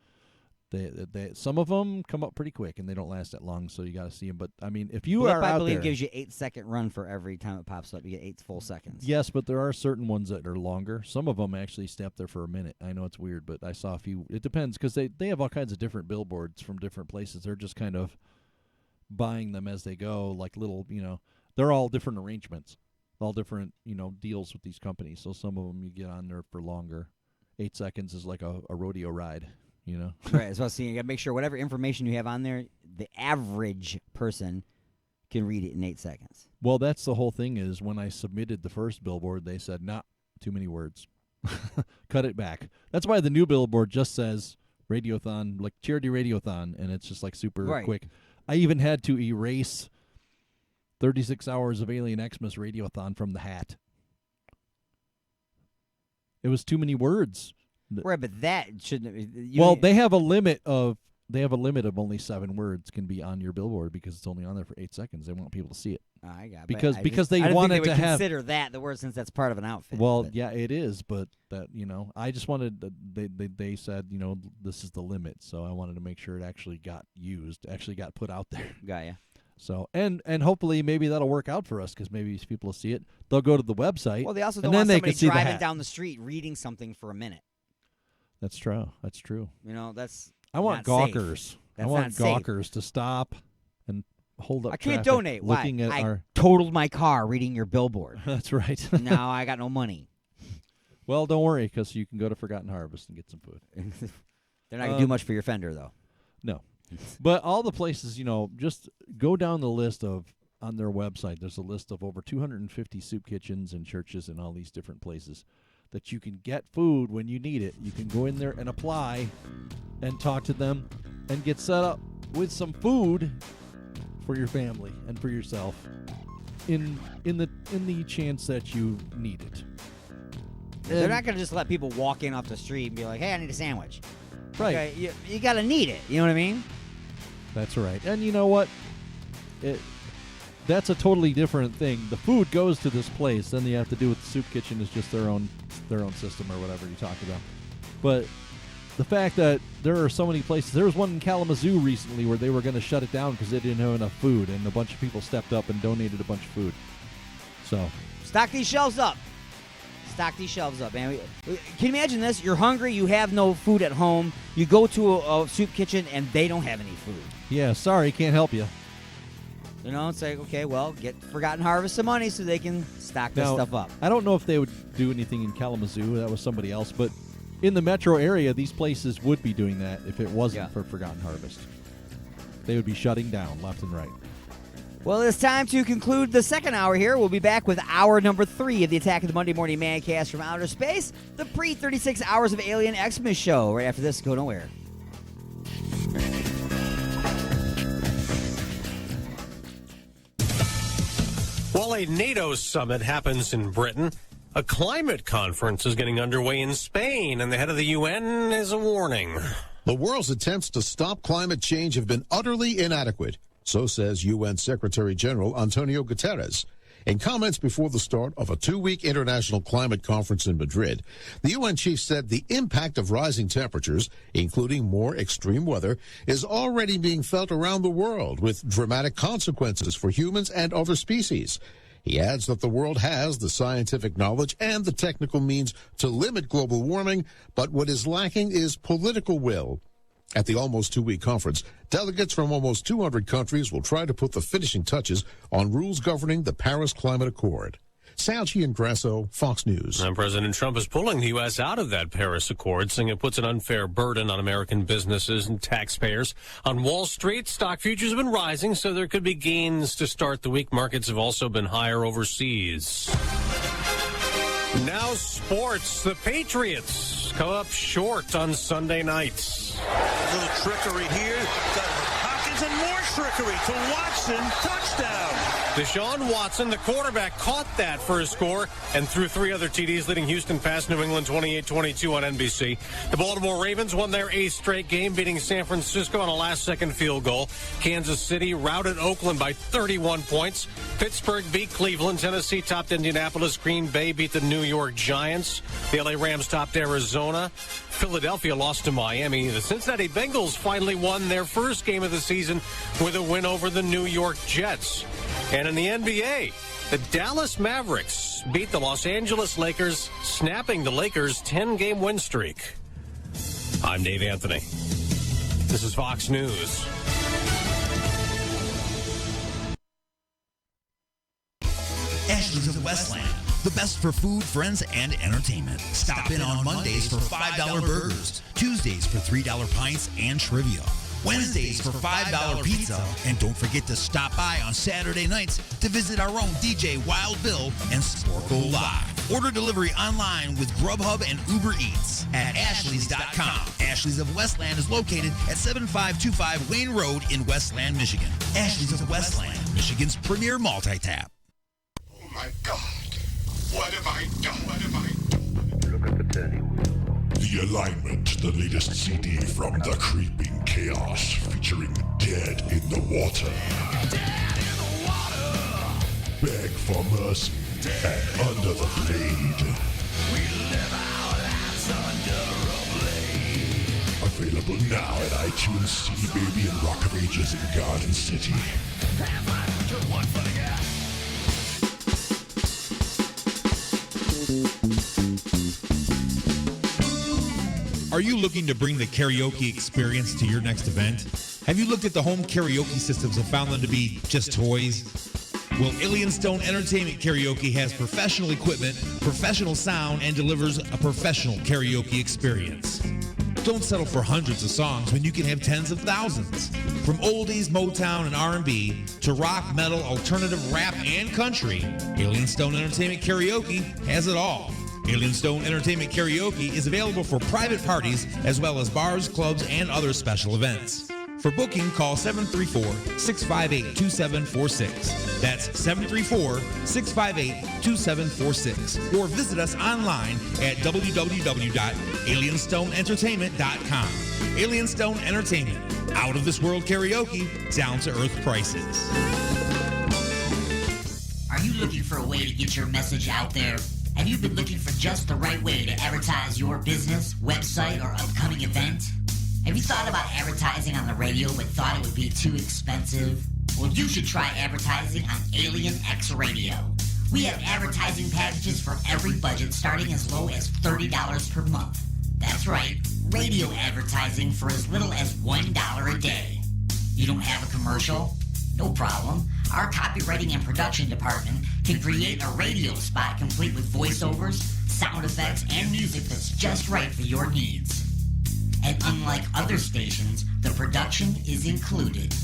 they some of them come up pretty quick and they don't last that long, so you got to see them. But I mean, if you Blip, are I out believe there, gives you 8-second run for every time it pops up. You get 8 full seconds. Yes, but there are certain ones that are longer. Some of them actually stay up there for a minute. I know it's weird, but I saw a few. It depends because they have all kinds of different billboards from different places. They're just kind of buying them as they go, like little, they're all different arrangements, all different, deals with these companies. So some of them you get on there for longer. 8 seconds is like a rodeo ride, Right, as well as seeing, you got to make sure whatever information you have on there, the average person can read it in 8 seconds. Well, that's the whole thing is when I submitted the first billboard, they said, nah, too many words. Cut it back. That's why the new billboard just says Radiothon, like charity Radiothon, and it's just like super quick. I even had to erase 36 hours of Alien Xmas Radiothon from the hat. It was too many words. Right, but that shouldn't. They have a limit of only 7 words can be on your billboard because it's only on there for 8 seconds. They want people to see it. I got because they I wanted think they would to have consider that the word since that's part of an outfit. Well, yeah, it is, but that I just wanted they said this is the limit, so I wanted to make sure it actually got used, actually got put out there. Got ya. So and hopefully maybe that'll work out for us because maybe these people will see it. They'll go to the website. Well, they also don't and want then somebody they can driving see down the street reading something for a minute. That's true. That's true. That's. I want not gawkers. Safe. I want gawkers to stop and hold up. I can't traffic donate. Looking Why? at I totaled my car reading your billboard. That's right. Now I got no money. Well, don't worry because you can go to Forgotten Harvest and get some food. They're not going to do much for your fender, though. No. But all the places, just go down the list on their website. There's a list of over 250 soup kitchens and churches and all these different places that you can get food when you need it. You can go in there and apply and talk to them and get set up with some food for your family and for yourself in the chance that you need it. They're not going to just let people walk in off the street and be like, hey, I need a sandwich. Right. Okay, you got to need it. You know what I mean? That's right. And you know what? That's a totally different thing. The food goes to this place. Then you have to do with the soup kitchen is just their own system or whatever you talk about. But the fact that there are so many places. There was one in Kalamazoo recently where they were going to shut it down because they didn't have enough food, and a bunch of people stepped up and donated a bunch of food. So stock these shelves up. Stock these shelves up, man. Can you imagine this? You're hungry. You have no food at home. You go to a soup kitchen, and they don't have any food. Yeah, sorry, can't help you. You know, it's like, okay, well, get Forgotten Harvest some money so they can stock this stuff up. I don't know if they would do anything in Kalamazoo. That was somebody else. But in the metro area, these places would be doing that if it wasn't for Forgotten Harvest. They would be shutting down left and right. Well, it's time to conclude the second hour here. We'll be back with hour number 3 of the Attack of the Monday Morning Mancast from Outer Space, the pre-36 Hours of Alien Xmas show. Right after this, go nowhere. While a NATO summit happens in Britain, a climate conference is getting underway in Spain, and the head of the UN is a warning. The world's attempts to stop climate change have been utterly inadequate. So says UN Secretary General Antonio Guterres. In comments before the start of a 2-week international climate conference in Madrid, the UN chief said the impact of rising temperatures, including more extreme weather, is already being felt around the world with dramatic consequences for humans and other species. He adds that the world has the scientific knowledge and the technical means to limit global warming, but what is lacking is political will. At the almost 2-week conference, delegates from almost 200 countries will try to put the finishing touches on rules governing the Paris Climate Accord. Sal Giangrasso, Fox News. And President Trump is pulling the U.S. out of that Paris Accord, saying it puts an unfair burden on American businesses and taxpayers. On Wall Street, stock futures have been rising, so there could be gains to start the week. Markets have also been higher overseas. Now sports. The Patriots come up short on Sunday nights. A little trickery here. Got Hopkins and more trickery to Watson. Touchdown. Deshaun Watson, the quarterback, caught that for a score and threw 3 other TDs, leading Houston past New England 28-22 on NBC. The Baltimore Ravens won their 8th straight game, beating San Francisco on a last-second field goal. Kansas City routed Oakland by 31 points. Pittsburgh beat Cleveland. Tennessee topped Indianapolis. Green Bay beat the New York Giants. The LA Rams topped Arizona. Philadelphia lost to Miami. The Cincinnati Bengals finally won their first game of the season with a win over the New York Jets. And in the NBA, the Dallas Mavericks beat the Los Angeles Lakers, snapping the Lakers' 10-game win streak. I'm Dave Anthony. This is Fox News. Ashley's of Westland, the best for food, friends, and entertainment. Stop in on Mondays for $5 burgers, Tuesdays for $3 pints and trivia, Wednesdays for $5 pizza, and don't forget to stop by on Saturday nights to visit our own DJ Wild Bill and Sporkle Live. Order delivery online with Grubhub and Uber Eats at Ashley's.com. Ashley's of Westland is located at 7525 Wayne Road in Westland, Michigan. Ashley's of Westland, Michigan's premier multi-tap. Oh my God. What have I done? What have I done? Look at the turning wheel. The Alignment, the latest CD from the Creeping Chaos, featuring Dead in the Water. Dead in the water. Beg for mercy and Under the Blade. We live our lives under a blade. Available now at iTunes, CD Baby, and Rock of Ages in Garden City. One for the gas. Are you looking to bring the karaoke experience to your next event? Have you looked at the home karaoke systems and found them to be just toys? Well, Alien Stone Entertainment Karaoke has professional equipment, professional sound, and delivers a professional karaoke experience. Don't settle for hundreds of songs when you can have tens of thousands. From oldies, Motown, and R&B to rock, metal, alternative, rap, and country, Alien Stone Entertainment Karaoke has it all. Alien Stone Entertainment Karaoke is available for private parties as well as bars, clubs, and other special events. For booking, call 734-658-2746. That's 734-658-2746. Or visit us online at www.alienstoneentertainment.com. Alien Stone Entertainment. Out of this world karaoke, down to earth prices. Are you looking for a way to get your message out there? Have you been looking for just the right way to advertise your business, website, or upcoming event? Have you thought about advertising on the radio but thought it would be too expensive? Well, you should try advertising on Alien X Radio. We have advertising packages for every budget starting as low as $30 per month. That's right, radio advertising for as little as $1 a day. You don't have a commercial? No problem. Our copywriting and production department can create a radio spot complete with voiceovers, sound effects, and music that's just right for your needs. And unlike other stations, the production is included.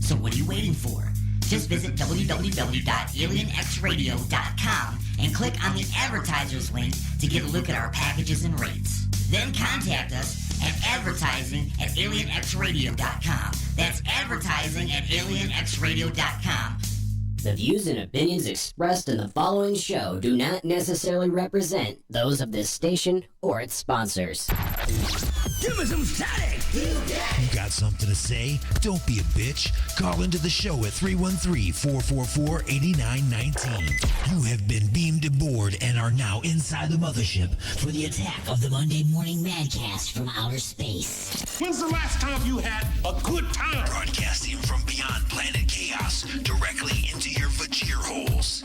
So what are you waiting for? Just visit www.alienxradio.com and click on the advertisers link to get a look at our packages and rates. Then contact us at advertising@alienxradio.com. That's advertising@alienxradio.com. The views and opinions expressed in the following show do not necessarily represent those of this station or its sponsors. Give me some static! You got something to say? Don't be a bitch. Call into the show at 313-444-8919. You have been beamed aboard and are now inside the mothership For the attack of the Monday Morning Madcast from outer space. When's the last time you had a good time? broadcasting from beyond planet chaos directly into your vajir holes.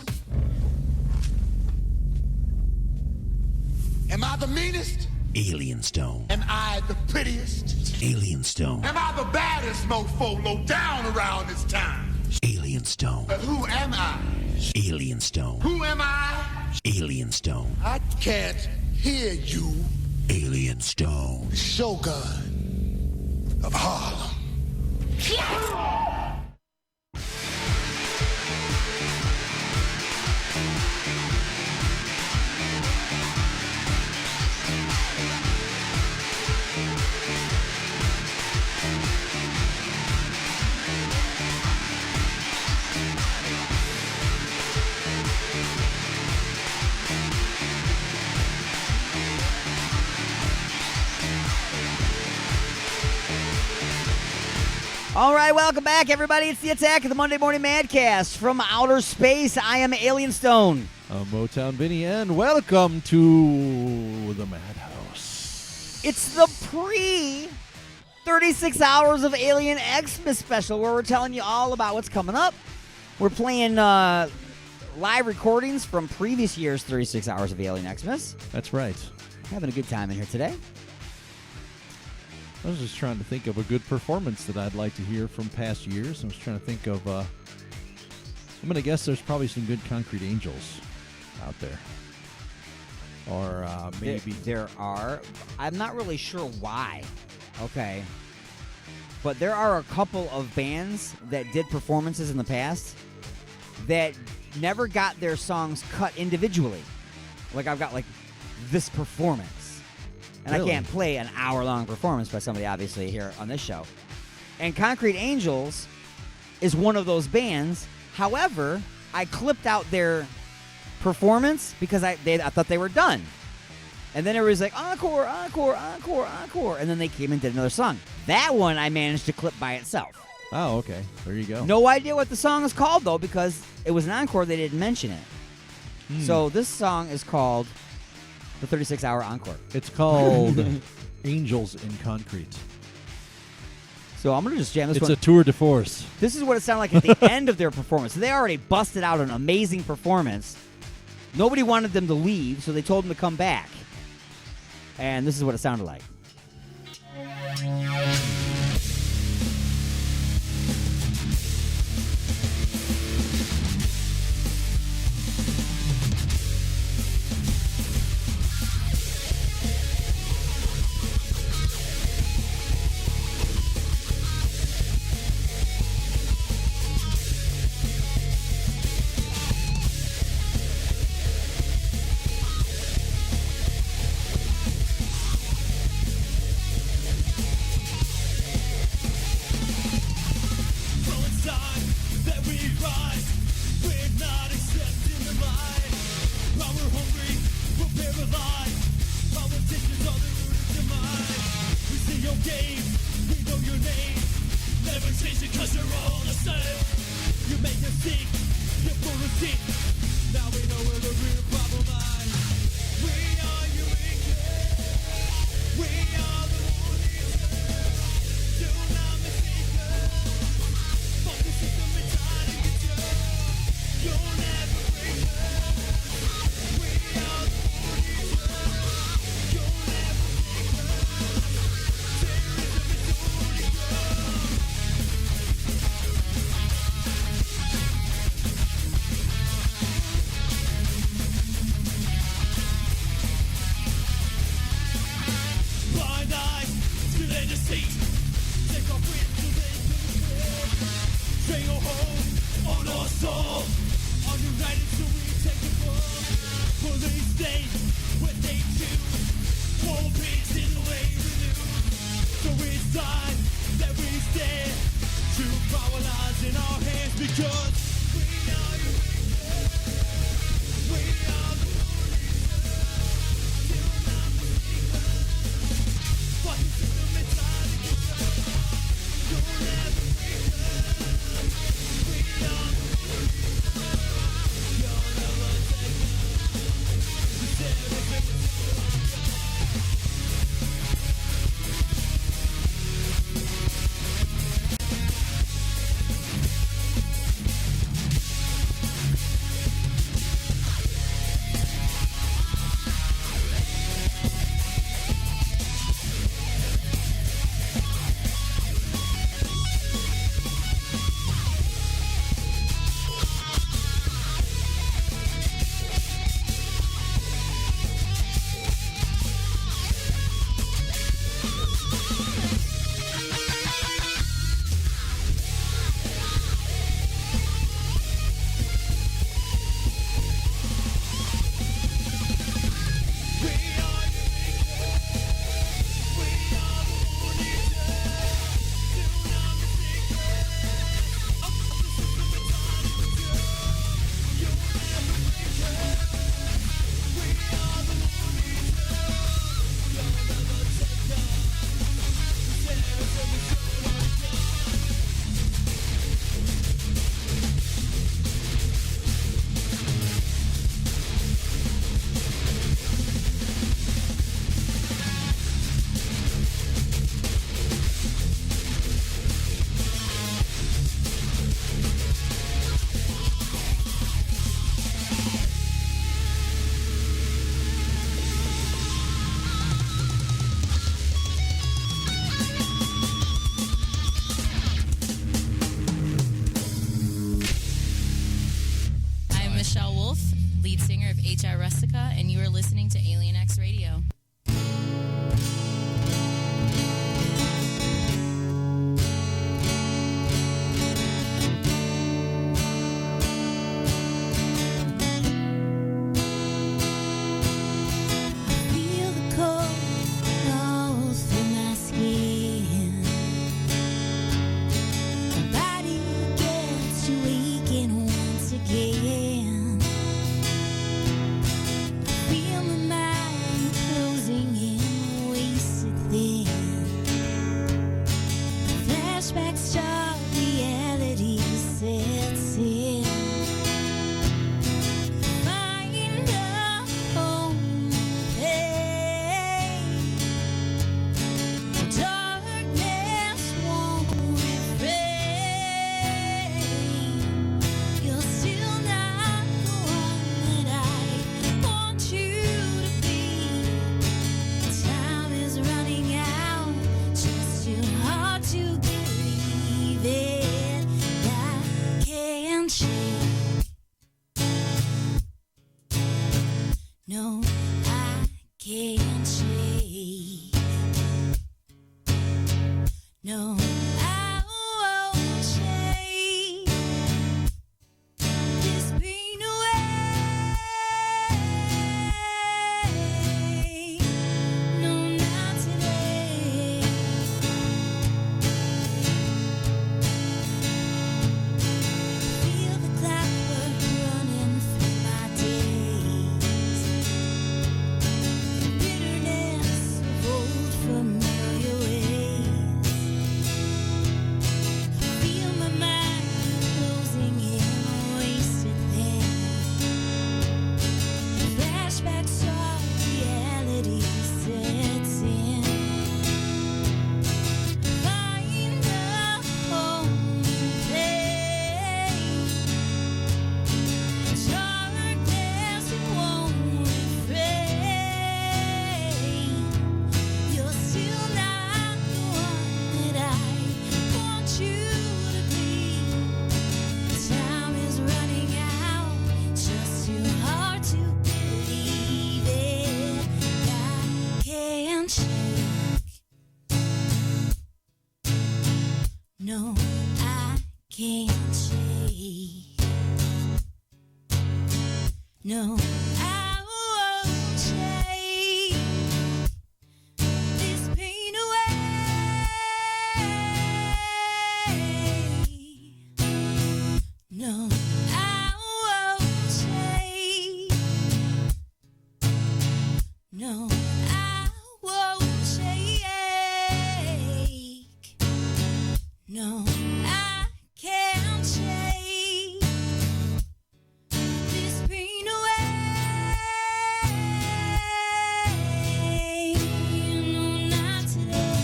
Am I the meanest? Alien Stone. Am I the prettiest? Alien Stone. Am I the baddest mofo low down around this town? Alien Stone. But who am I? Alien Stone. Who am I? Alien Stone. I can't hear you. Alien Stone. Shogun of Harlem. All right, welcome back, everybody. It's the attack of the Monday Morning Madcast from outer space. I am Alien Stone. I'm Motown Vinny, and welcome to the Madhouse. It's the 36 hours of Alien Xmas special where we're telling you all about what's coming up. We're playing live recordings from previous year's 36 hours of Alien Xmas. That's right. Having a good time in here today. I was just trying to think of a good performance that I'd like to hear from past years. I was trying to think of, I'm going to guess there's probably some good Concrete Angels out there. Or maybe... There are. I'm not really sure why. Okay. But there are a couple of bands that did performances in the past that never got their songs cut individually. Like, I've got, like, this performance. And really? I can't play an hour-long performance by somebody, obviously, here on this show. And Concrete Angels is one of those bands. However, I clipped out their performance because I thought they were done. And then it was like, encore, encore, encore, encore. And then they came and did another song. That one I managed to clip by itself. Oh, okay. There you go. No idea what the song is called, though, because it was an encore. They didn't mention it. So this song is called... The 36-hour encore. It's called Angels in Concrete. So I'm going to just jam this one. It's a tour de force. This is what it sounded like at the end of their performance. They already busted out an amazing performance. Nobody wanted them to leave, so they told them to come back. And this is what it sounded like. Now we know where the real problem lies. stay where they choose. Poor pigs in the way renewed. So it's time that we stand. True power lies in our hands because we are your we are the till not what is the inside of you? You'll never we are you'll never take Rustica, and you are listening to Alien X Radio. No, I can't shake. No, I won't shake this pain away. No, not today. Feel the clockwork running through my days. Bitterness of old familiar ways. Feel my mind closing in on wasted things. Flashbacks of reality sets in. Find a home place. Darkness won't refrain. You're still not the one that I want you to be. Time is running out, just too hard to believe it. I can't shake. No, I can't shake. No, I won't No, I won't shake. No, I can't shake this pain away. No, not today.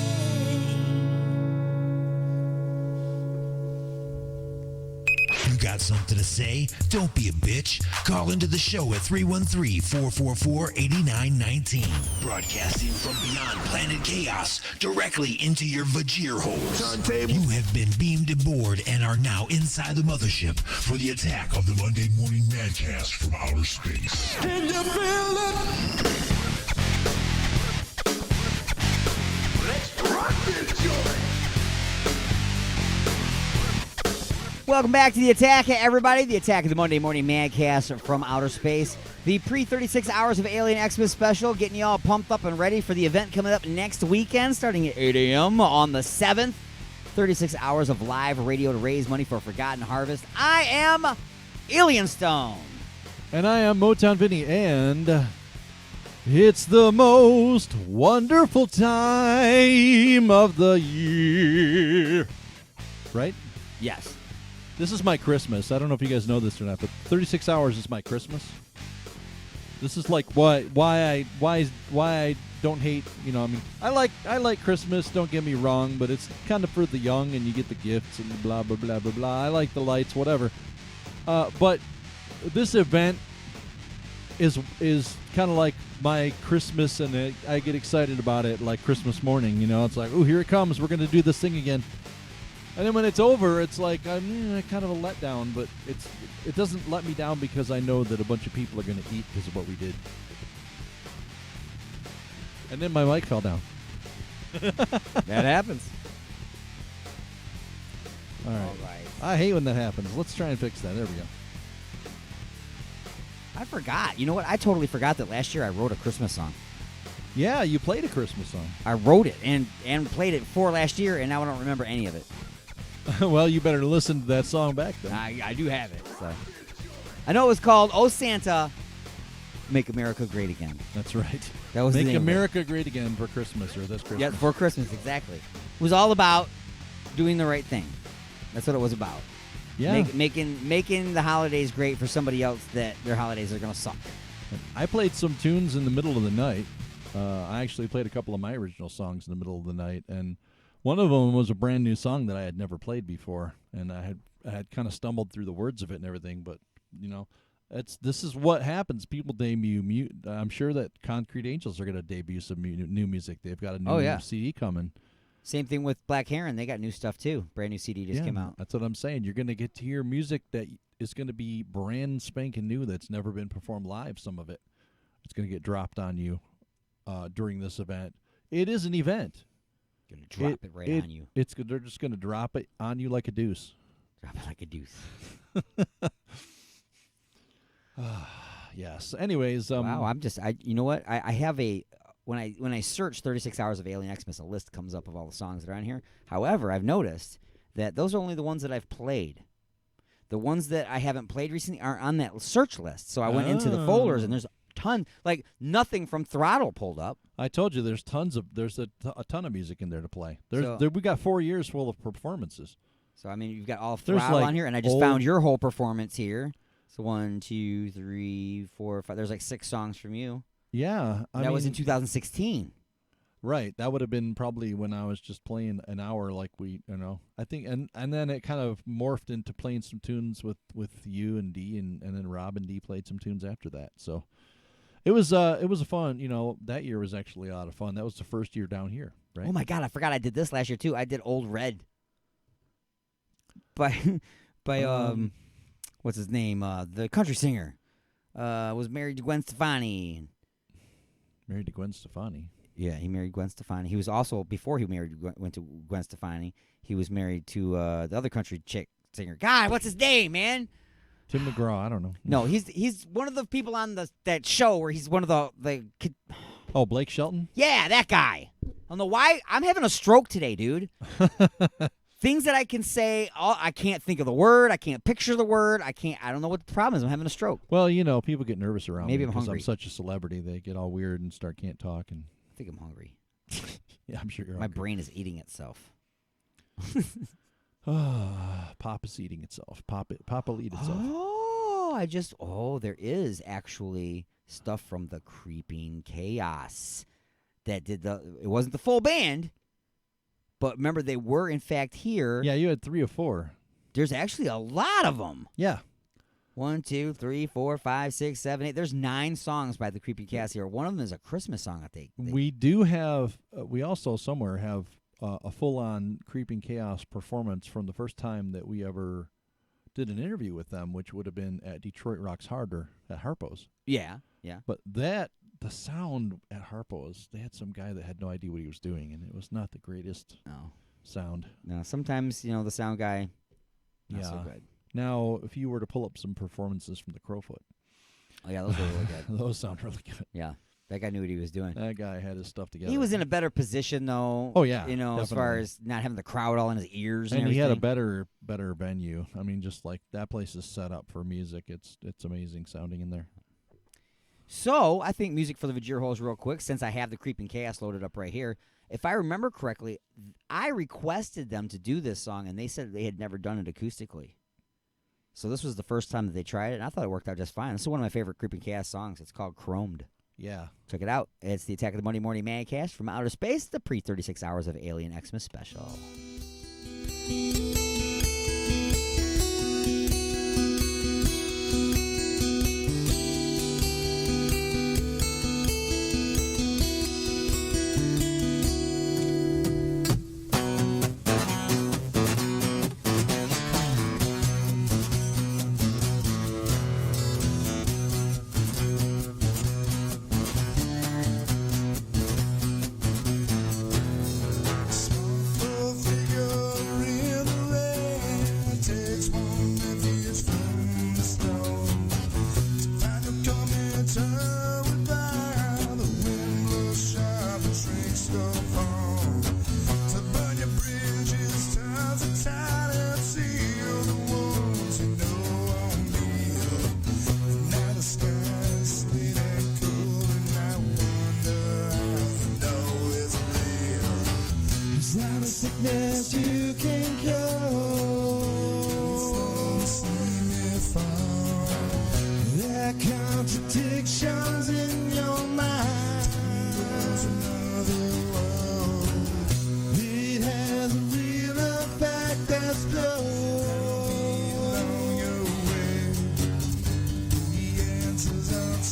You got something to say? Don't be a bitch. Call into the show at 313-444-8919. Broadcasting from beyond planet chaos directly into your Vajir holes. You have been beamed aboard and are now inside the mothership for the attack of the Monday Morning Madcast from outer space. Can you feel it? Let's rock this joint. Welcome back to The Attack, everybody. The Attack of the Monday Morning Madcast from outer space. The pre-36 hours of Alien Xmas special, getting you all pumped up and ready for the event coming up next weekend, starting at 8 a.m. on the 7th. 36 hours of live radio to raise money for Forgotten Harvest. I am Alien Stone. And I am Motown Vinny, and it's the most wonderful time of the year. Right? Yes. This is my Christmas. I don't know if you guys know this or not, but 36 hours is my Christmas. This is like why I don't hate, you know, I mean, I like Christmas, don't get me wrong, but it's kind of for the young and you get the gifts and blah blah blah blah blah. I like the lights, whatever. But this event is kind of like my Christmas, and I get excited about it like Christmas morning, you know. It's like, oh, here it comes. We're going to do this thing again. And then when it's over, it's like I'm kind of a letdown, but it doesn't let me down because I know that a bunch of people are going to eat because of what we did. And then my mic fell down. That happens. All right. I hate when that happens. Let's try and fix that. There we go. I forgot. You know what? I totally forgot that last year I wrote a Christmas song. Yeah, you played a Christmas song. I wrote it and played it for last year, and now I don't remember any of it. Well, you better listen to that song back then. I do have it. So I know it was called "Oh Santa, Make America Great Again." That's right. That was Make the name America Great Again for Christmas, or this Christmas. Yeah, for Christmas, exactly. It was all about doing the right thing. That's what it was about. Yeah. Making the holidays great for somebody else that their holidays are going to suck. I played some tunes in the middle of the night. I actually played a couple of my original songs in the middle of the night, and one of them was a brand new song that I had never played before, and I had kind of stumbled through the words of it and everything. But you know, this is what happens. People debut. I'm sure that Concrete Angels are going to debut some new music. They've got a new CD coming. Same thing with Black Heron. They got new stuff too. Brand new CD just came out. That's what I'm saying. You're going to get to hear music that is going to be brand spanking new that's never been performed live. Some of it, it's going to get dropped on you during this event. It is an event. Going to drop it right on you. They're just going to drop it on you like a deuce. Drop it like a deuce. Yes. Anyways, wow. You know what? I have a when I search 36 hours of Alien Xmas, a list comes up of all the songs that are on here. However, I've noticed that those are only the ones that I've played. The ones that I haven't played recently aren't on that search list. So I went into the folders, and there's a ton, like nothing from Throttle pulled up. I told you there's a ton of music in there to play. We got 4 years full of performances. So I mean, you've got all Throttle on here, and I just found your whole performance here. So 1, 2, 3, 4, 5. There's like 6 songs from you. Yeah, that was in 2016. Right, that would have been probably when I was just playing an hour, like I think, and then it kind of morphed into playing some tunes with you and D, and then Rob and D played some tunes after that. So it was a fun, that year was actually a lot of fun. That was the first year down here, right? Oh my God, I forgot I did this last year too. I did Old Red by what's his name? The country singer was married to Gwen Stefani. Married to Gwen Stefani. Yeah, he married Gwen Stefani. He was also, before he went to Gwen Stefani, he was married to the other country chick singer. God, what's his name, man? Tim McGraw. I don't know. No, he's one of the people on that show where he's one of the Oh, Blake Shelton? Yeah, that guy. I don't know why. I'm having a stroke today, dude. Things that I can say, I can't think of the word. I can't picture the word. I don't know what the problem is. I'm having a stroke. Well, people get nervous around Maybe me I'm because hungry. I'm such a celebrity. They get all weird and can't talk. And I think I'm hungry. Yeah, I'm sure you're My hungry. brain is eating itself. Papa's eating itself. Papa'll eat itself. There is actually stuff from the Creeping Chaos that did it wasn't the full band, but remember they were in fact here. Yeah, you had 3 or 4. There's actually a lot of them. Yeah. 1, 2, 3, 4, 5, 6, 7, 8. There's 9 songs by the Creeping Chaos here. One of them is a Christmas song, I think. We do have, we also somewhere have a full-on Creeping Chaos performance from the first time that we ever did an interview with them, which would have been at Detroit Rocks Harder at Harpo's. Yeah. But the sound at Harpo's, they had some guy that had no idea what he was doing, and it was not the greatest sound. No, sometimes, the sound guy, not so good. Now, if you were to pull up some performances from the Crowfoot. Oh, yeah, those were really good. Those sound really good. Yeah. That guy knew what he was doing. That guy had his stuff together. He was in a better position, though. Oh, yeah. As far as not having the crowd all in his ears and he everything. had a better venue. I mean, just like that place is set up for music. It's amazing sounding in there. So, I think music for the Vajir Holes real quick, since I have the Creeping Chaos loaded up right here. If I remember correctly, I requested them to do this song, and they said they had never done it acoustically. So this was the first time that they tried it, and I thought it worked out just fine. This is one of my favorite Creeping Chaos songs. It's called Chromed. Yeah. Check it out. It's the Attack of the Monday Morning Mancast from Outer Space, the pre-36 hours of Alien Xmas special. Sickness you can cure. There are contradictions in your mind. It has a real effect that's blowing your way. The answers aren't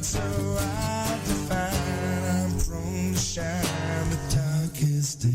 so hard to find. I'm prone to shine the darkest day.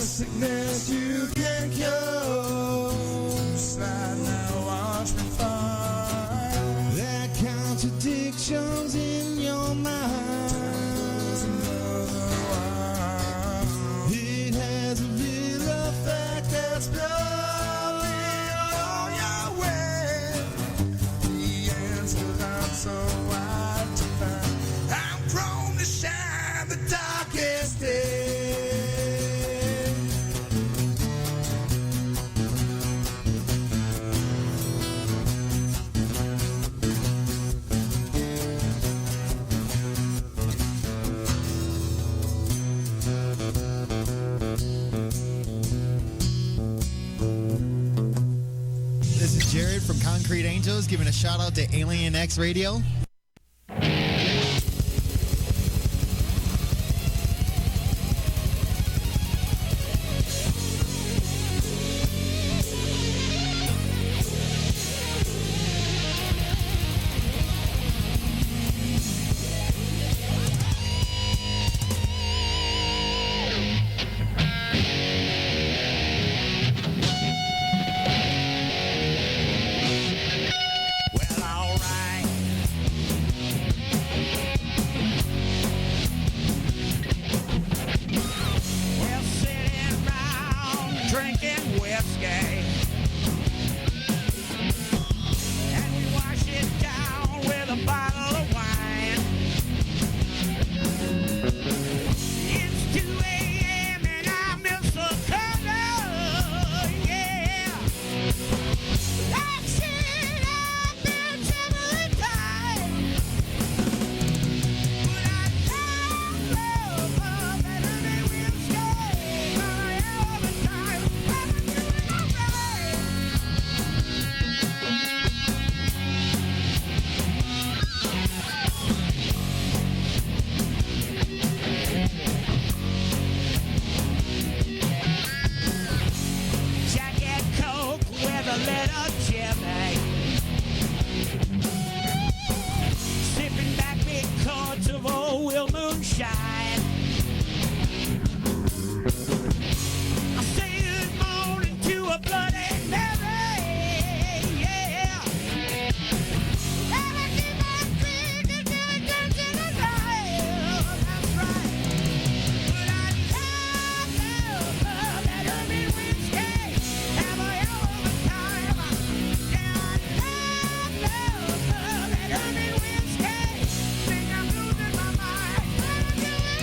Sickness you can cure. Slide now, watch me fall. reflections in your mind. It has a real effect that's blowing all your way. The answers aren't so hard to find. I'm prone to shine the darkest day. This is Jared from Concrete Angels giving a shout out to Alien X Radio. We're sitting round drinking whiskey, and we wash it down with a bottle of wine. It's 2 a.m. and I miss the color, yeah. I've seen I've been several times, but I can't love better than whiskey. All the time, I'm doing alright. Jack and Coke with a little Jimmy, sipping back big cards of old Will Moonshine. I say good morning to a Bloody Mary, yeah. And I keep my drink until it turns into night. That's right. But I love better than whiskey. Have a hell of a time. Yeah, I love better than whiskey. Think I'm losing my mind, but I'm doing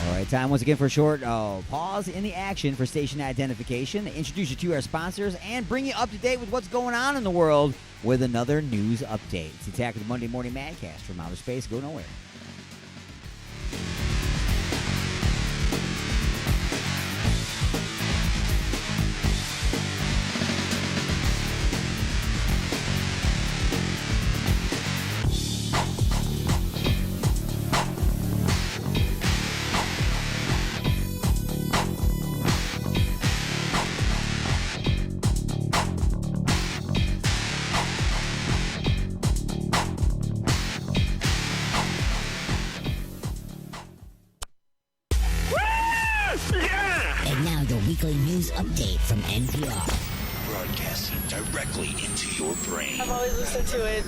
All right, time once again for a short pause in the action for station identification. Introduce you to our sponsors and bring you up to date with what's going on in the world with another news update. It's the Attack of the Monday Morning Madcast from Outer Space. Go nowhere. And now your weekly news update from NPR. Broadcasting directly into your brain. I've always listened to it.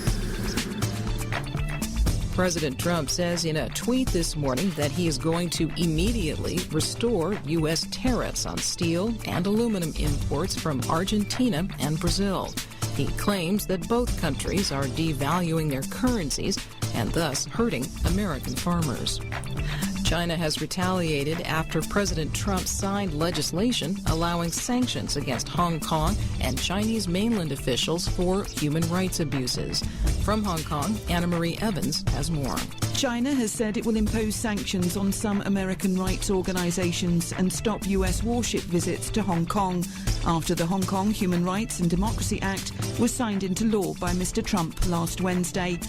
President Trump says in a tweet this morning that he is going to immediately restore U.S. tariffs on steel and aluminum imports from Argentina and Brazil. He claims that both countries are devaluing their currencies and thus hurting American farmers. China has retaliated after President Trump signed legislation allowing sanctions against Hong Kong and Chinese mainland officials for human rights abuses. From Hong Kong, Anna Marie Evans has more. China has said it will impose sanctions on some American rights organizations and stop U.S. warship visits to Hong Kong after the Hong Kong Human Rights and Democracy Act was signed into law by Mr. Trump last Wednesday.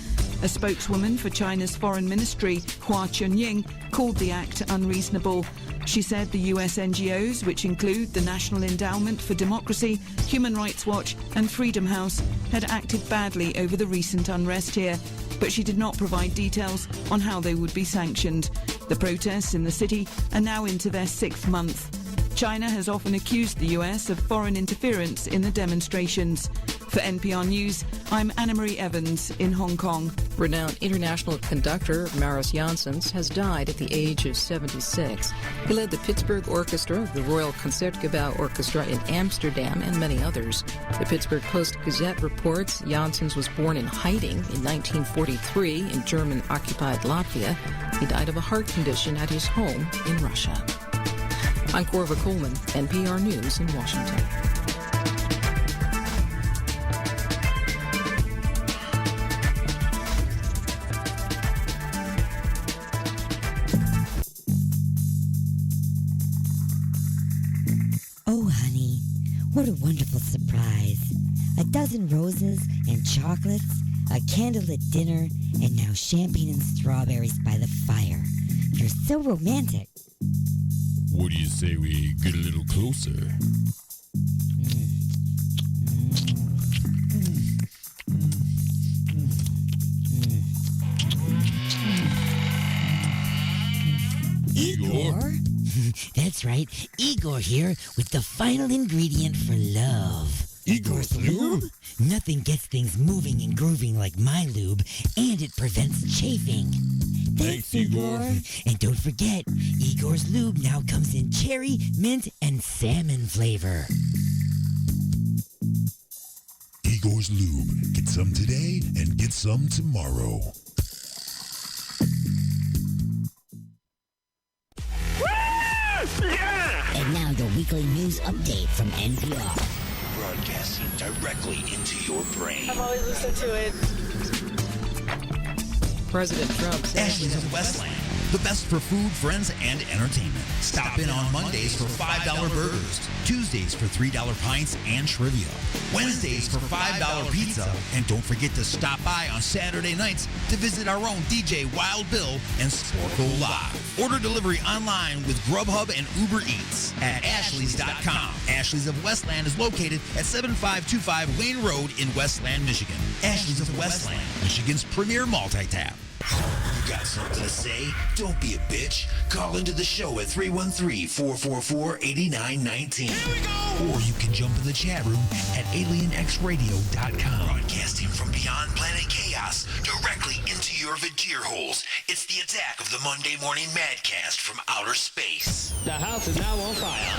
A spokeswoman for China's Foreign Ministry, Hua Chunying, called the act unreasonable. She said the US NGOs, which include the National Endowment for Democracy, Human Rights Watch and Freedom House, had acted badly over the recent unrest here, but she did not provide details on how they would be sanctioned. The protests in the city are now into their 6th month. China has often accused the US of foreign interference in the demonstrations. For NPR News, I'm Anna Marie Evans in Hong Kong. Renowned international conductor Maris Janssens has died at the age of 76. He led the Pittsburgh Orchestra, the Royal Concertgebouw Orchestra in Amsterdam, and many others. The Pittsburgh Post-Gazette reports Janssens was born in hiding in 1943 in German-occupied Latvia. He died of a heart condition at his home in Russia. I'm Corva Coleman, NPR News in Washington. Oh, honey, what a wonderful surprise. A dozen roses and chocolates, a candlelit dinner, and now champagne and strawberries by the fire. You're so romantic. What do you say we get a little closer? Igor? That's right, Igor here with the final ingredient for love. Igor's lube? Nothing gets things moving and grooving like my lube, and it prevents chafing. Thanks, Igor. And don't forget, Igor's lube now comes in cherry, mint, and salmon flavor. Igor's lube. Get some today and get some tomorrow. And now your weekly news update from NPR. Broadcasting directly into your brain. I've always listened to it. President Trump says Ashley's of Westland, the best for food, friends, and entertainment. Stop in on Mondays for $5 burgers, Tuesdays for $3 pints and trivia, Wednesdays for $5 pizza, and don't forget to stop by on Saturday nights to visit our own DJ Wild Bill and Sporkle Live. Order delivery online with Grubhub and Uber Eats at ashleys.com. Ashley's of Westland is located at 7525 Wayne Road in Westland, Michigan. Ashley's of Westland, Michigan's premier multi-tap. You got something to say? Don't be a bitch. Call into the show at 313-444-8919. Or you can jump in the chat room at alienxradio.com. Broadcasting from beyond planet chaos directly into your vajir holes. It's the attack of the Monday Morning Madcast from outer space. The house is now on fire.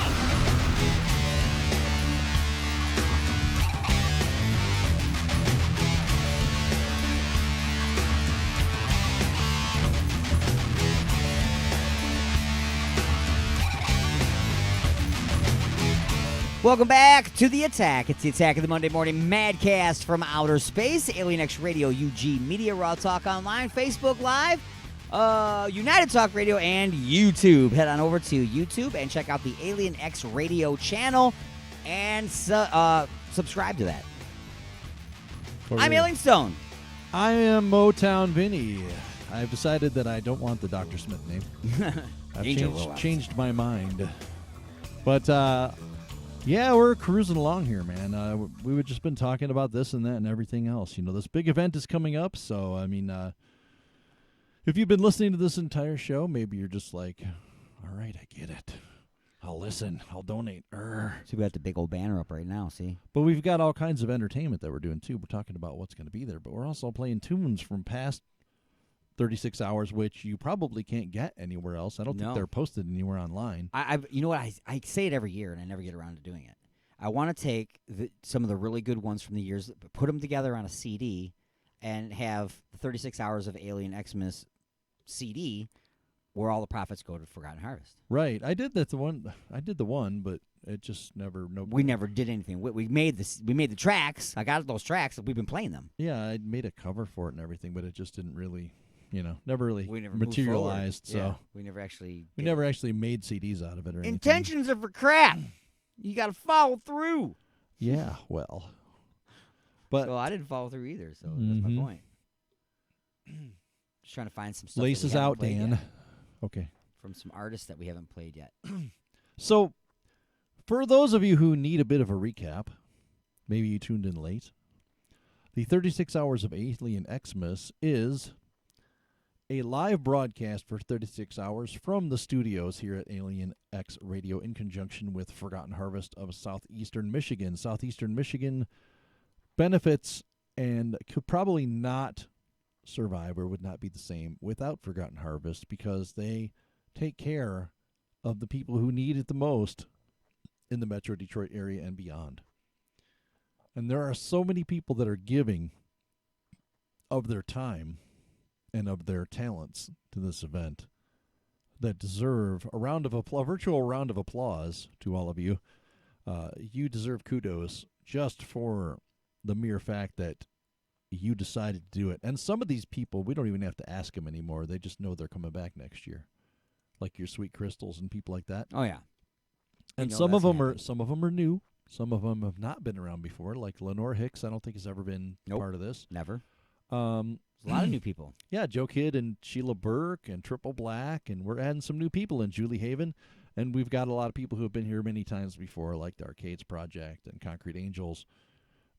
Welcome back to The Attack. It's The Attack of the Monday Morning Madcast from outer space. Alien X Radio, UG Media, Raw Talk Online, Facebook Live, United Talk Radio, and YouTube. Head on over to YouTube and check out the Alien X Radio channel and subscribe to that. I'm Alien Stone. I am Motown Vinny. I've decided that I don't want the Dr. Smith name. I've changed my mind. But, yeah, we're cruising along here, man. We've just been talking about this and that and everything else. You know, this big event is coming up, so, I mean, if you've been listening to this entire show, maybe you're just like, all right, I get it. I'll listen. I'll donate. See, we got the big old banner up right now, see? But we've got all kinds of entertainment that we're doing, too. We're talking about what's going to be there, but we're also playing tunes from past 36 hours, which you probably can't get anywhere else. I don't think they're posted anywhere online. You know what? I say it every year, and I never get around to doing it. I want to take some of the really good ones from the years, put them together on a CD, and have the 36 Hours of Alien Xmas CD, where all the profits go to Forgotten Harvest. Right. I did the one, but it just never. We never did anything. We made this. We made the tracks. I got those tracks. We've been playing them. Yeah, I made a cover for it and everything, but it just didn't really, never really we never materialized. So yeah, we never actually. We never actually made CDs out of it or anything. Intentions are for crap. You got to follow through. Yeah, well. But so I didn't follow through either, so that's my point. Just trying to find some stuff. Laces out, Dan. Yet. Okay. From some artists that we haven't played yet. So, for those of you who need a bit of a recap, maybe you tuned in late, the 36 Hours of Alien Xmas is a live broadcast for 36 hours from the studios here at Alien X Radio in conjunction with Forgotten Harvest of Southeastern Michigan. Southeastern Michigan benefits and could probably not survive or would not be the same without Forgotten Harvest because they take care of the people who need it the most in the Metro Detroit area and beyond. And there are so many people that are giving of their time and of their talents to this event that deserve a virtual round of applause to all of you. You deserve kudos just for the mere fact that you decided to do it. And some of these people, we don't even have to ask them anymore. They just know they're coming back next year. Like your Sweet Crystals and people like that. Oh, yeah. And some of them are new. Some of them have not been around before, like Lenore Hicks. I don't think has ever been part of this. Never. There's a lot of new people. Yeah, Joe Kidd and Sheila Burke and Triple Black, and we're adding some new people in Julie Haven. And we've got a lot of people who have been here many times before, like the Arcades Project and Concrete Angels.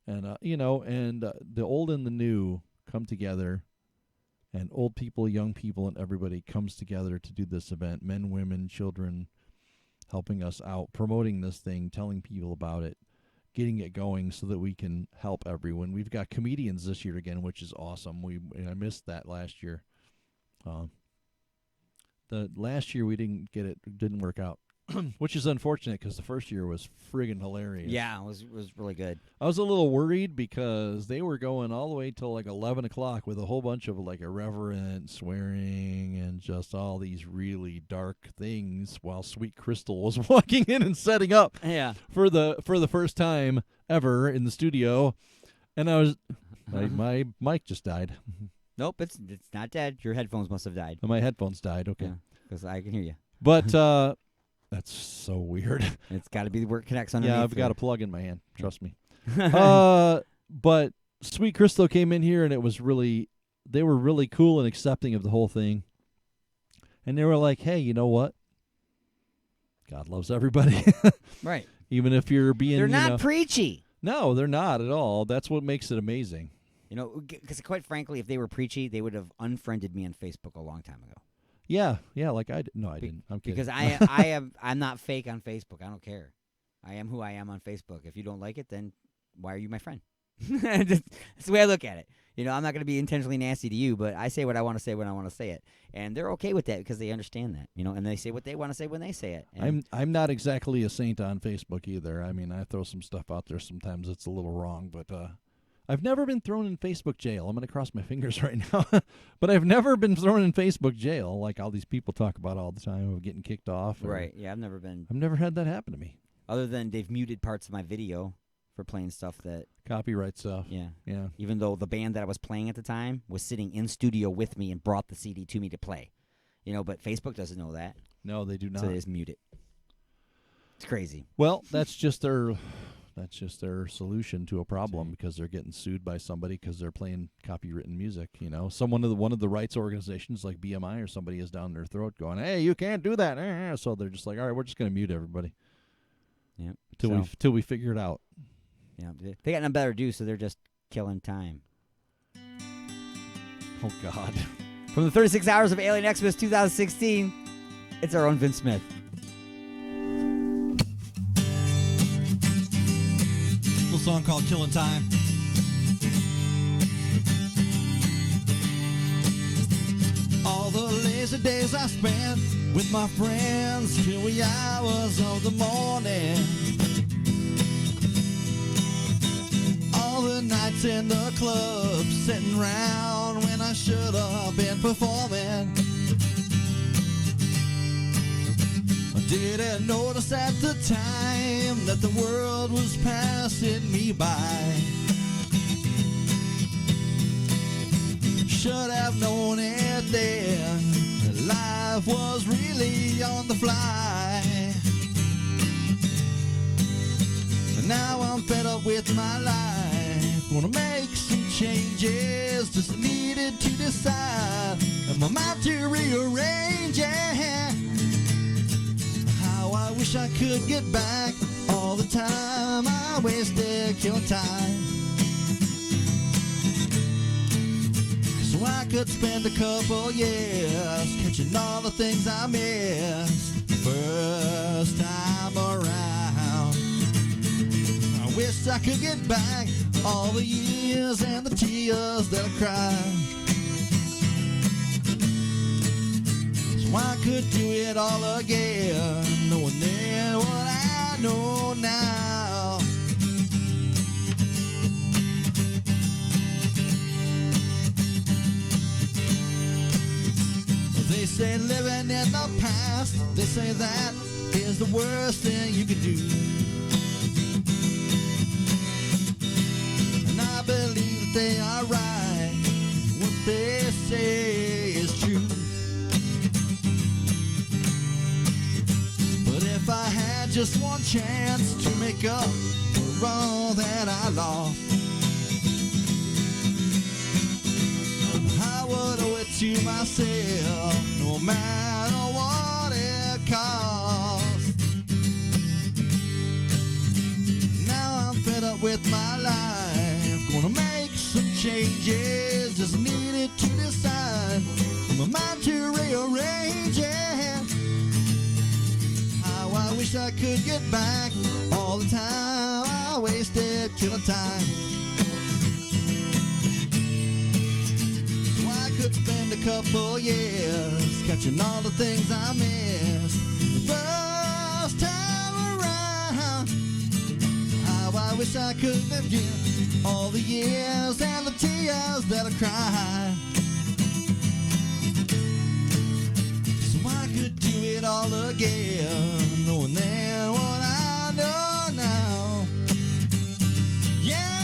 And, the old and the new come together, and old people, young people, and everybody comes together to do this event. Men, women, children, helping us out, promoting this thing, telling people about it, getting it going so that we can help everyone. We've got comedians this year again, which is awesome. I missed that last year. The last year we didn't get it, didn't work out, which is unfortunate because the first year was friggin' hilarious. Yeah, it was really good. I was a little worried because they were going all the way till like 11 o'clock with a whole bunch of like irreverent swearing and just all these really dark things while Sweet Crystal was walking in and setting up for the first time ever in the studio. And I was my mic just died. Nope, it's not dead. Your headphones must have died. My headphones died, okay. Because I can hear you. But that's so weird. It's got to be where it connects underneath. Yeah, I've got a plug in my hand. Trust me. But Sweet Crystal came in here, and they were really cool and accepting of the whole thing. And they were like, hey, you know what? God loves everybody. Right. Even if you're being, They're not preachy. No, they're not at all. That's what makes it amazing. Because quite frankly, if they were preachy, they would have unfriended me on Facebook a long time ago. Yeah, like I did. No, I didn't. I'm kidding. Because I'm not fake on Facebook. I don't care. I am who I am on Facebook. If you don't like it, then why are you my friend? That's the way I look at it. I'm not going to be intentionally nasty to you, but I say what I want to say when I want to say it, and they're okay with that because they understand that. And they say what they want to say when they say it. And I'm not exactly a saint on Facebook either. I mean, I throw some stuff out there sometimes. It's a little wrong, but I've never been thrown in Facebook jail. I'm going to cross my fingers right now. But I've never been thrown in Facebook jail like all these people talk about all the time of getting kicked off. Right. Yeah, I've never had that happen to me. Other than they've muted parts of my video for playing stuff that... Copyright stuff. Yeah. Yeah. Even though the band that I was playing at the time was sitting in studio with me and brought the CD to me to play. But Facebook doesn't know that. No, they do not. So they just mute it. It's crazy. Well, that's just their solution to a problem because they're getting sued by somebody because they're playing copywritten music. One of the rights organizations like BMI or somebody is down their throat going, "Hey, you can't do that." So they're just like, "All right, we're just going to mute everybody." Yeah. Till we figure it out. Yeah. They got nothing better to do, so they're just killing time. Oh God. From the 36 Hours of Alien Xmas 2016, it's our own Vince Smith. Song called Killing Time. miss the days I spent with my friends till wee hours of the morning. All the nights in the club, sitting round when I should have been performing. I didn't notice at the time that the world was passing me by. Should have known it then, that life was really on the fly. And now I'm fed up with my life, wanna make some changes, just needed to decide, and my mind to rearrange, yeah. How I wish I could get back all the time I wasted killing time, so I could spend a couple years catching all the things I missed the first time around. I wish I could get back all the years and the tears that I cried, so I could do it all again, knowing then what I know now. They say living in the past, they say that is the worst thing you can do. And I believe that they are right, what they say is true. But if I had just one chance to make up for all that I lost, I would owe it to myself, no matter what it costs. Now I'm fed up with my life, gonna make some changes, just needed to decide, my mind to rearrange it. How I wish I could get back all the time I wasted killing time, could spend a couple years catching all the things I missed the first time around. How I wish I could forget all the years and the tears that I cried, so I could do it all again, knowing then what I know now. Yeah.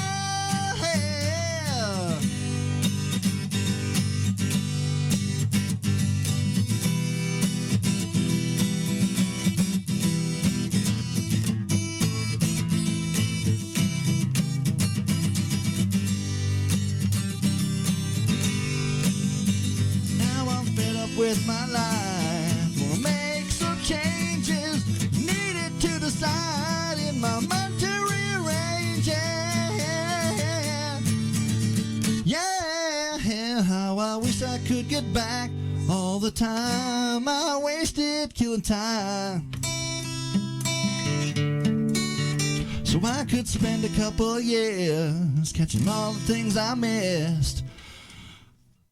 With my life, wanna make some changes, needed to decide, in my mind to rearrange, yeah. Yeah, how I wish I could get back all the time I wasted killing time, so I could spend a couple years catching all the things I missed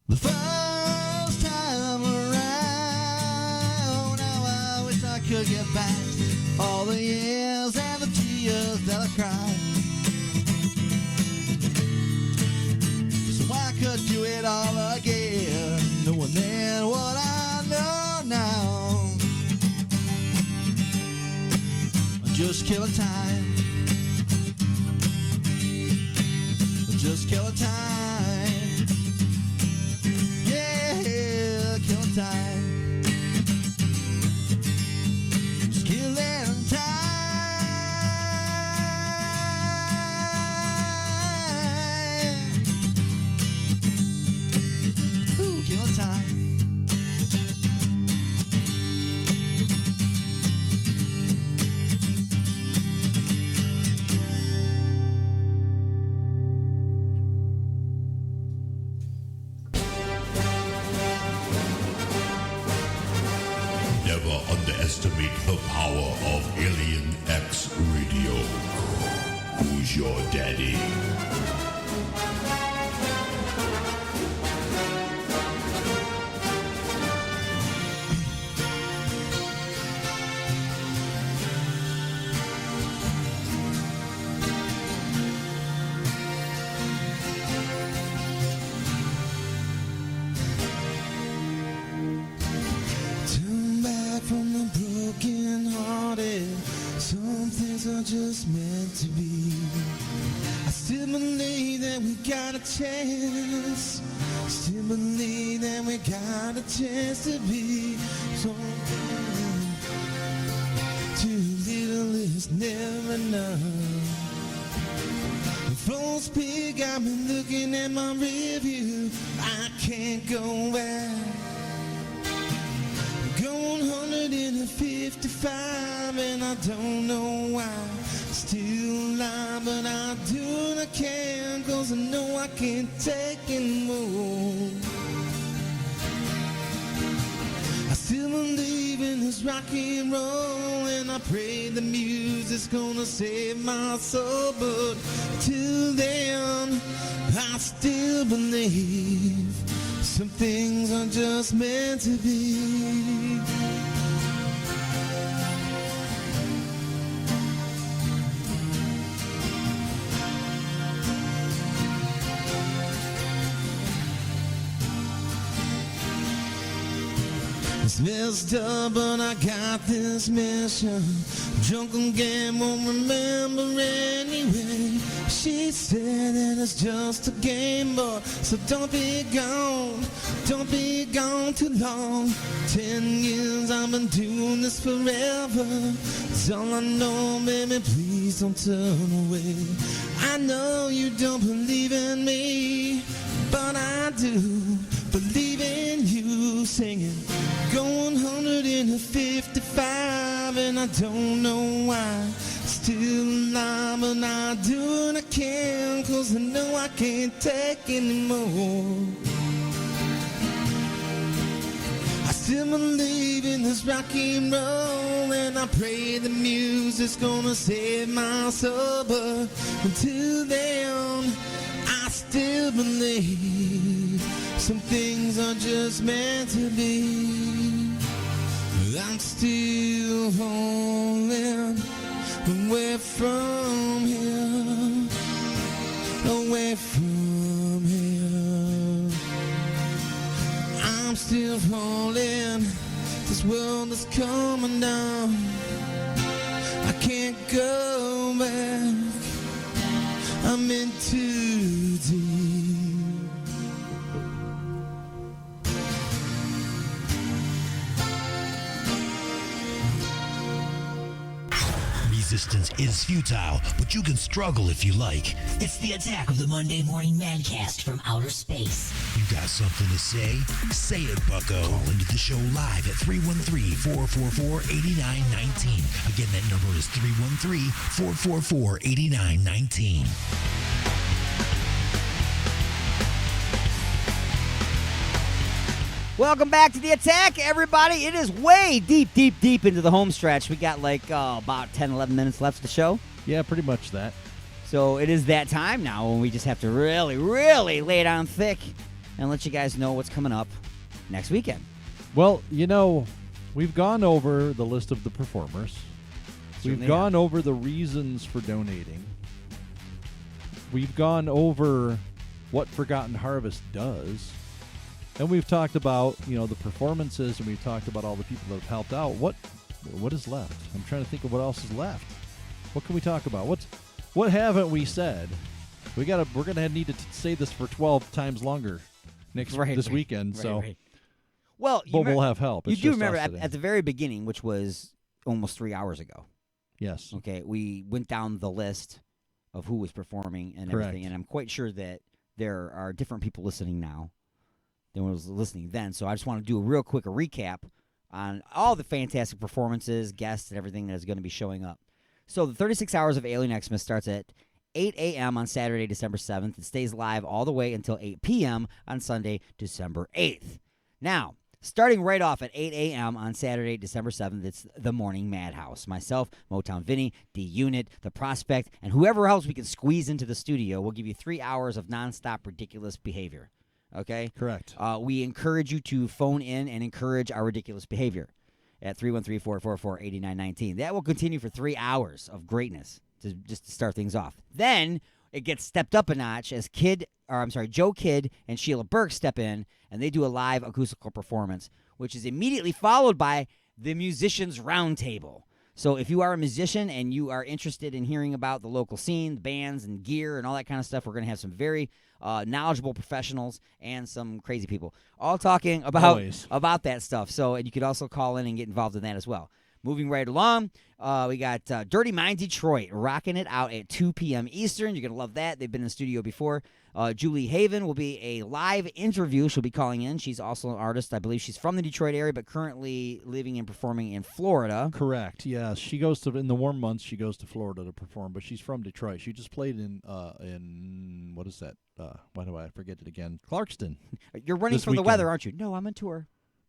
the first time around. Now I wish I could get back all the years and the tears that I cried, so I could do it all again, knowing then what I know now. Just killing time, just killing time. Yeah, killing time. Just killing time. Ooh, killing time. Never underestimate the power of Alien X Radio. Who's your daddy? are just meant to be. I still believe that we got a chance. Still believe that we got a chance to be something. Too little is never enough. The full speed got me looking at my review. I can't go back. Going 155 and I don't know why. Still alive, but I do what I can, 'cause I know I can't take anymore. I still believe in this rock and roll, and I pray the music's gonna save my soul. But till then, I still believe some things are just meant to be. It's messed up, but I got this mission. Drunk again, won't remember anyway. She said that it's just a game, boy, so don't be gone too long. 10 years I've been doing this forever. It's all I know, baby, please don't turn away. I know you don't believe in me, but I do believe in you. Singing, going 155 and I don't know why. Still alive, but I do what I can, 'cause I know I can't take anymore. I still believe in this rock and roll, and I pray the music's gonna save my soul. But until then, I still believe some things are just meant to be. I'm still holding away from here, away from here. I'm still falling, this world is coming down. I can't go back, I'm in too deep. Resistance is futile, but you can struggle if you like. It's the attack of the Monday Morning Madcast from outer space. You got something to say? Say it, bucko. Call into the show live at 313-444-8919. Again, that number is 313-444-8919. Welcome back to the attack, everybody. It is way deep into the home stretch. We got like about 10, 11 minutes left of the show. Yeah, pretty much that. So it is that time now when we just have to really, really lay it on thick and let you guys know what's coming up next weekend. Well, you know, we've gone over the list of the performers. We've gone over the reasons for donating. We've gone over what Forgotten Harvest does. And we've talked about, you know, the performances, and we've talked about all the people that have helped out. What is left? I'm trying to think of what else is left. What can we talk about? What haven't we said? We're gonna need to say this for 12 times longer this weekend. Right. Well, we'll have help. You do remember at the very beginning, which was almost 3 hours ago. Yes. Okay, we went down the list of who was performing and everything, and I'm quite sure that there are different people listening now than was listening then. So I just want to do a real quick recap on all the fantastic performances, guests, and everything that is going to be showing up. So the 36 Hours of Alien Xmas starts at 8 a.m. on Saturday, December 7th. It stays live all the way until 8 p.m. on Sunday, December 8th. Now, starting right off at 8 a.m. on Saturday, December 7th, it's the Morning Madhouse. Myself, Motown Vinny, D-Unit, The Prospect, and whoever else we can squeeze into the studio will give you 3 hours of nonstop ridiculous behavior. Okay? Correct. We encourage you to phone in and encourage our ridiculous behavior at 313-444-8919. That will continue for 3 hours of greatness just to start things off. Then it gets stepped up a notch as Joe Kidd and Sheila Burke step in, and they do a live acoustical performance, which is immediately followed by the Musicians Roundtable. So if you are a musician and you are interested in hearing about the local scene, bands and gear and all that kind of stuff, we're going to have some very knowledgeable professionals and some crazy people all talking about that stuff. So, and you could also call in and get involved in that as well. Moving right along, we got Dirty Mind Detroit rocking it out at 2 p.m. Eastern. You're going to love that. They've been in the studio before. Julie Haven will be a live interview. She'll be calling in. She's also an artist. I believe she's from the Detroit area, but currently living and performing in Florida. Correct. Yeah, she goes to in the warm months. She goes to Florida to perform, but she's from Detroit. She just played in what is that? Why do I forget it again? Clarkston. You're running from the weather, aren't you? No, I'm on tour.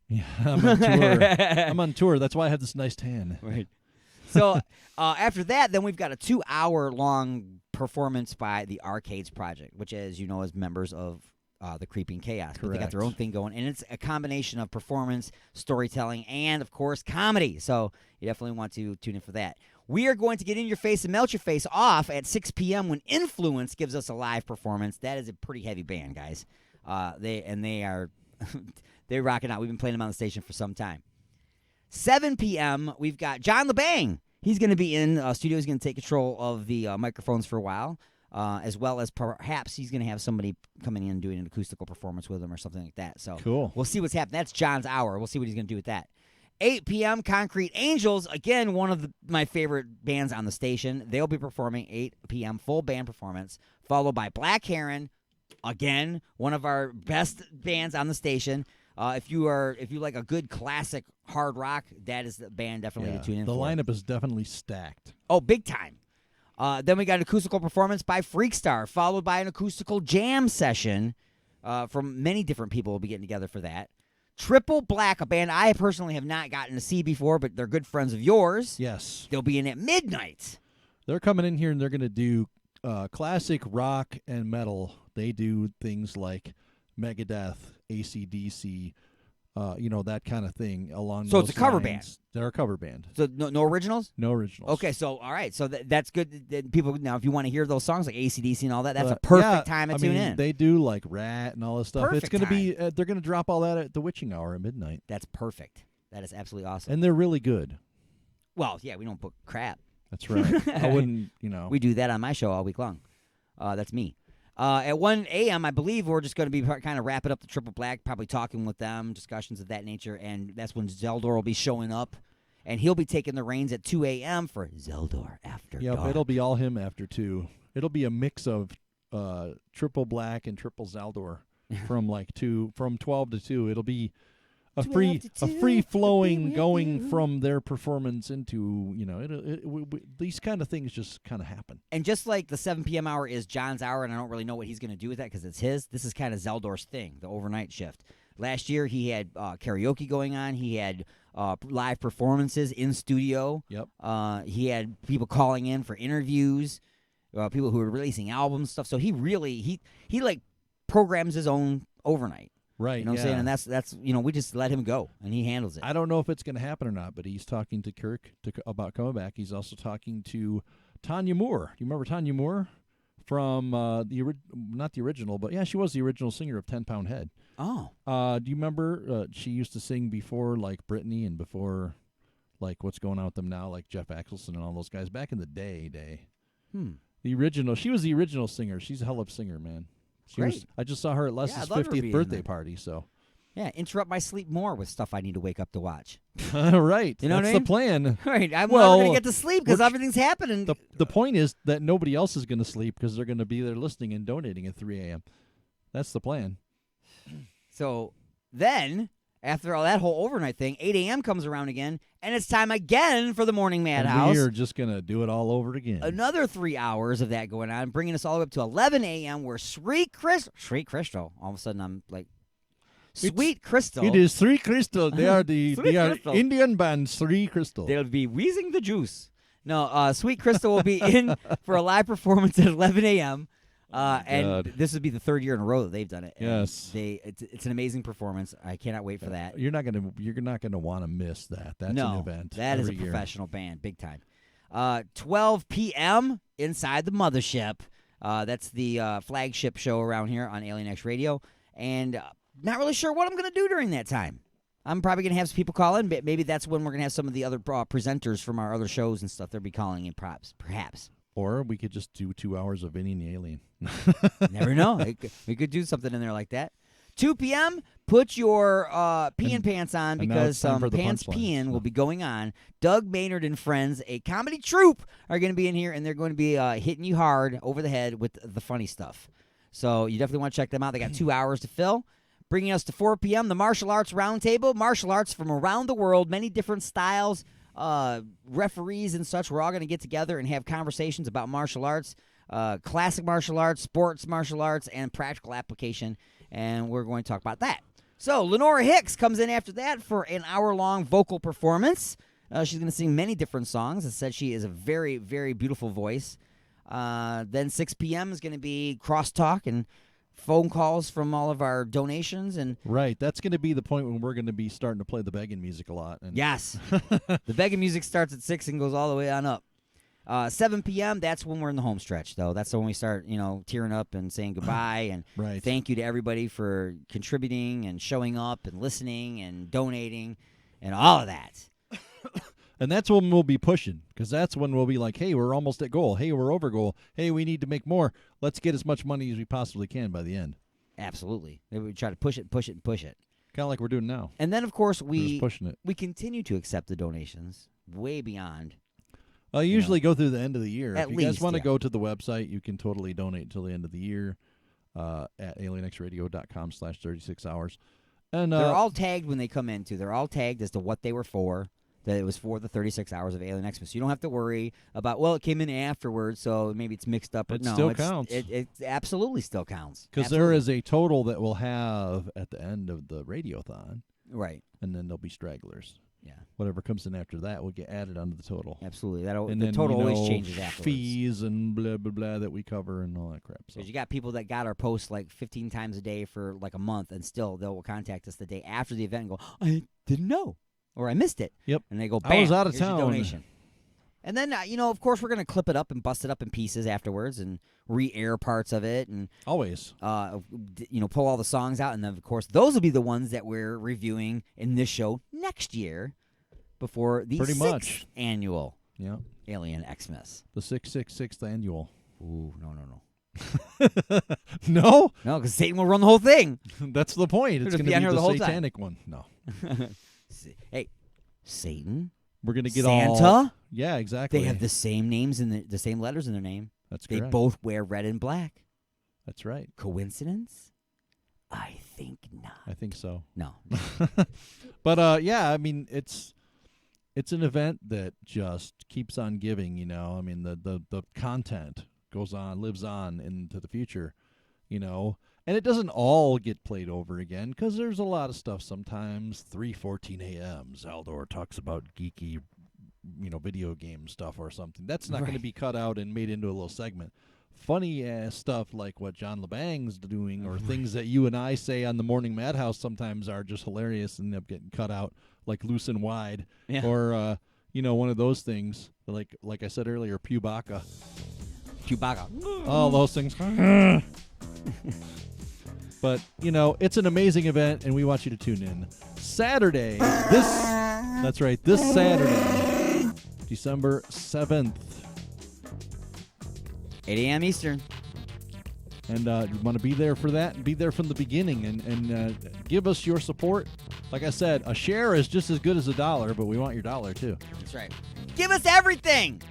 Yeah, I'm on tour. I'm on tour. That's why I have this nice tan. Right. So after that, then we've got a 2-hour-long performance by the Arcades Project, which, as you know, is members of the Creeping Chaos. But they got their own thing going, and it's a combination of performance, storytelling, and, of course, comedy. So you definitely want to tune in for that. We are going to get in your face and melt your face off at 6 p.m. when Influence gives us a live performance. That is a pretty heavy band, guys. They are they're rocking out. We've been playing them on the station for some time. 7 p.m., we've got John LeBang. He's going to be in studio. He's going to take control of the microphones for a while, as well as perhaps he's going to have somebody coming in and doing an acoustical performance with him or something like that. So cool. We'll see what's happening. That's John's hour. We'll see what he's going to do with that. 8 p.m., Concrete Angels, again, one of my favorite bands on the station. They'll be performing 8 p.m., full band performance, followed by Black Heron, again, one of our best bands on the station. If you like a good classic hard rock, that is the band definitely to tune in for. The lineup is definitely stacked. Oh, big time. Then we got an acoustical performance by Freakstar, followed by an acoustical jam session from many different people will be getting together for that. Triple Black, a band I personally have not gotten to see before, but they're good friends of yours. Yes. They'll be in at midnight. They're coming in here and they're going to do classic rock and metal. They do things like Megadeth, AC/DC, that kind of thing along So those it's a cover lines. band. They're a cover band. So no originals? No originals. Okay, so all right, so that's good. People now, if you want to hear those songs like AC/DC and all that, that's a perfect time to tune in. They do like Rat and all this stuff. Perfect it's going to be. time. They're going to drop all that at the witching hour at midnight. That's perfect. That is absolutely awesome. And they're really good. Well, yeah, we don't book crap. That's right. I wouldn't. We do that on my show all week long. That's me. At 1 a.m., I believe we're just going to be kind of wrapping up the Triple Black, probably talking with them, discussions of that nature, and that's when Zeldor will be showing up, and he'll be taking the reins at 2 a.m. for Zeldor After Yep, Dark. it'll be all him after 2. It'll be a mix of Triple Black and Triple Zeldor from 12 to 2. It'll be a free flowing going from their performance into these kind of things just kind of happen. And just like the 7 p.m. hour is John's hour, and I don't really know what he's going to do with that because it's his, this is kind of Zeldor's thing, the overnight shift. Last year, he had karaoke going on. He had live performances in studio. Yep. He had people calling in for interviews, people who were releasing albums, stuff. So he really, he like programs his own overnight. Right. You know what I'm saying? And that's we just let him go, and he handles it. I don't know if it's going to happen or not, but he's talking to Kirk about coming back. He's also talking to Tanya Moore. Do you remember Tanya Moore from not the original, but yeah, she was the original singer of 10 Pound Head. Oh. Do you remember she used to sing before like Britney and before like what's going on with them now, like Jeff Axelson and all those guys back in the day. The original. She was the original singer. She's a hell of a singer, man. Great. I just saw her at Les's 50th birthday party, so. Yeah, interrupt my sleep more with stuff I need to wake up to watch. Right. You know That's what I mean? the plan. Right. I'm never going to get to sleep because everything's happening. The point is that nobody else is going to sleep because they're going to be there listening and donating at 3 a.m. That's the plan. So then, after all that whole overnight thing, 8 a.m. comes around again, and it's time again for the Morning Madhouse. And we are just going to do it all over again. Another 3 hours of that going on, bringing us all the way up to 11 a.m. where Sweet Crystal, all of a sudden I'm like, Sweet Crystal. It is Three Crystal. They are Crystal. Indian band Three Crystal. They'll be wheezing the juice. No, Sweet Crystal will be in for a live performance at 11 a.m. And this would be the third year in a row that they've done it. Yes, it's an amazing performance. I cannot wait for that. You're not gonna want to miss that. That's an event. That is a professional band, big time. 12 p.m. Inside the Mothership. That's the flagship show around here on Alien X Radio, and not really sure what I'm gonna do during that time. I'm probably going to have some people call in. But maybe that's when we're going to have some of the other presenters from our other shows and stuff. They'll be calling in perhaps. Or we could just do 2 hours of Vinny and the Alien. Never know. We could do something in there like that. 2 p.m., put your peeing pants on because Pants Peeing will be going on. Doug Maynard and Friends, a comedy troupe, are going to be in here, and they're going to be hitting you hard over the head with the funny stuff. So you definitely want to check them out. They got 2 hours to fill. Bringing us to 4 p.m., the Martial Arts Roundtable. Martial arts from around the world, many different styles, referees and such. We're all going to get together and have conversations about martial arts, classic martial arts, sports martial arts, and practical application. And we're going to talk about that. So Lenora Hicks comes in after that for an hour-long vocal performance. She's going to sing many different songs. It said she is a very, very beautiful voice. Then 6 p.m. is going to be crosstalk and phone calls from all of our donations. And right, that's going to be the point when we're going to be starting to play the begging music a lot. And yes, the begging music starts at 6 and goes all the way on up. 7 p.m., that's when we're in the home stretch, though. That's when we start, tearing up and saying goodbye and thank you to everybody for contributing and showing up and listening and donating and all of that. And that's when we'll be pushing, because that's when we'll be like, hey, we're almost at goal. Hey, we're over goal. Hey, we need to make more. Let's get as much money as we possibly can by the end. Absolutely. We try to push it. Kind of like we're doing now. And then, of course, we're just pushing it. We continue to accept the donations way beyond. I usually go through the end of the year. If you guys want to go to the website, you can totally donate until the end of the year at alienxradio.com/36 hours. And they're all tagged when they come in, too. They're all tagged as to what they were for, that it was for the 36 hours of Alien Xmas. So you don't have to worry about, well, it came in afterwards, so maybe it's mixed up. It still counts. It absolutely still counts. Because there is a total that we'll have at the end of the radiothon. Right. And then there'll be stragglers. Yeah. Whatever comes in after that will get added onto the total. Absolutely. The total always changes afterwards. Fees and blah, blah, blah that we cover and all that crap. Because you got people that got our posts like 15 times a day for like a month, and still they will contact us the day after the event and go, I didn't know, or I missed it. Yep. And they go, bam, I was out of here's your town. donation. And then, of course, we're going to clip it up and bust it up in pieces afterwards and re-air parts of it. And always. Pull all the songs out. And then, of course, those will be the ones that we're reviewing in this show next year before the Pretty 6th much. annual Alien Xmas. The 666th annual. Ooh, no. No? No, because Satan will run the whole thing. That's the point. It's going to be the satanic one. No. Hey, Satan. We're going to get Santa? Yeah, exactly. They have the same names and the same letters in their name. That's correct. They both wear red and black. That's right. Coincidence? I think not. I think so. No. But it's an event that just keeps on giving, I mean, the content lives on into the future, and it doesn't all get played over again because there's a lot of stuff sometimes. 3:14 a.m. Zaldor talks about geeky, video game stuff or something. That's not going to be cut out and made into a little segment. Funny ass stuff like what John LeBang's doing or things that you and I say on the Morning Madhouse sometimes are just hilarious and end up getting cut out, like Loose and Wide, or one of those things like I said earlier, Pewbacca. All those things. But it's an amazing event, and we want you to tune in Saturday. That's right, this Saturday, December 7th. 8 a.m. Eastern. And you want to be there for that and be there from the beginning and give us your support. Like I said, a share is just as good as $1, but we want your dollar too. That's right. Give us everything.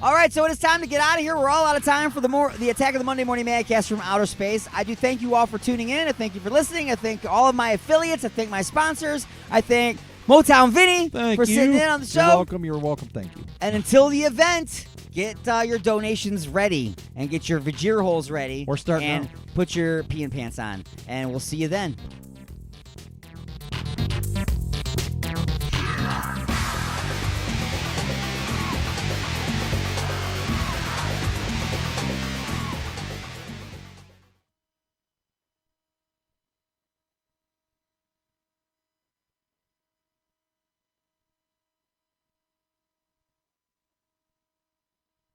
All right, so it is time to get out of here. We're all out of time for the Attack of the Monday Morning Madcast from Outer Space. I do thank you all for tuning in. I thank you for listening. I thank all of my affiliates. I thank my sponsors. I thank Motown Vinny for sitting in on the show. You're welcome. Thank you. And until the event, get your donations ready and get your Vajir holes ready. Or start and now. Put your peeing pants on. And we'll see you then.